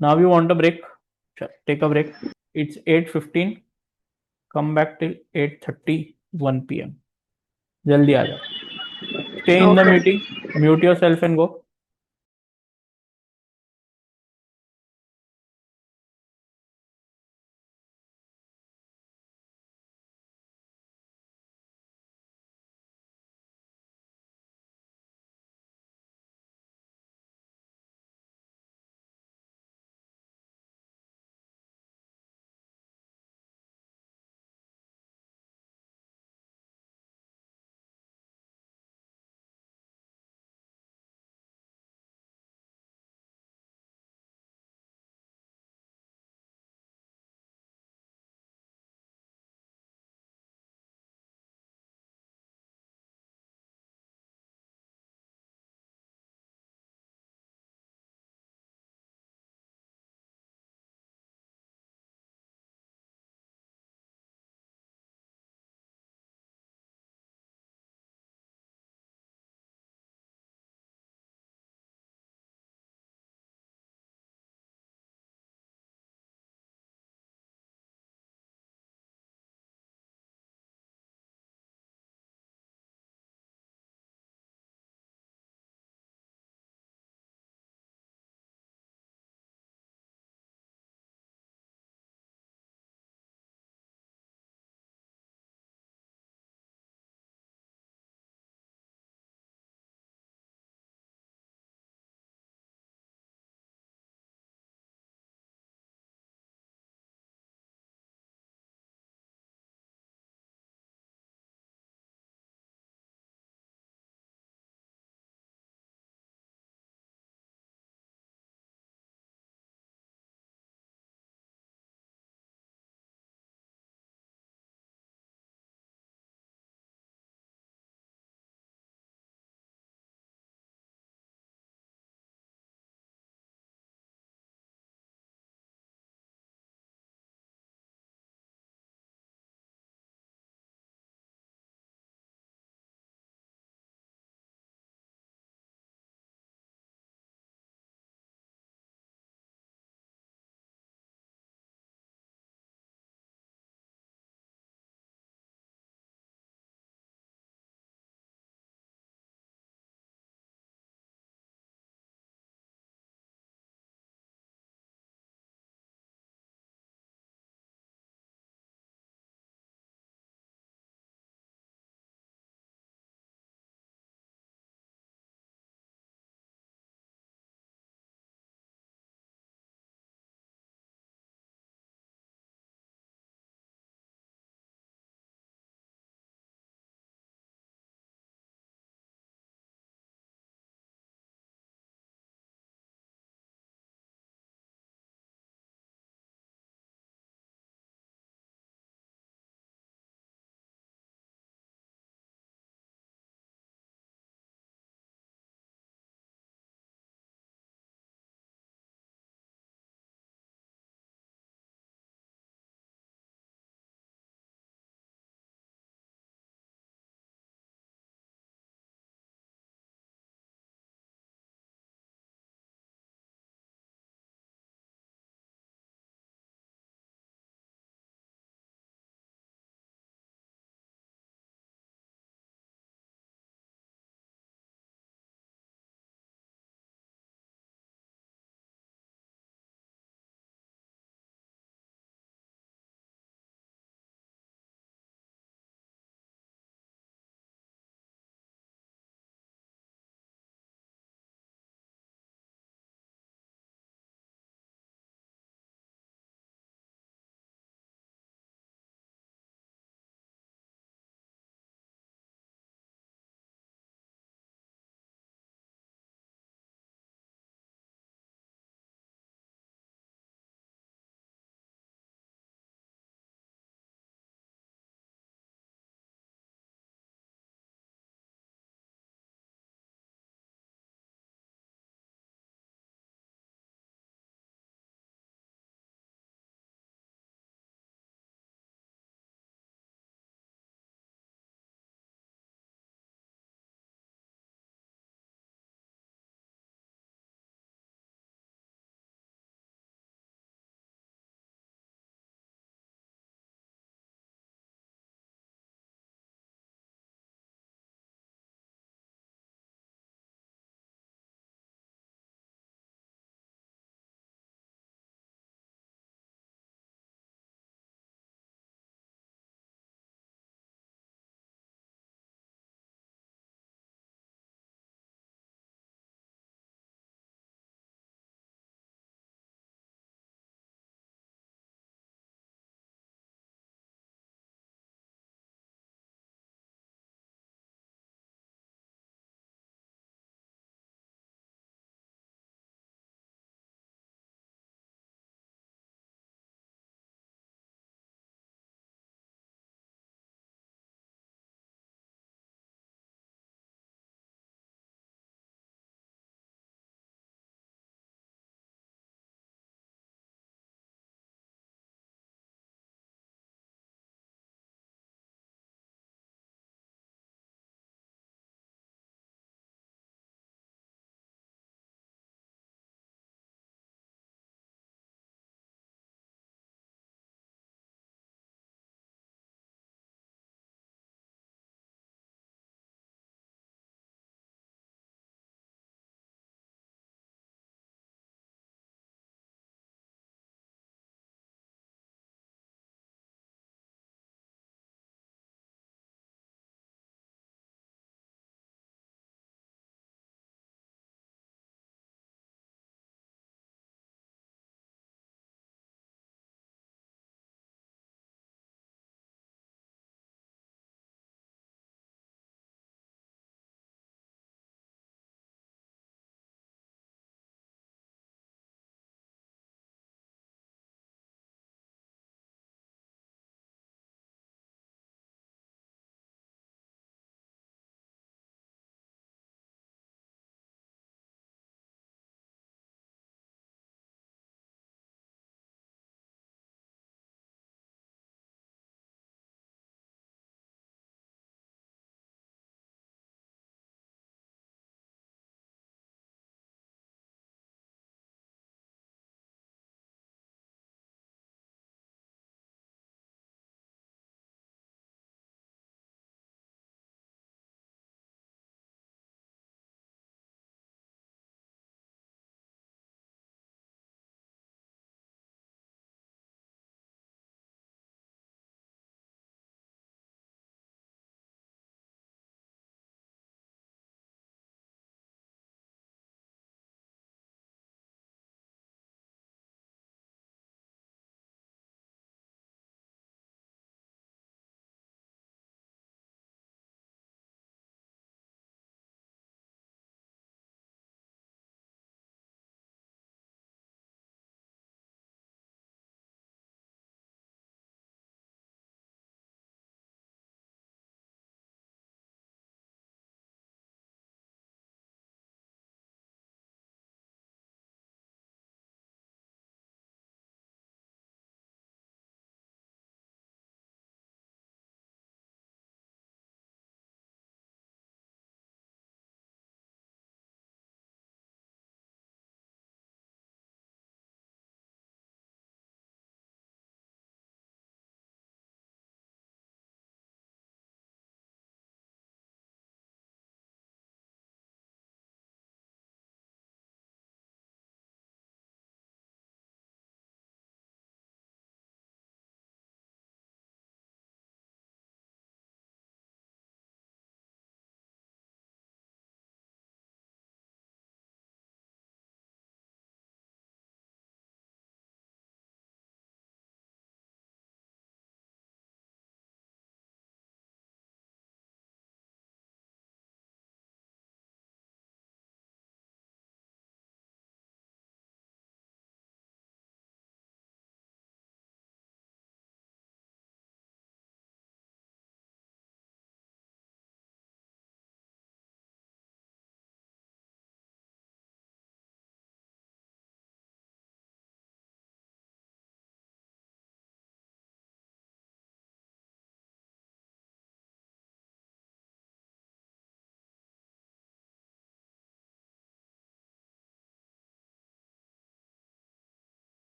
Now you want a break? Sure. Take a break. It's 8:15. Come back till 8:31 p.m. Jaldi aa jao. Stay in the meeting. Mute yourself and go.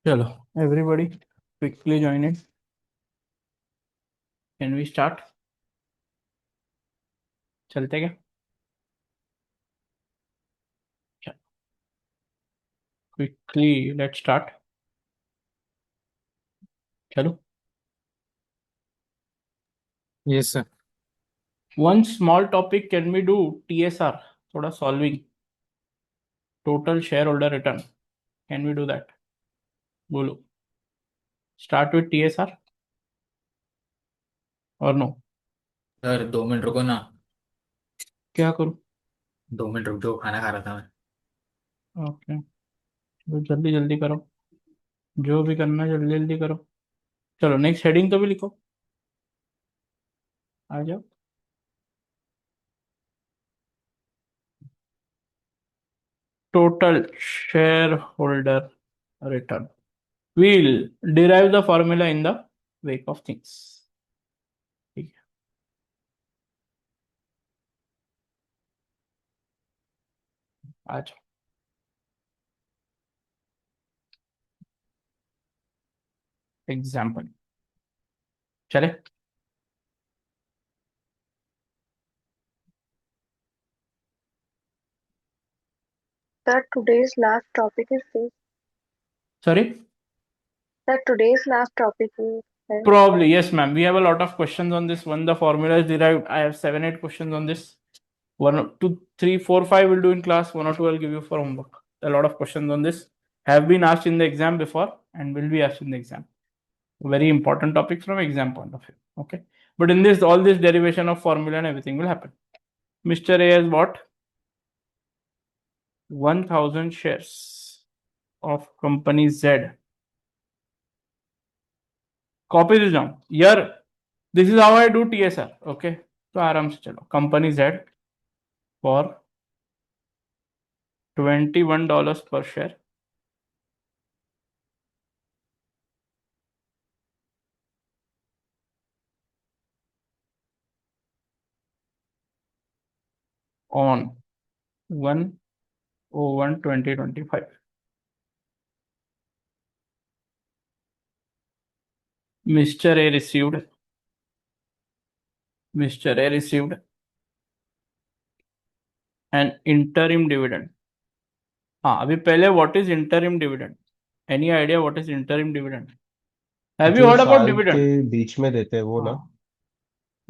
चलो everybody quickly join in. Can we start? चलते क्या? Quickly let's start. चलो.
Yes, sir.
One small topic, can we do TSR? थोड़ा solving. Total shareholder return. Can we do that? बोलो. Start with TSR or no?
Sir 2 minute रुको ना,
क्या करूँ?
2 minute रुक जाओ, खाना खा रहा था मैं।
ओके, तो जल्दी जल्दी करो, जो भी करना है जल्दी जल्दी करो. चलो नेक्स्ट हेडिंग तो भी लिखो, आ जाओ. Total shareholder return. We'll derive the formula in the wake of things. ठीक है, आ जाओ. एग्जाम्पल चले.
Sir, today's last topic is this.
Sorry,
Sir, today's last topic is this.
probably yes ma'am, we have a lot of questions on this one. The formula is derived. I have 7-8 questions on this. 1 2 3 4 5 will do in class. 1 or 2 I'll give you for homework. A lot of questions on this have been asked in the exam before and will be asked in the exam. Very important topics from exam point of view. Okay, but in this, all this derivation of formula and everything will happen. Mr. A has bought 1000 shares of company Z. Copy this down. Here, this is how I do TSR. Okay, so आराम से चलो. Company Z for $21 per share on 1/01/2025. Mr. A received an interim dividend. हाँ, अभी पहले what is interim dividend? Any idea what is interim dividend? Have you
जो
heard about
साल के
dividend?
बीच में देते हैं वो ना.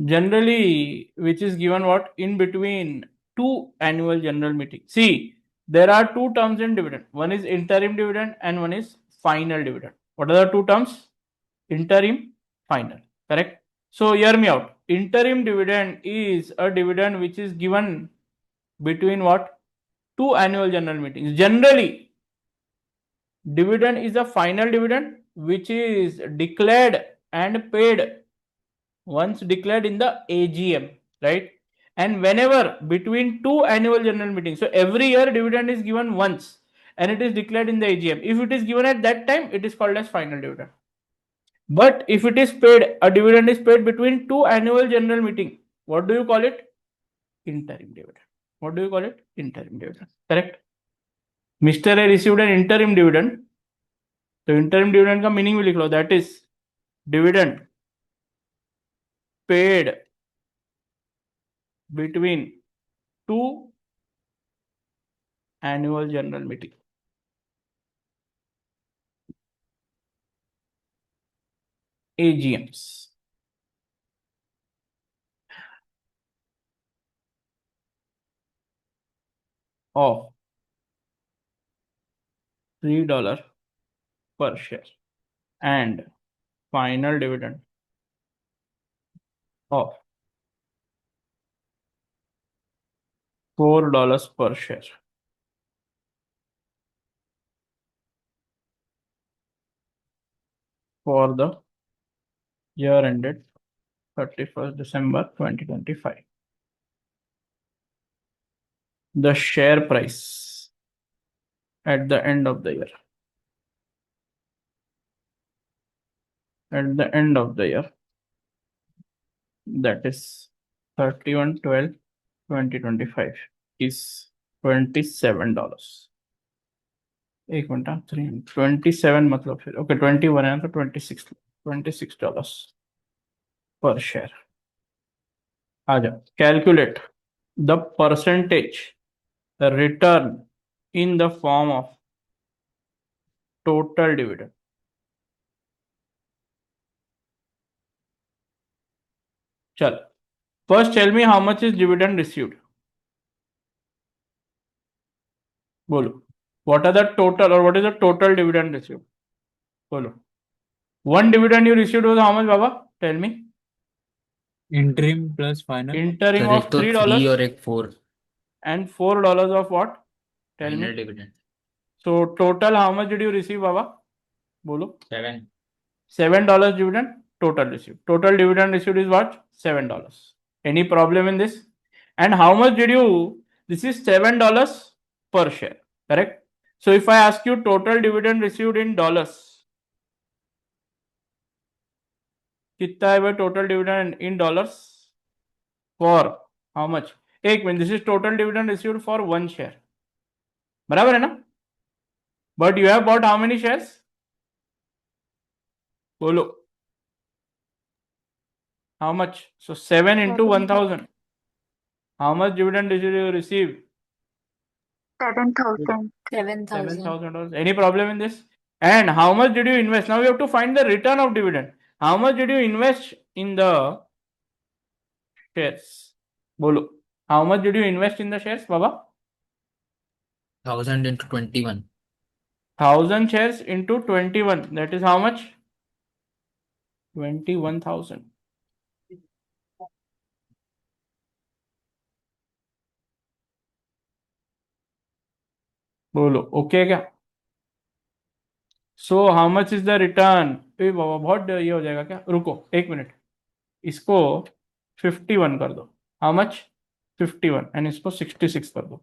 Generally, which is given what? In between two annual general meetings. See, there are two terms in dividend. One is interim dividend and one is final dividend. What are the two terms? Interim, final. Correct? So hear me out. Interim dividend is a dividend which is given between what? Two annual general meetings. Generally, dividend is a final dividend which is declared and paid once declared in the AGM, right? And whenever between two annual general meetings, so every year dividend is given once and it is declared in the AGM. If it is given at that time, it is called as final dividend. But if it is paid, a dividend is paid between two annual general meeting, what do you call it? Interim dividend. What do you call it? Interim dividend. Correct? Mr. A received an interim dividend. So interim dividend का meaning भी लिख लो, that is dividend paid between two annual general meeting. AGMs. Of $3 per share and final dividend of $4 per share for the year ended 31st December 2025. The share price at the end of the year. At the end of the year, that is 31/12/2025, is $27. एक minute, 327 मतलब फिर okay 21 है तो $26 पर share. आ जाओ, calculate the percentage return in the form of total dividend. चल, first tell me how much is dividend received. बोलो, what are the total or what is the total dividend received? बोलो, one dividend you received was how much, Baba? Tell me.
Interim plus final.
Interim
sir
of
एक तो
$3
3 और एक 4
and $4 of what? Tell
final
me.
Dividend
So total how much did you receive, Baba? बोलो,
7
$7 dividend total received. Total dividend received is what? $7. Any problem in this? And how much did you? This is $7 per share, correct? So if I ask you total dividend received in dollars, कितना है भाई total dividend in dollars for how much? एक minute, this is total dividend received for 1 share, बराबर है ना? But you have bought how many shares? बोलो, how much? So 7 into 1000, how much dividend did you receive?
7,000.
$7,000. Any problem in this? And how much did you invest? Now we have to find the return of dividend. How much did you invest in the shares? Bolo, how much did you invest in the shares, Baba?
1000 into 21
1,000 shares into 21. That is how much? 21,000. बोलो okay क्या? So how much is the return? बाबा बहुत ये हो जाएगा क्या? रुको एक मिनट, इसको 51 कर दो। How much? 51 एंड इसको 66 कर दो।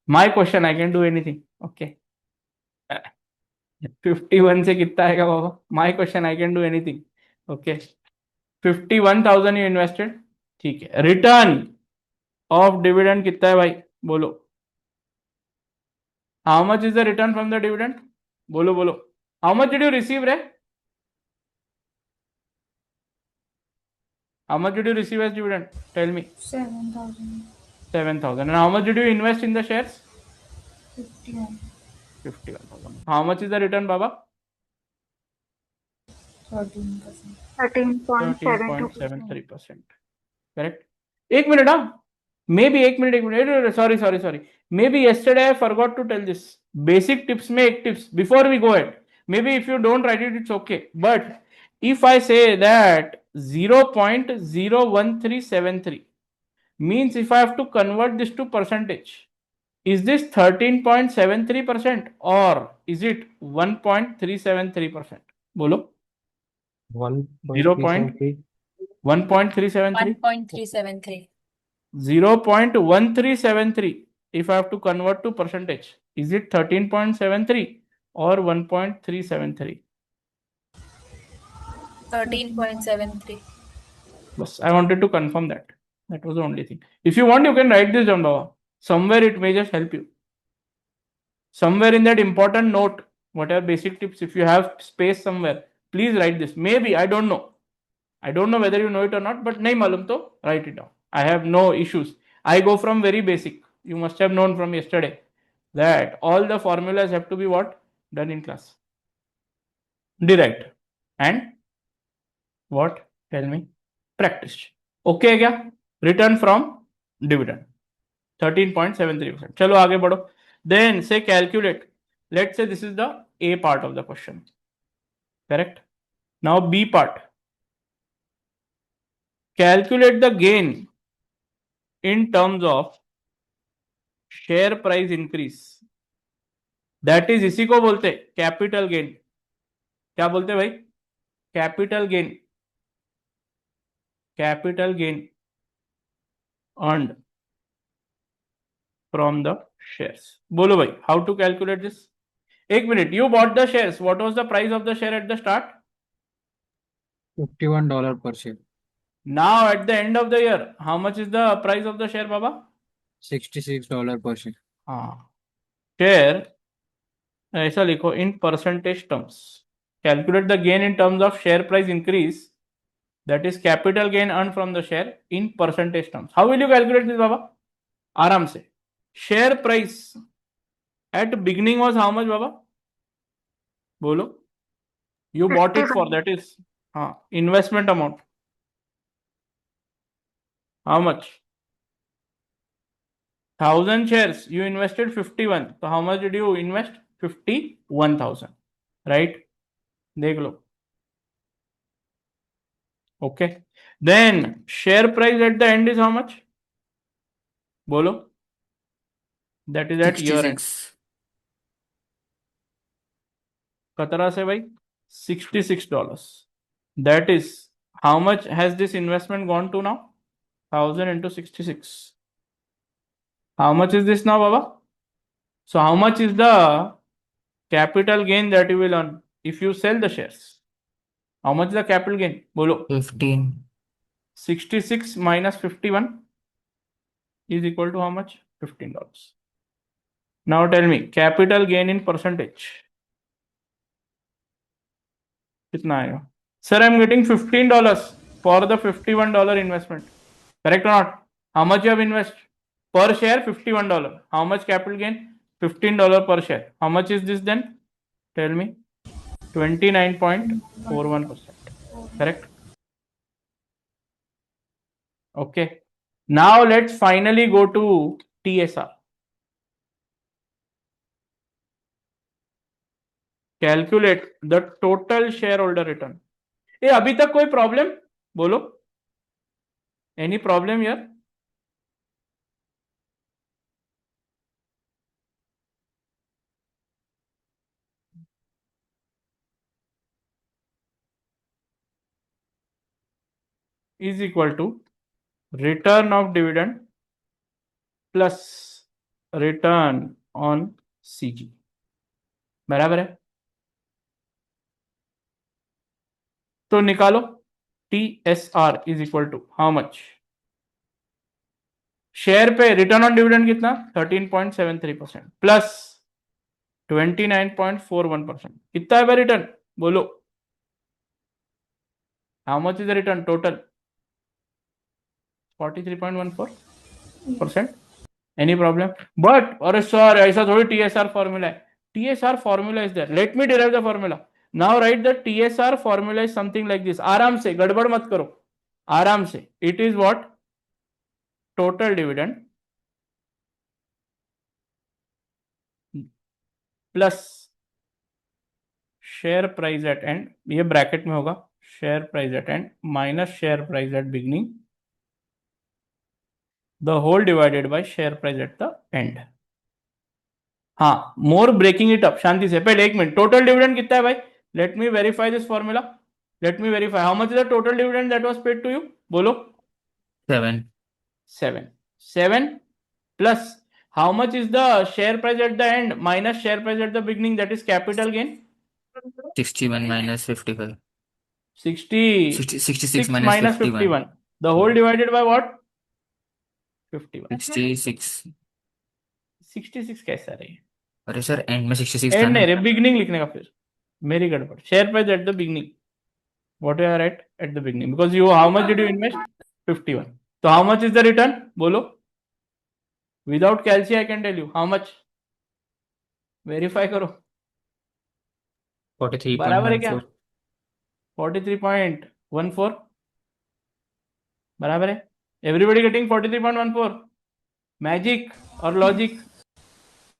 My question, I can do anything. Okay, 51 से कितना आएगा बाबा? My question, I can do anything. Okay, 51,000 you invested, ठीक है। रिटर्न ऑफ डिविडेंड कितना है भाई? बोलो, how much is the return from the dividend? बोलो बोलो, how much did you receive रे? How much did you receive as dividend? Tell me.
7,000.
7,000. And how much did you invest in the shares?
51.
51,000. How much is the return, Baba?
13%.
13.72%.
13.73%. Correct. एक minute, हाँ, maybe एक minute, sorry. Maybe yesterday I forgot to tell this. Basic tips में एक tips before we go ahead. Maybe if you don't write it, it's okay. But if I say that 0.01373 means if I have to convert this to percentage, is this 13.73% or is it 1.373%? बोलो,
1.373.
1.373,
1.373.
0.1373 if I have to convert to percentage, is it 13.73 or 1.373?
13.73.
Bas, I wanted to confirm that. That was the only thing. If you want, you can write this down, Baba. Somewhere it may just help you. Somewhere in that important note, whatever basic tips, if you have space somewhere, please write this. Maybe, I don't know. I don't know whether you know it or not, but nahi malum to write it down. I have no issues. I go from very basic. You must have known from yesterday that all the formulas have to be what? Done in class. Derived. And what? Tell me. Practiced. Okay kya? Return from dividend. 13.73%. चलो आगे बढ़ो. Then say calculate. Let's say this is the A part of the question. Correct? Now B part. Calculate the gain in terms of share price increase. That is, इसी को बोलते capital gain. क्या बोलते भाई? Capital gain. Capital gain earned from the shares. बोलो भाई, how to calculate this? एक minute, you bought the shares. What was the price of the share at the start?
$51 per share.
Now at the end of the year, how much is the price of the share, Baba?
$66 per share.
हाँ, share ऐसा लिखो, in percentage terms calculate the gain in terms of share price increase, that is capital gain earn from the share in percentage terms. How will you calculate this बाबा? आराम से. Share price at beginning was how much बाबा? बोलो. You bought it for,
51.
that is investment amount. How much? 1,000 shares. You invested 51. So how much did you invest? 51,000. Right? देख लो. Okay. Then share price at the end is how much? बोलो. That is at year end.
66.
कतरा से भाई? $66. That is how much has this investment gone to now? 1,000 into 66. How much is this now, Baba? So how much is the capital gain that you will earn if you sell the shares? How much is the capital gain? Bolo.
15.
66 minus 51 is equal to how much? $15. Now tell me, capital gain in percentage. कितना आएगा? Sir, I am getting $15 for the $51 investment. Correct or not? How much you have invested? Per share, $51. How much capital gain? $15 per share. How much is this then? Tell me. 29.41%. Correct? Okay. Now let's finally go to TSR. Calculate the total shareholder return. ये अभी तक कोई problem? बोलो. Any problem here? Is equal to return of dividend plus return on CG. बराबर है? तो निकालो. TSR is equal to how much? Share पे रिटर्न ऑन डिविडेंड कितना? 13.73% प्लस 29.41%. कितना है रिटर्न? बोलो. How much is the return total? 43.14%. Any problem? But अरे सर ऐसा थोड़ी TSR फॉर्मूला है. TSR formula is there. Let me derive the formula. Now right the TSR formula is something like this. आराम से, गड़बड़ मत करो. आराम से. It is what? Total dividend plus share price at end, ये ब्रैकेट में होगा, share price at end minus share price at beginning, the whole divided by share price at the end. हाँ, मोर ब्रेकिंग इट अप. शांति से. पहले 1 minute. Total dividend कितना है भाई? Let me verify this formula. Let me verify. How much is the total dividend that was paid to you? बोलो.
7.
7 plus how much is the share price at the end minus share price at the beginning, that is capital gain?
61 minus 55.
66
minus
minus
51.
51. The whole divided by what? 51.
66.
66 कैसा रही?
अरे sir and में 66 था
and
ना.
नहीं रे, beginning लिखने का. फिर मेरी गड़बड़. Share price at the beginning. What you are at the beginning, because you, how much did you invest? 51. So how much is the return? बोलो. Without calci I can tell you how much. Verify करो. बराबर है क्या?
43.14.
43.14. बराबर है. Everybody getting 43.14. Magic और logic.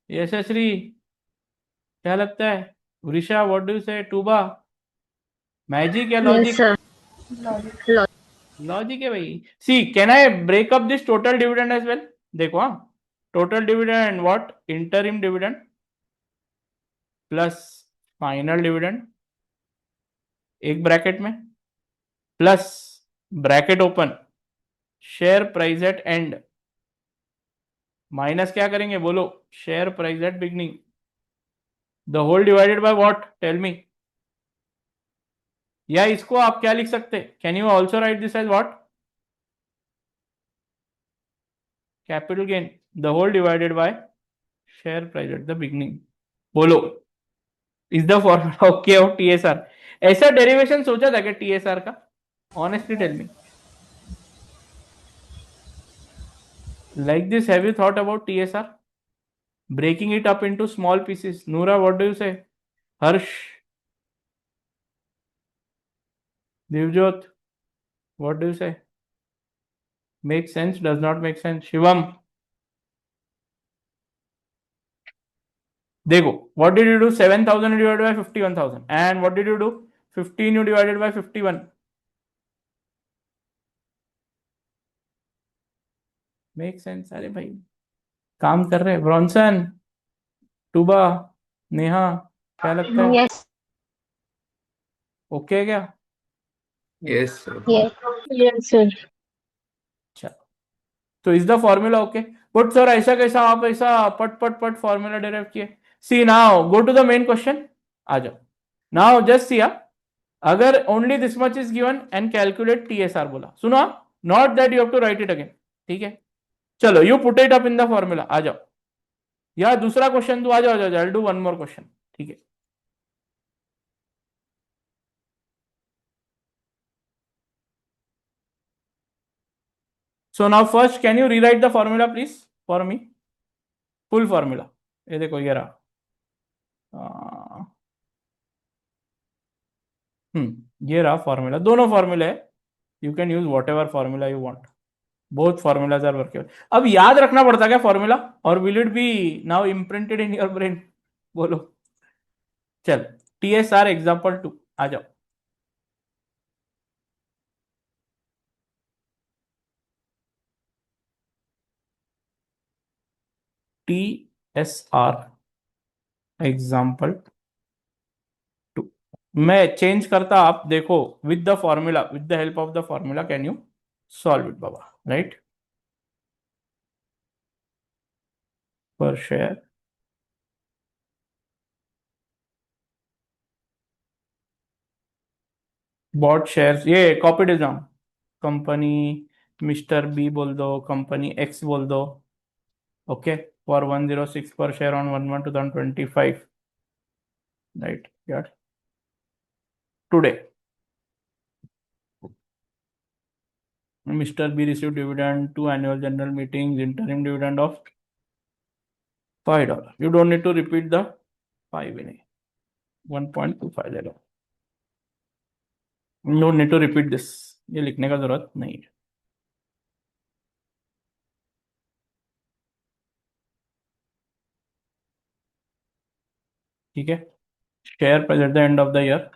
Yashasvi क्या लगता है? Vrisha, what do you say? Tuba, magic या लॉजिक? लॉजिक है भाई. See, can I break up this total dividend as well? देखो. हाँ, total dividend what? Interim dividend plus final dividend एक ब्रैकेट में plus bracket open share price at end minus क्या करेंगे? बोलो. Share price at beginning, the whole divided by what? Tell me. या इसको आप क्या लिख सकते? Can you also write this as what? Capital gain, the whole divided by share price at the beginning. बोलो. Is the formula okay of TSR? ऐसा derivation सोचा था क्या टीएसआर का? Honestly tell me, like this, have you thought about TSR? Breaking it up into small pieces. Noora, what do you say? Harsh, Divjot, what do you say? Makes sense, does not make sense? Shivam, देखो, what did you do? 7,000 you divided by 51,000. And what did you do? 15 you divided by 51. Make sense? अरे भाई काम कर रहे हैं. Bronson, Tuba, Neha, क्या लगता है?
Yes,
ओके है क्या?
Yes, sir.
yes. Yes, sir.
अच्छा, तो is the formula okay? But sir ऐसा कैसा आप ऐसा पट पट पट फॉर्मूला डेराइव किए? See now go to the main question, आ जाओ. नाउ जस्ट सी, अगर only this much is given and calculate TSR बोला, सुनो, not that you have to write it again. ठीक है, चलो you put it up in the formula, आ जाओ. या दूसरा क्वेश्चन तू आ जाओ, I do one more question. ठीक है, so now first can you rewrite the formula please for me? Full formula, ये देखो ये रहा. ये रहा फॉर्मूला, दोनों फॉर्मूले है. You can use whatever formula you want. Both formulas are workable. अब याद रखना पड़ता क्या फॉर्मूला, और will it be now imprinted in your brain? बोलो. चल, TSR एग्जाम्पल 2, आ जाओ. TSR एग्जाम्पल 2 मैं चेंज करता, आप देखो. With the formula, with the help of the formula can you solve it बाबा, राइट? पर शेयर, बॉट शेयर्स, ये copy it down. Company mister B बोल दो, कंपनी एक्स बोल दो. Okay, for 106 per share on 1/1/2025, right? Yeah, today Mr. B received dividend, 2 annual general meetings, interim dividend of $5. You don't need to repeat the 5 in 1.25 ले लो. You don't need to repeat this, ये लिखने का जरूरत नहीं है. ठीक है, share price at the end of the year.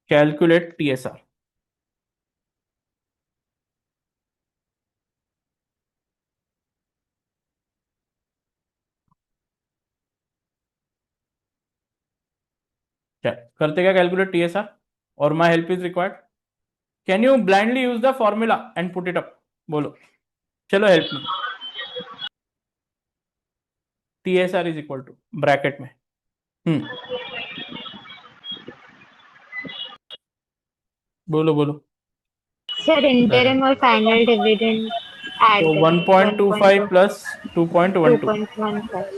Calculate TSR. क्या करते, क्या कैलकुलेट TSR, और my help is required. Can you blindly use the formula and put it up? बोलो, चलो help me. TSR is equal to bracket में. बोलो बोलो.
Sir, interim or final dividend add
तो
करेंगे
1.25 प्लस 2.12
2.15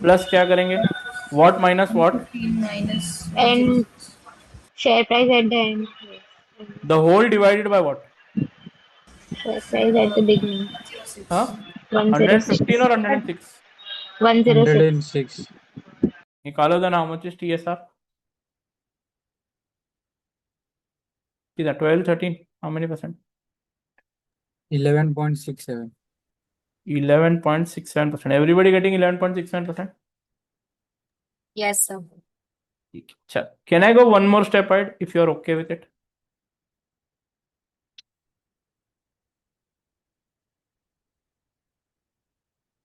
प्लस क्या करेंगे? What minus what?
15 minus
and share price at the end.
The whole divided by what?
Share price at the beginning.
हाँ,
106.
115 और 106
106.
106.
निकालो. Then how much is TSR? कितना? 12, 13, how many percent?
11.67.
11.67%. Everybody getting 11.67%?
Yes, sir.
ठीक है, चल. Can I go one more step ahead if you are okay with it?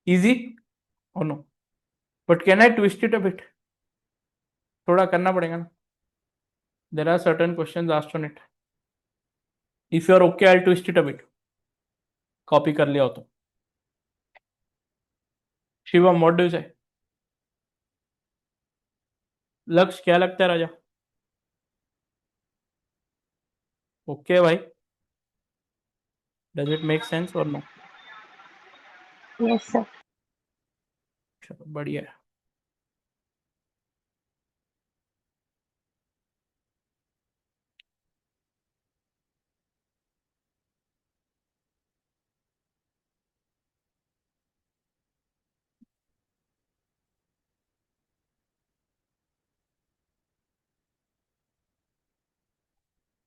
Easy or no? But can I twist it a bit? थोड़ा करना पड़ेगा ना. There are certain questions asked on it. If you are okay, I'll twist it a bit. Copy कर लिया हो तो. Shivam, what do you से? लक्ष्य, क्या लगता है राजा? ओके भाई, डज इट मेक सेंस और नो?
Yes, sir.
चलो बढ़िया है।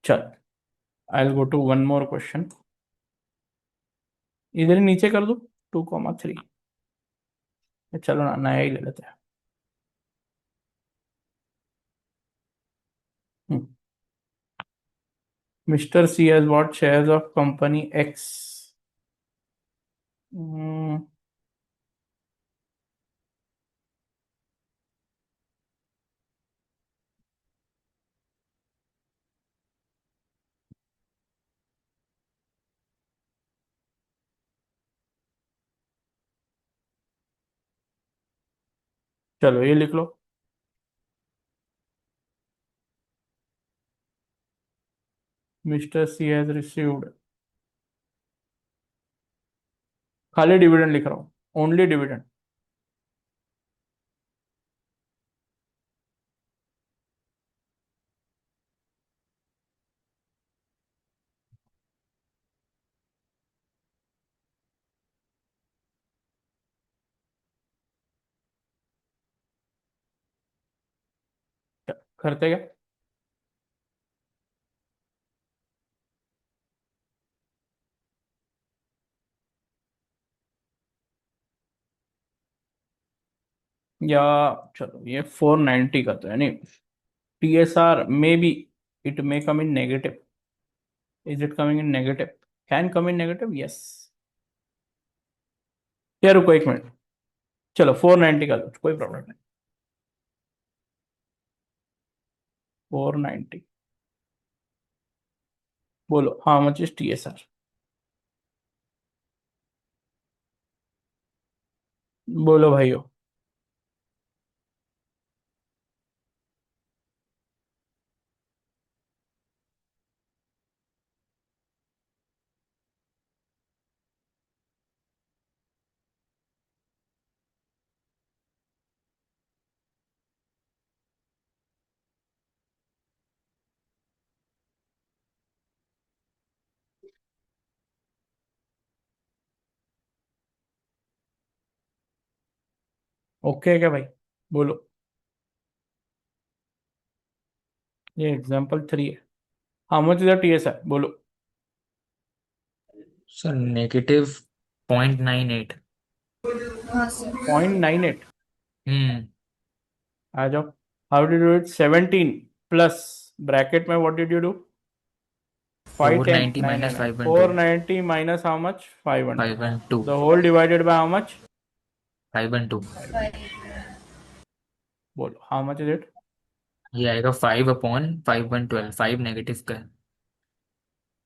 चल, I will go to one more question. इधर ही नीचे कर दो 2,3। चलो ना, नया ही ले लेते हैं। Mister C has bought shares of company X. चलो ये लिख लो। मिस्टर सी हैज रिसीव्ड, खाली डिविडेंड लिख रहा हूँ, ओनली डिविडेंड। करते क्या? या चलो ये 490 का तो है नहीं। TSR may be it may come in negative. Is it coming in negative? Can come in negative? Yes. या रुको एक मिनट, चलो 490 का लो, कोई प्रॉब्लम नहीं। 490, बोलो हाउ मच इज TSR? बोलो भाइयों। ओके क्या भाई? बोलो। ये एग्जांपल 3 है। How much is the TSR? बोलो।
सर -0.98।
हाँ सर।
0.98।
हम्म।
आ जाओ। How did you do it? 17 plus bracket में what did you do? 510,
490
9, 9,
minus
9,
512।
490 minus how much? 512.
512।
The whole divided by how much?
512।
512. बोलो how much is it?
ये आएगा 5/512। 5 negative का है।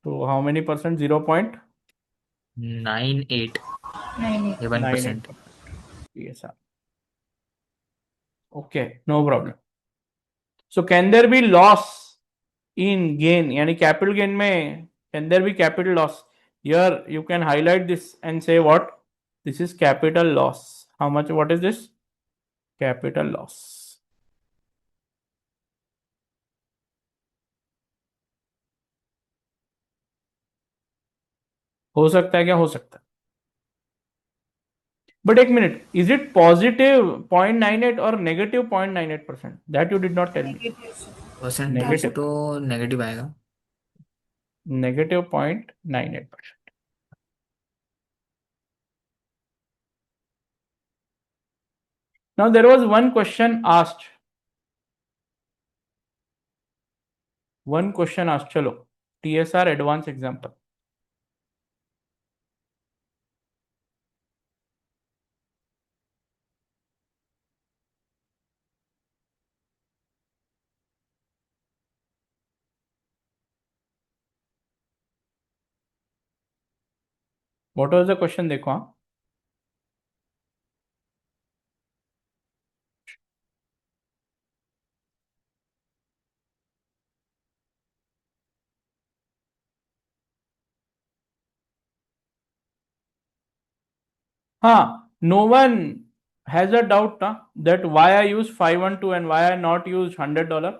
तो how many percent? 0.98.
98। ये 1%।
TSR. Okay, no problem. So can there be loss in gain? यानी capital gain में can there be capital loss? Here you can highlight this and say what? This is capital loss. How much? What is this? Capital loss. हो सकता है क्या? हो सकता है। But एक minute, is it positive 0.98 or negative 0.98%? That you did not tell me.
Percentage
Negative.
तो negative आएगा।
Negative 0.98%. Now there was one question asked. चलो TSR advance example. What was the question? देखो हाँ, हाँ, no one has a doubt na, that why I use 512 and why I not use $100.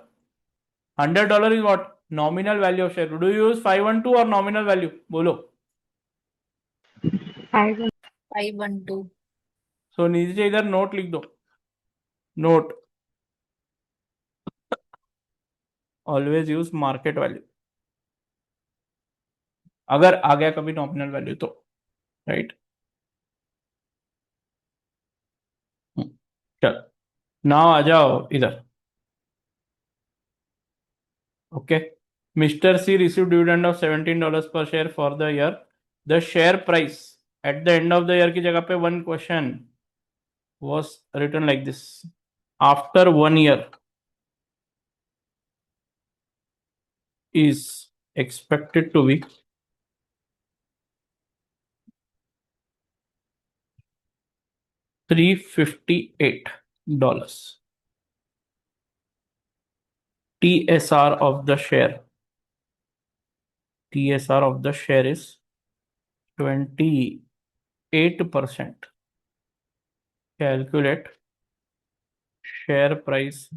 $100 is what? Nominal value of share. Do you use 512 or nominal value? बोलो.
512.
512.
So नीचे इधर note लिख दो. Note. Always use market value. अगर आ गया कभी nominal value तो, right. चल, नाउ आ जाओ इधर. Okay. Mr. C received dividend of $17 per share for the year. The share price at the end of the year की जगह पे one question was written like this. After 1 year is expected to be $358. TSR of the share. TSR of the share is 28%. Calculate share price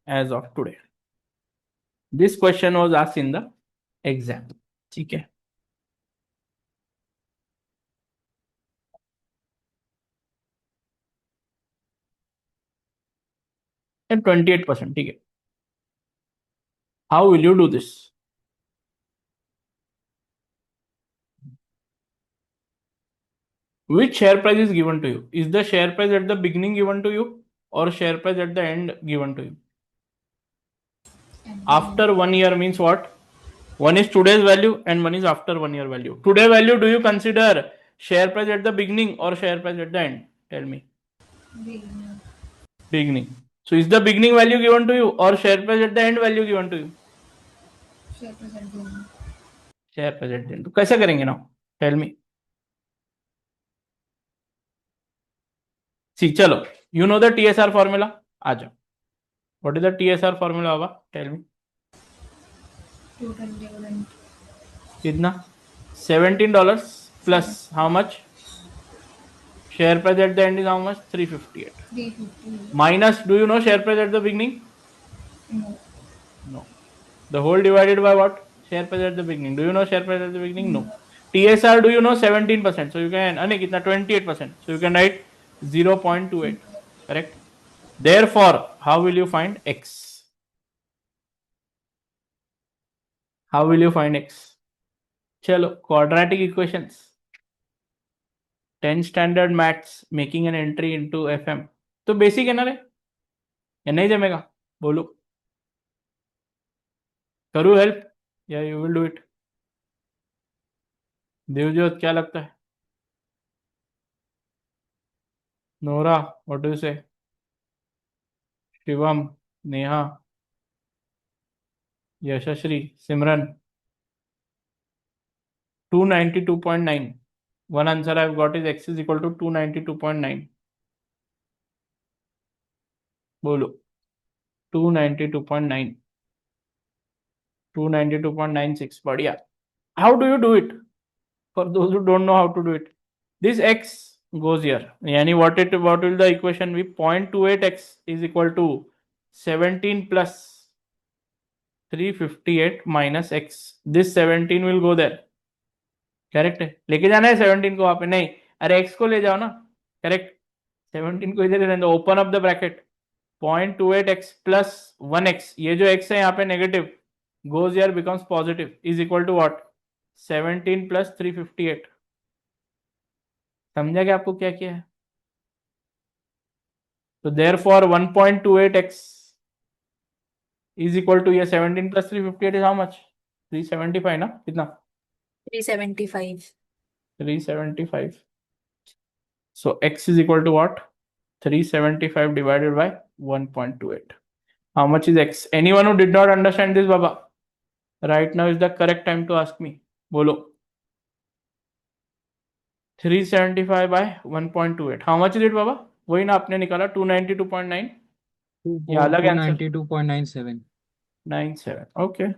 as of today. This question was asked in the exam. ठीक है. And 28%. ठीक है. How will you do this? Which share price is given to you? Is the share price at the beginning given to you or share price at the end given to you? After 1 year means what? One is today's value and one is after 1 year value. Today value, do you consider share price at the beginning or share price at the end? Tell me. Beginning. So is the beginning value given to you or share price at the end value given to you?
Share price at the end.
Share price at the end. तो कैसे करेंगे now? Tell me. See, चलो. You know the TSR formula? आ जाओ. What is the TSR formula, Baba? Tell me.
Total dividend.
कितना? $17 plus how much? Share price at the end is how much? 358.
350.
Minus, do you know share price at the beginning?
No.
No. The whole divided by what? Share price at the beginning. Do you know share price at the beginning? No. TSR, do you know 17%? So you can, kitna 28%. So you can write 0.28. Correct? Therefore, how will you find X? How will you find X? Chalo, quadratic equations. 10 standard maths, making an entry into FM. तो basic है ना रे, या नहीं जमेगा? बोलो. करूँ help या you will do it? देवजोत क्या लगता है? नोरा, व्हाट डू यू से? शिवम, नेहा, यशश्री, सिमरन. 292.9. One answer I've got is X is equal to 292.9. बोलो. 292.9. 292.96. बढ़िया. How do you do it? For those who don't know how to do it, this X goes here. Yani what will the equation be? 0.28X is equal to 17 plus 358 minus X. This 17 will go there. Correct है. लेके जाना है 17 को वहां पे? नहीं, अरे x को ले जाओ ना. करेक्ट. 17 को इधर रहने दो. Open up the bracket. 0.28x plus 1x, ये जो x है यहाँ पे negative, goes here becomes positive, is equal to what? 17 plus 358. समझा क्या आपको क्या किया है? तो therefore 1.28x is equal to ये 17 plus 358 is how much? 375 ना? कितना?
375.
375. So x is equal to what? 375 divided by 1.28. How much is x? Anyone who did not understand this, Baba, right now is the correct time to ask me. बोलो. 375 by 1.28. How much is it, Baba? वही ना आपने निकाला 292.9. या अलग answer?
292.97.
97. Okay.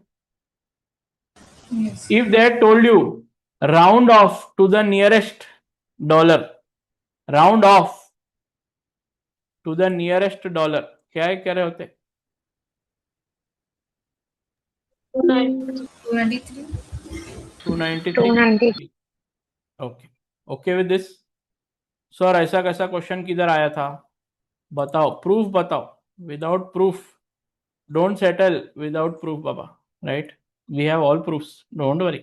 Yes.
If they had told you round off to the nearest dollar, round off to the nearest dollar, क्या कह रहे होते?
293.
293.
290.
Okay, okay with this? Sir ऐसा कैसा क्वेश्चन किधर आया था? बताओ, प्रूफ बताओ. Without proof don't settle. Without proof बाबा, right? We have all proofs, don't worry.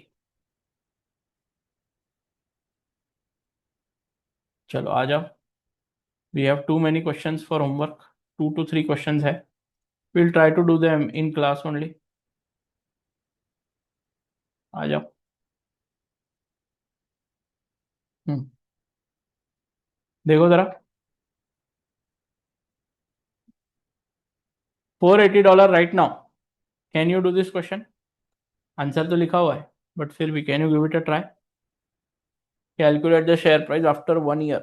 चलो आ जाओ. We have too many questions for homework. 2 to 3 questions है. Will try to do them in class only. आ जाओ. देखो जरा. $480 right now. Can you do this question? Answer तो लिखा हुआ है, बट फिर भी can you give it a try? Calculate the share price after 1 year.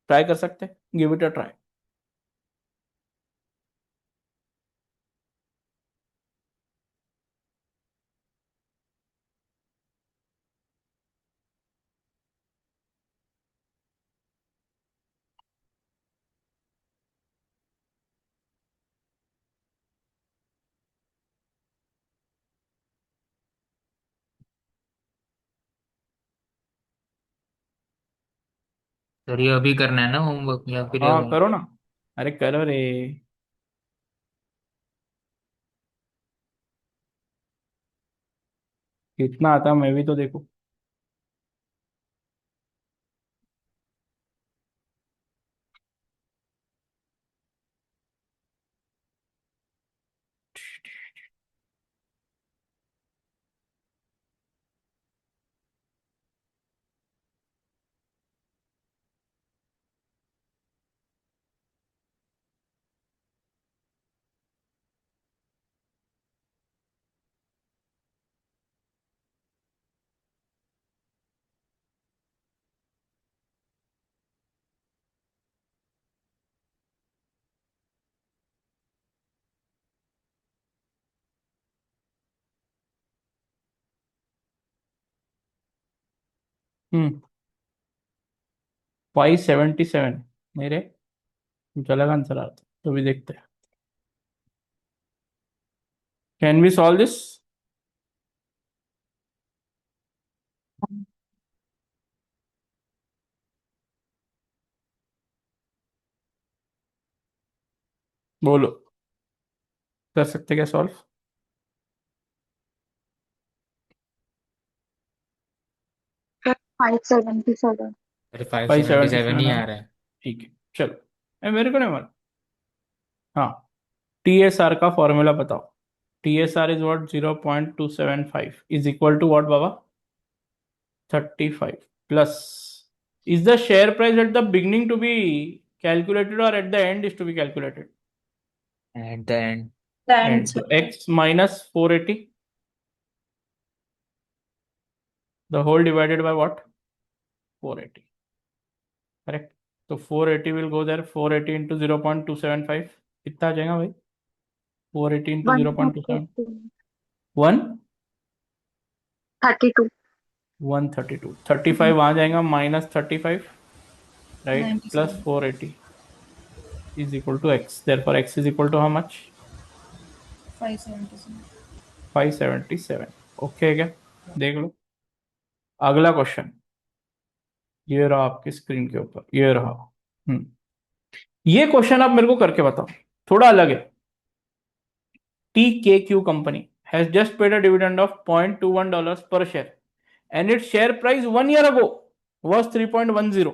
Try कर सकते? Give it a try.
Sir ये अभी करना है ना होमवर्क या फिर
हाँ करो ना. अरे करो रे. कितना आता मैं भी तो देखू. हम्म. 577 मेरे कुछ अलग आंसर आता तो भी देखते हैं. Can we solve this? बोलो, कर सकते क्या सॉल्व?
577.
अरे 577 ही
577
आ
है.
रहा है.
ठीक है चलो. मेरे को नहीं मालूम. हाँ. TSR का फॉर्मूला बताओ. TSR is what? 0.275 is equal to what बाबा? 35 plus. Is the share price at the beginning to be calculated or at the end is to be calculated?
Eight the and.
And so x minus 480, the whole divided by what? 480. Correct. So 480 will go there. 480 into 0.275. कितना आ जाएगा भाई? 480 into 0.27. 1
32.
132. 35 वहां जाएगा, minus 35, right?
97.
Plus 480 is equal to x. Therefore x is equal to how much?
577.
577. Okay क्या? देख लो. अगला question ये रहा आपकी स्क्रीन के ऊपर, ये रहा. ये क्वेश्चन आप मेरे को करके बताओ, थोड़ा अलग है. TKQ company has just paid a dividend of $0.21 per share and its share price 1 year ago was 3.10.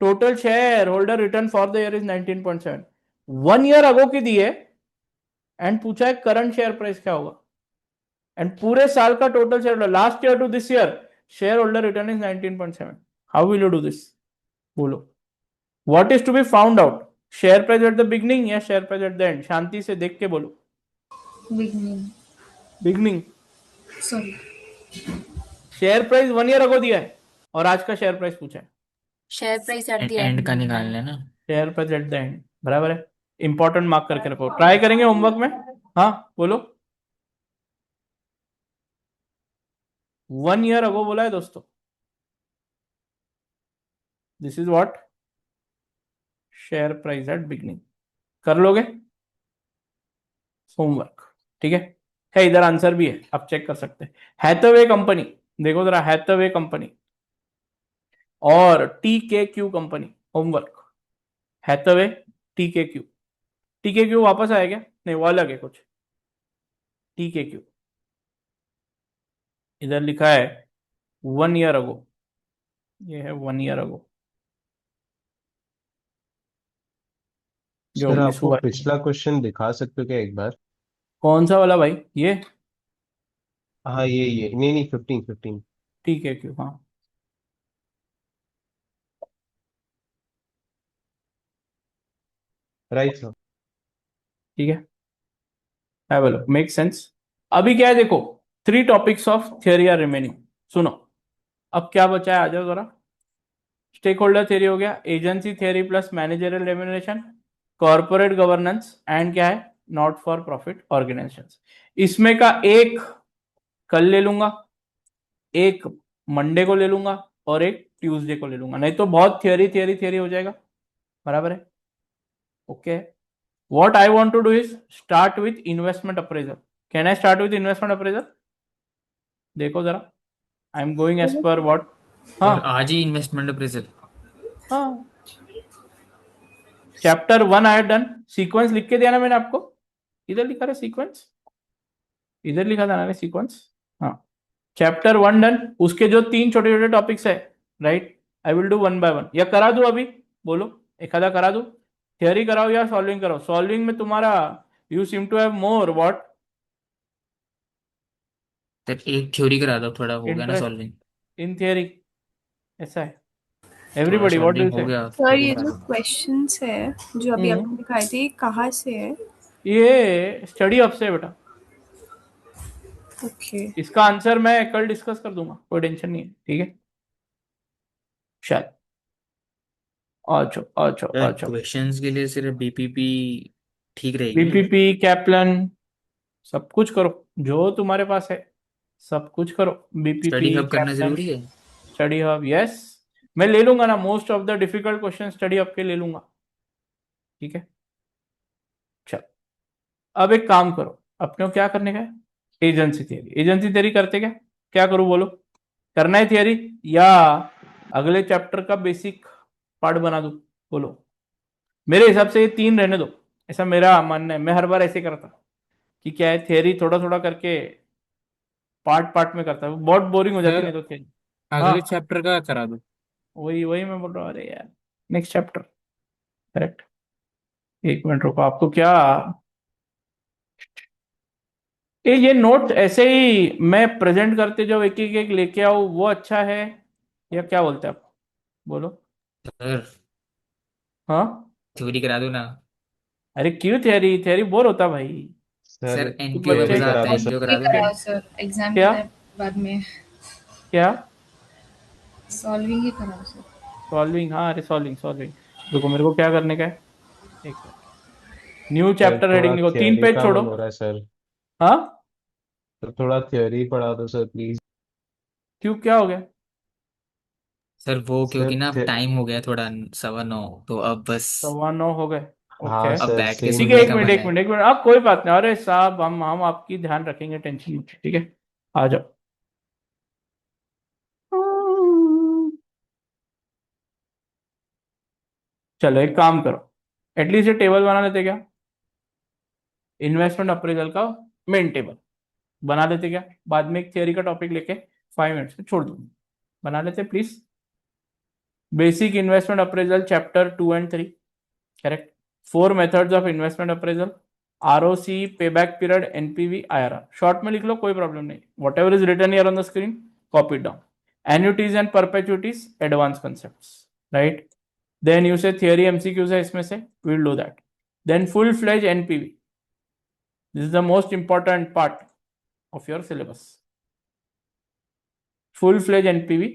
Total shareholder return for the year is 19.7. 1 year ago की दी है एंड पूछा है करंट शेयर प्राइस क्या होगा. एंड पूरे साल का total share last year to this year share holder return is 19.7. How will you do this? बोलो. What is to be found out? Share price at the beginning या share price at the end? शांति से देख के बोलो.
Beginning.
Beginning.
Sorry.
Share price 1 year ago दिया है और आज का शेयर प्राइस पूछा है.
Share price at the
and
end.
का निकालना है ना.
Share price at the and. बराबर है. इंपॉर्टेंट मार्क करके रखो. ट्राई करेंगे होमवर्क में. हाँ बोलो. 1 ईयर अगो बोला है दोस्तों. This is what share price at beginning. कर लोगे होमवर्क. ठीक है इधर आंसर भी है, आप चेक कर सकते हैं. हैथवे कंपनी, देखो जरा, हैथवे कंपनी और T K Q company. Homework. Hathaway, T K Q. T K Q वापस आया क्या? नहीं, वो अलग है कुछ. टी के क्यू इधर लिखा है 1 ईयर अगो. ये है 1 ईयर अगो जो
सर
मिस
आपको
हुआ है.
पिछला क्वेश्चन दिखा सकते हो क्या एक बार?
कौन सा वाला भाई? ये
हाँ ये नहीं नहीं 15 15.
T K Q. हाँ
राइट सर.
ठीक है, have a look, make sense. अभी क्या है देखो, 3 topics of theory are remaining. सुनो, अब क्या बचा है, आ जाओ जरा. स्टेक होल्डर थियरी हो गया, agency theory plus managerial remuneration, corporate governance and क्या है, नॉट फॉर प्रॉफिट ऑर्गेनाइजेशंस. इसमें का एक कल ले लूंगा, एक मंडे को ले लूंगा और एक ट्यूसडे को ले लूंगा, नहीं तो बहुत थियरी थियरी थियरी हो जाएगा. बराबर है? Okay. What I want to do is start with investment appraisal. Can I start with investment appraisal? देखो जरा. I am going as per what? हाँ
और आज ही इन्वेस्टमेंट अप्रेजल.
हाँ. Chapter 1 I done. सीक्वेंस लिख के दिया ना मैंने आपको, इधर लिखा था सीक्वेंस, इधर लिखा था ना सीक्वेंस. हाँ, चैप्टर 1 डन. उसके जो 3 छोटे छोटे टॉपिक्स है, right, I will do 1 by 1. या करा दूं अभी? बोलो, एक आधा करा दूं. थियरी कराओ या सॉल्विंग कराओ? सॉल्विंग में तुम्हारा you seem to have more what
तब एक थ्योरी करा दो, थोड़ा हो गया ना
इंटरेस्ट
सॉल्विंग.
In theory. ऐसा है.
थोड़ा
everybody what do you
solving हो
से?
गया,
सर
थ्योरी
ये
करा
जो
दो.
क्वेश्चंस है जो अभी आपने दिखाए थे ये कहाँ से है?
ये स्टडी हब से है बेटा.
ओके.
इसका आंसर मैं कल डिस्कस कर दूंगा, कोई टेंशन नहीं है. ठीक है, शायद. अच्छा अच्छा अच्छा.
क्वेश्चंस के लिए सिर्फ बीपीपी ठीक रहेगी.
बीपीपी, कैप्लन, सब कुछ करो जो तुम्हारे पास है, सब कुछ करो.
स्टडी
बीपीपी,
हब करना
कैप्लन,
जरूरी है.
Study hub. यस, मैं ले लूंगा ना most of the difficult question study hub के ले लूंगा. ठीक है, चल. अब एक काम करो, अपने को क्या करने का है, एजेंसी थियरी. एजेंसी थियरी करते क्या, क्या करूं बोलो? करना है थियरी या अगले चैप्टर का बेसिक पार्ट बना दूं? बोलो. मेरे हिसाब से ये 3 रहने दो, ऐसा मेरा मानना है. मैं हर बार ऐसे करता कि क्या है, थियरी थोड़ा थोड़ा करके पार्ट पार्ट में करता हूँ, बहुत बोरिंग हो जाती
सर
नहीं तो थियरी.
अगले
हाँ,
चैप्टर का करा दो.
वही वही मैं बोल रहा हूँ. अरे यार, नेक्स्ट चैप्टर. करेक्ट. एक मिनट रुको, आपको क्या, ये नोट ऐसे ही मैं प्रेजेंट करते जाओ, एक एक एक लेके आओ, वो अच्छा है या क्या बोलते हैं आप? बोलो.
सर
हाँ,
थ्योरी करा दो ना.
अरे क्यों थियरी? थियरी बोर होता भाई.
सर
सर
तुम
एनक्यू
बच्चे
वापस
थियरी करा
आता है,
दो सर.
एनक्यू
ये
करा दो ना.
कराओ सर, एग्जाम के
क्या
बाद में
क्या?
सॉल्विंग ही कराओ सर.
सॉल्विंग? हाँ, अरे सॉल्विंग सॉल्विंग. देखो मेरे को क्या करने का है, एक न्यू
सर
चैप्टर हेडिंग
थोड़ा
लिखो, 3
थियरी
पेज
का
छोड़ो.
मन हो रहा है सर.
हाँ,
तो थोड़ा थियरी पढ़ा दो सर प्लीज.
क्यों, क्या हो गया?
सर वो क्योंकि
सर
ना अब टाइम हो गया थोड़ा, 9:15, तो अब बस
9:15 हो गए. ओके.
हाँ
अब
सर
बैठ के
सेम.
ठीक है,
सुनने
एक
का
मिनट
मन
एक
है.
मिनट एक मिनट, अब कोई बात नहीं. अरे साहब, हम आपकी ध्यान रखेंगे, टेंशन मत. ठीक है, आ जाओ. चलो एक काम करो, एटलीस्ट ये टेबल बना लेते क्या, इन्वेस्टमेंट अप्रेजल का मेन टेबल बना लेते क्या? बाद में एक थियरी का टॉपिक लेके 5 मिनट्स में छोड़ दूंगा. बना लेते please. Basic investment appraisal chapter 2 and 3. Correct. 4 methods of investment appraisal, ROC, payback period, NPV, IRR. Short में लिख लो, कोई प्रॉब्लम नहीं. Whatever is written here on the screen, copy it down. Annuities and perpetuities, advance concepts. Right. Then you say theory MCQs है इसमें से, will do that. Then full fledge NPV. This is the most important part of your syllabus. Full-fledged NPV,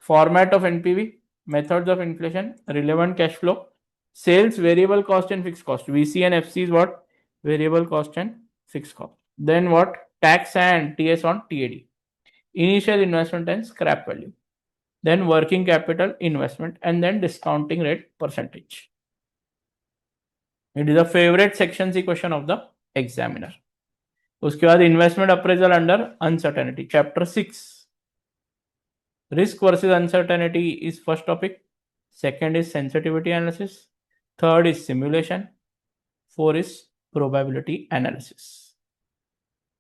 format of NPV, methods of inflation, relevant cash flow, sales, variable cost and fixed cost. VC and FC is what? Variable cost and fixed cost. Then what? Tax and TS on TAD. initial investment and scrap value, then working capital investment, and then discounting rate percentage. It is a favorite section C question of the examiner. उसके बाद investment appraisal under uncertainty, chapter 6. Risk versus uncertainty is first topic. Second is sensitivity analysis. Third is simulation. Four is probability analysis.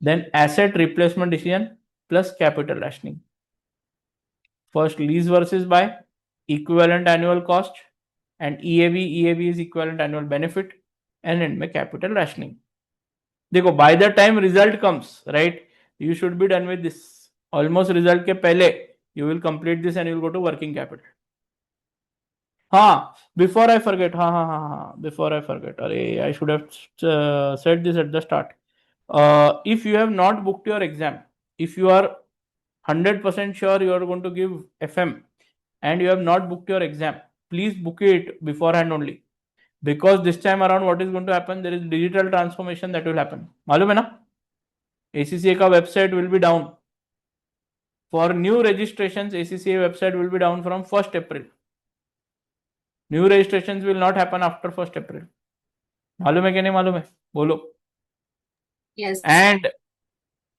Then asset replacement decision plus capital rationing. First, lease versus buy, equivalent annual cost, and EAV is equivalent annual benefit, and end में capital rationing. देखो, by the time result comes, right, you should be done with this. Almost result के पहले you will complete this and you will go to working capital. Before I forget, before I forget, I should have said this at the start. If you have not booked your exam, if you are 100% sure you are going to give FM and you have not booked your exam, please book it beforehand only. Because this time around, what is going to happen? There is digital transformation that will happen. मालूम है ना? ACCA का website will be down. For new registrations, ACCA website will be down from 1st April. New registrations will not happen after 1st April. मालूम है कि नहीं मालूम है? बोलो.
Yes.
And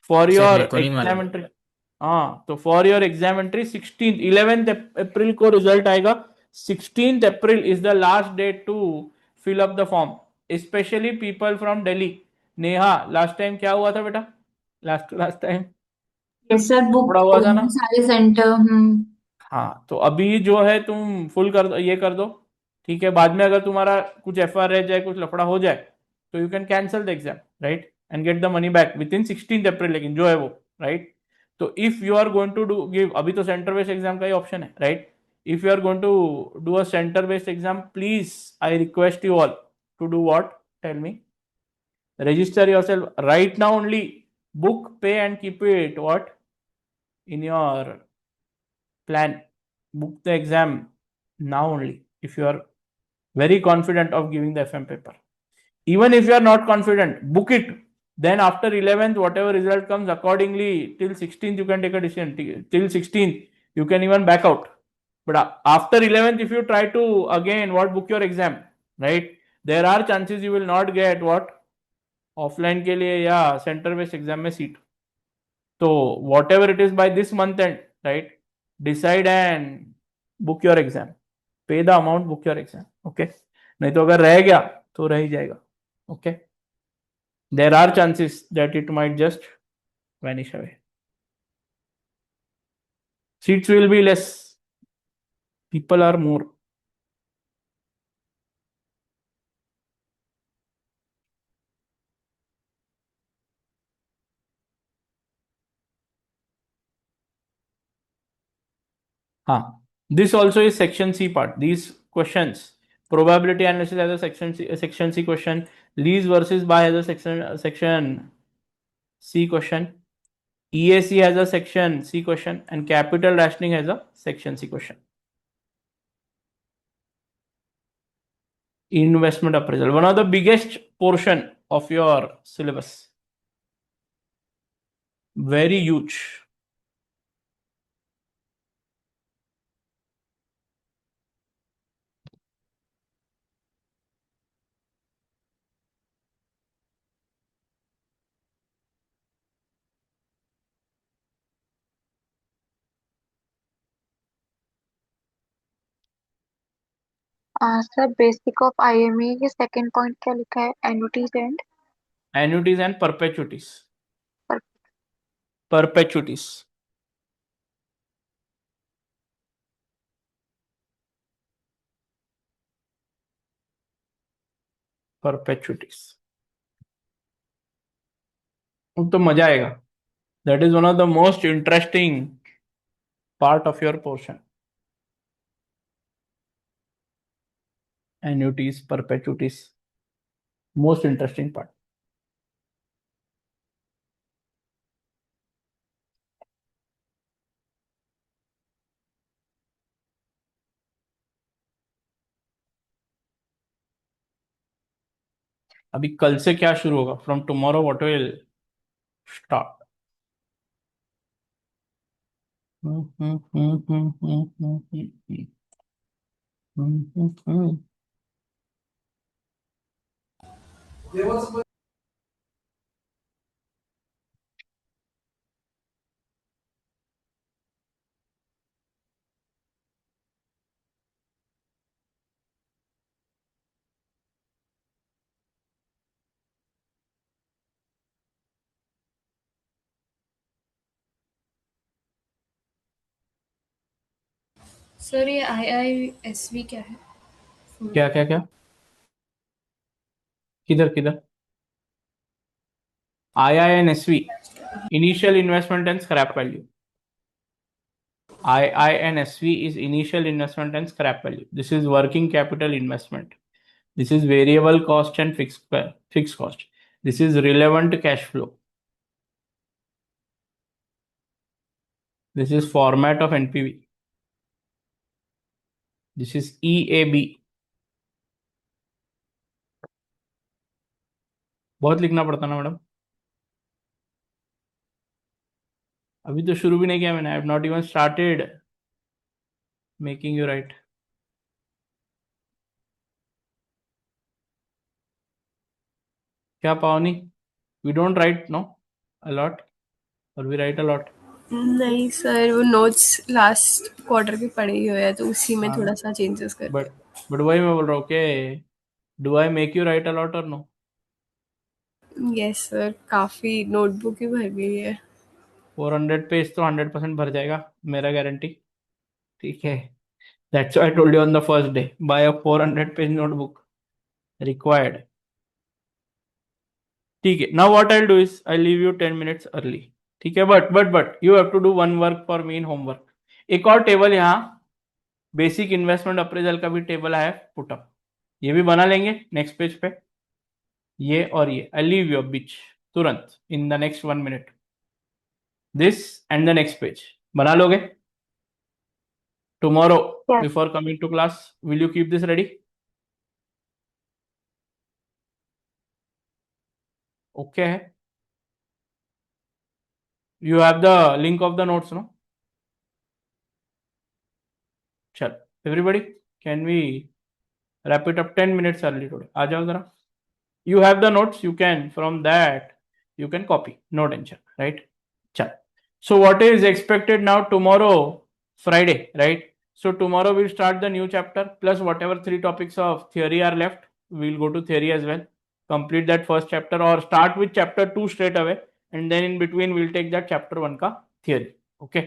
for
sir
your
मेरे को नहीं
exam
मालूम।
entry, तो for your exam entry 11th April को result आएगा. 16th April is the last date to fill up the form. Especially people from Delhi. Neha, last time क्या हुआ था बेटा? Last time
yes sir, book
थोड़ा हुआ था ना?
सारे सेंटर।
हाँ, तो अभी जो है तुम फुल कर दो, ये कर दो, ठीक है. बाद में अगर तुम्हारा कुछ एफआर रह जाए, कुछ लफड़ा हो जाए, तो you can cancel the exam, right, and get the money back within 16th April, लेकिन जो है वो, राइट. तो if you are going to do give, अभी तो सेंटर बेस्ड एग्जाम का ही ऑप्शन है, right. If you are going to do a centre based exam, please I request you all to do what, tell me, register yourself right now only, book, pay and keep it what in your plan. Book the exam now only if you are very confident of giving the FM paper. Even if you are not confident, book it. Then after 11th, whatever result comes accordingly, till 16th you can take a decision. Till 16th you can even back out. But after 11th, if you try to again book your exam, right, there are chances you will not get offline के लिए या center based exam में seat. So whatever it is by this month end, right, decide and book your exam. Pay the amount, book your exam. Okay. नहीं तो अगर रह गया तो रह ही जाएगा. Okay. There are chances that it might just vanish away. Seats will be less. People are more. This also is section C part. These questions, probability analysis as a section C question, lease versus buy as a section C question, EAC has a section C question, and capital rationing has a section C question. Investment appraisal, one of the biggest portion of your syllabus. Very huge.
Sir basic of IME के second point क्या लिखा है? एन्युटीज and
perpetuities. Perpetuities. तो मजा आएगा. That is one of the most interesting part of your portion. Annuities, perpetuities, most interesting part. अभी कल से क्या शुरू होगा? From tomorrow what will start?
Sir ये IISV क्या है?
क्या क्या क्या? किधर किधर? IINSV, initial investment and scrap value. IINSV is initial investment and scrap value. This is working capital investment. This is variable cost and fixed cost. This is relevant cash flow. This is format of NPV. This is EAB. बहुत लिखना पड़ता ना madam? अभी तो शुरू भी नहीं किया मैंने. I have not even started making you right. क्या पावनी? We don't write no a lot, or we write a lot?
नहीं सर, वो नोट्स लास्ट क्वार्टर के पढ़े ही हुए हैं तो उसी में
हाँ
थोड़ा
ना.
सा चेंजेस कर.
But वही मैं बोल रहा हूँ कि do I make you write a lot or no?
Yes sir, काफी नोटबुक ही भर गई है.
400 पेज तो 100% भर जाएगा, मेरा गारंटी. ठीक है. That's why I told you on the first day, buy a 400 page notebook required. ठीक है. Now what I'll do is I'll leave you 10 minutes early. ठीक है. But you have to do one work for me in homework. एक और table यहाँ basic investment appraisal का भी table है पुटअप. ये भी बना लेंगे नेक्स्ट पेज पे. ये और ये आई लीव योर बीच तुरंत in the next 1 minute. This and the next page बना लोगे tomorrow?
Yes.
Before coming to class, will you keep this ready? Okay. You have the link of the notes, no? चल everybody, can we wrap it up 10 minutes early today? आ जाओ जरा. You have the notes, you can from that you can copy, no tension, right? चल. So what is expected now tomorrow, Friday, right? So tomorrow we'll start the new chapter plus whatever 3 topics of theory are left. We'll go to theory as well, complete that first chapter or start with chapter 2 straight away, and then in between we'll take that chapter 1 ka theory. Okay,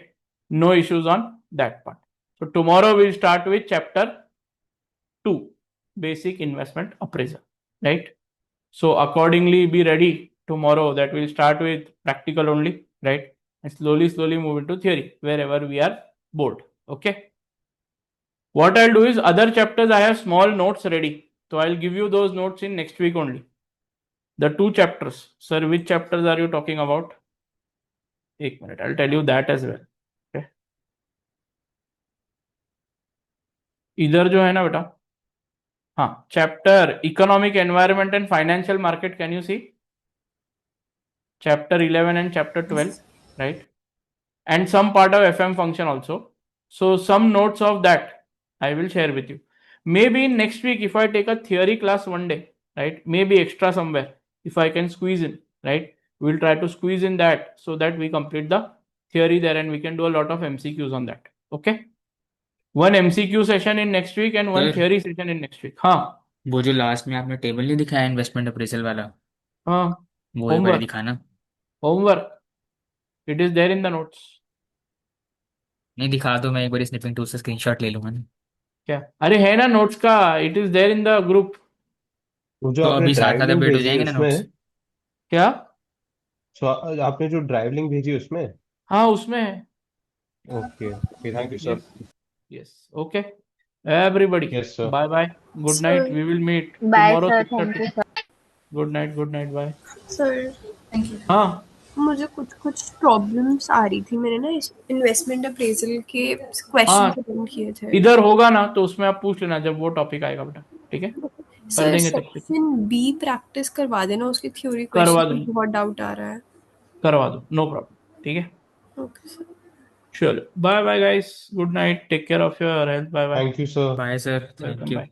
no issues on that part. So tomorrow we'll start with chapter 2, basic investment appraisal, right? So accordingly be ready tomorrow that we'll start with practical only, right? And slowly move into theory wherever we are bored. Okay. What I'll do is other chapters I have small notes ready, so I'll give you those notes in next week only. The 2 chapters. Sir, which chapters are you talking about? 1 minute, I'll tell you that as well. Okay. इधर जो है ना बेटा, हाँ, chapter economic environment and financial market, can you see? Chapter 11 and chapter 12, right? And some part of FM function also. So some notes of that I will share with you. Maybe next week if I take a theory class one day, right? Maybe extra somewhere if I can squeeze in, right? We'll try to squeeze in that so that we complete the theory there and we can do a lot of MCQs on that. Okay? One MCQ session in next week and one
Sir.
theory session in next week. हाँ.
वो जो last में आपने table नहीं दिखाया investment appraisal वाला,
हाँ.
वो एक बार
Homework.
दिखाना.
Homework. It is there in the notes.
नहीं दिखा दो, मैं एक बार स्निपिंग टूल से स्क्रीनशॉट ले लूंगा ना.
क्या? अरे है ना नोट्स का, it is there in the group.
वो जो
तो
आपने
अभी साथ
ड्राइव
साथ
लिंक
अपडेट हो
भेजी
जाएंगे ना नोट्स.
उसमें,
क्या?
आपने जो ड्राइव लिंक भेजी उसमें.
हाँ उसमें है.
Okay okay, thank you sir.
Yes. Okay. Everybody.
Yes sir.
Bye bye. Good night. We will meet
Bye,
tomorrow
sir.
6:30.
Thank you, sir.
Good night. Good night. Bye.
Sir
thank you.
हाँ.
मुझे कुछ problems आ रही थी. मैंने ना इस investment appraisal के question
हाँ.
अटेंड किए थे.
इधर होगा ना तो उसमें आप पूछ लेना जब वो टॉपिक आएगा बेटा. ठीक है, कर
सर
देंगे तब तक.
सेक्शन बी प्रैक्टिस करवा देना, उसकी थ्योरी
करवा
क्वेश्चन
दूंगा.
बहुत डाउट आ रहा है.
करवा दो, नो प्रॉब्लम. ठीक है.
Okay sir.
चलो bye bye guys, good night, take care of your health, bye bye,
thank you sir.
Bye sir, thank
welcome,
you.
Bye.